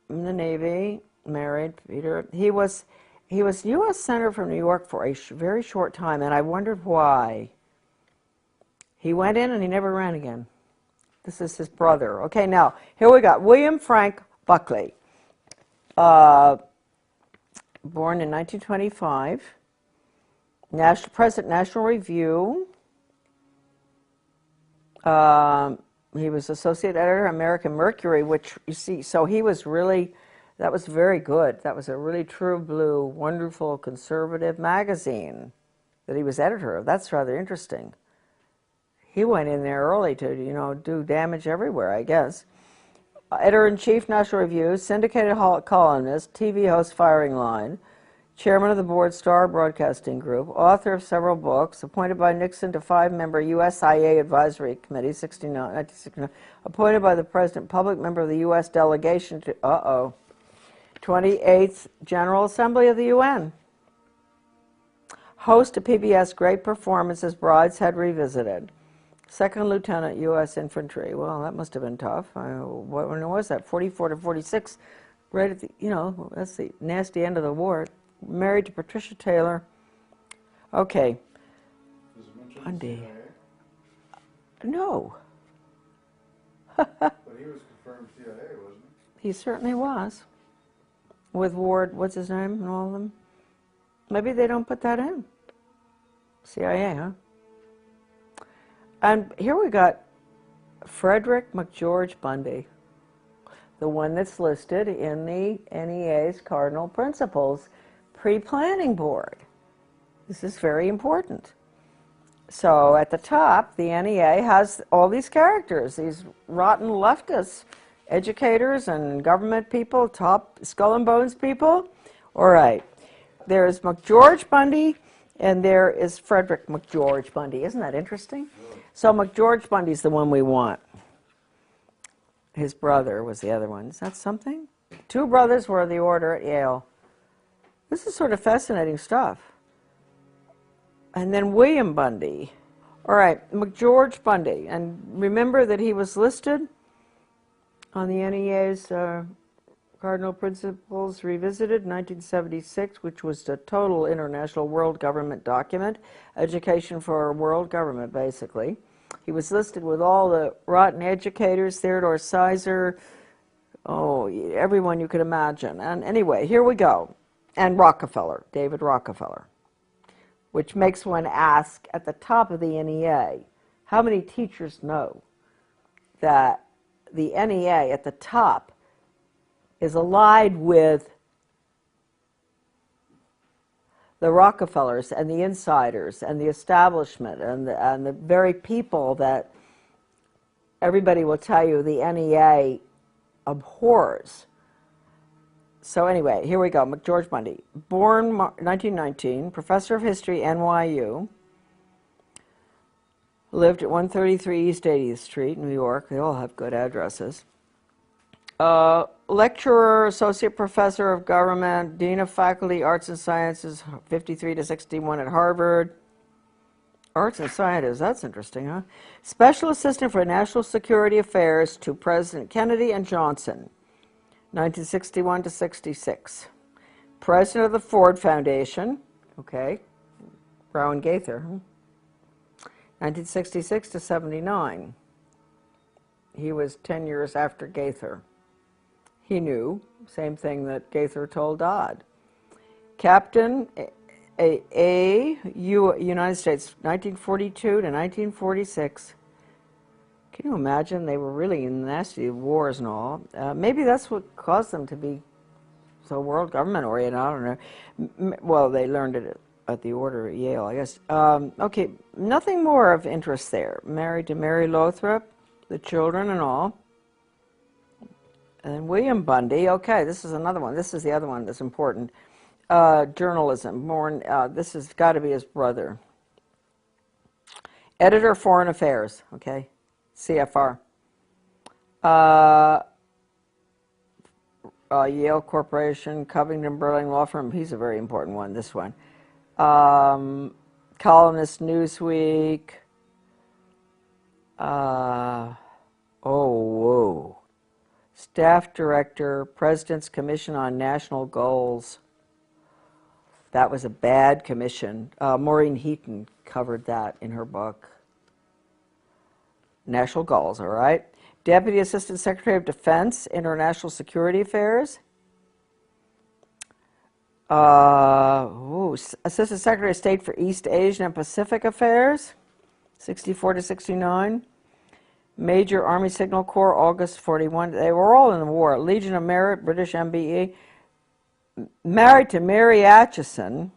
the Navy, married, Peter. He was U.S. Senator from New York for a very short time, and I wondered why. He went in and he never ran again. This is his brother. Okay, now, here we got William Frank Buckley, born in 1925, President National Review. He was associate editor of American Mercury, which, you see, so he was really, that was very good. That was a really true blue, wonderful conservative magazine that he was editor of. That's rather interesting. He went in there early to, do damage everywhere, I guess. Editor-in-chief, National Review, syndicated columnist, TV host, Firing Line, chairman of the board, Star Broadcasting Group, author of several books, appointed by Nixon to 5-member USIA Advisory Committee, 1969, appointed by the President, public member of the U.S. delegation to, 28th General Assembly of the UN. Host of PBS Great Performances, Brideshead Revisited. Second Lieutenant, U.S. Infantry. Well, that must have been tough. When was that? 44 to 46, right at the, that's the nasty end of the war. Married to Patricia Taylor. Okay. Bundy. No. But he was confirmed CIA, wasn't he? He certainly was. With Ward, what's his name, and all of them. Maybe they don't put that in. CIA, huh? And here we got Frederick McGeorge Bundy, the one that's listed in the NEA's Cardinal Principles Pre-Planning Board. This is very important. So at the top, the NEA has all these characters, these rotten leftists, educators and government people, top skull and bones people. All right. There is McGeorge Bundy, and there is Frederick McGeorge Bundy. Isn't that interesting? So McGeorge Bundy's the one we want. His brother was the other one. Is that something? Two brothers were of the order at Yale. This is sort of fascinating stuff. And then William Bundy. All right, McGeorge Bundy. And remember that he was listed on the NEA's Cardinal Principles Revisited, 1976, which was the total international world government document, education for world government, basically. He was listed with all the rotten educators, Theodore Sizer, everyone you could imagine. And anyway, here we go. And Rockefeller, David Rockefeller, which makes one ask at the top of the NEA, how many teachers know that the NEA at the top is allied with the Rockefellers and the insiders and the establishment and the very people that everybody will tell you the NEA abhors. So anyway, here we go. McGeorge Bundy, born 1919, professor of history, NYU, lived at 133 East 80th Street, New York. They all have good addresses. Lecturer, associate professor of government, dean of faculty, arts and sciences, 53 to 61 at Harvard. Arts and sciences, that's interesting, huh? Special assistant for national security affairs to President Kennedy and Johnson, 1961 to 66. President of the Ford Foundation, okay, Rowan Gaither, 1966 to 79. He was 10 years after Gaither. He knew, same thing that Gaither told Dodd. Captain United States, 1942 to 1946. Can you imagine? They were really in nasty wars and all. Maybe that's what caused them to be so world government oriented. I don't know. Well, they learned it at the order at Yale, I guess. Okay, nothing more of interest there. Married to Mary Lothrop, the children and all. And William Bundy, okay, this is another one. This is the other one that's important. Journalism, this has got to be his brother. Editor, Foreign Affairs, okay, CFR. Yale Corporation, Covington Burling Law Firm, he's a very important one, this one. Columnist, Newsweek. Whoa. Staff Director, President's Commission on National Goals. That was a bad commission. Maureen Heaton covered that in her book. National Goals, all right. Deputy Assistant Secretary of Defense, International Security Affairs. Assistant Secretary of State for East Asian and Pacific Affairs, 64 to 69. Major Army Signal Corps, August 41. They were all in the war. Legion of Merit, British MBE. Married to Mary Atchison.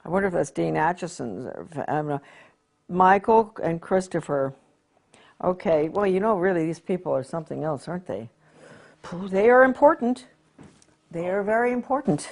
I wonder if that's Dean Atchison's. I don't know. Michael and Christopher. Okay, well, you know, really, these people are something else, aren't they? They are important. They are very important.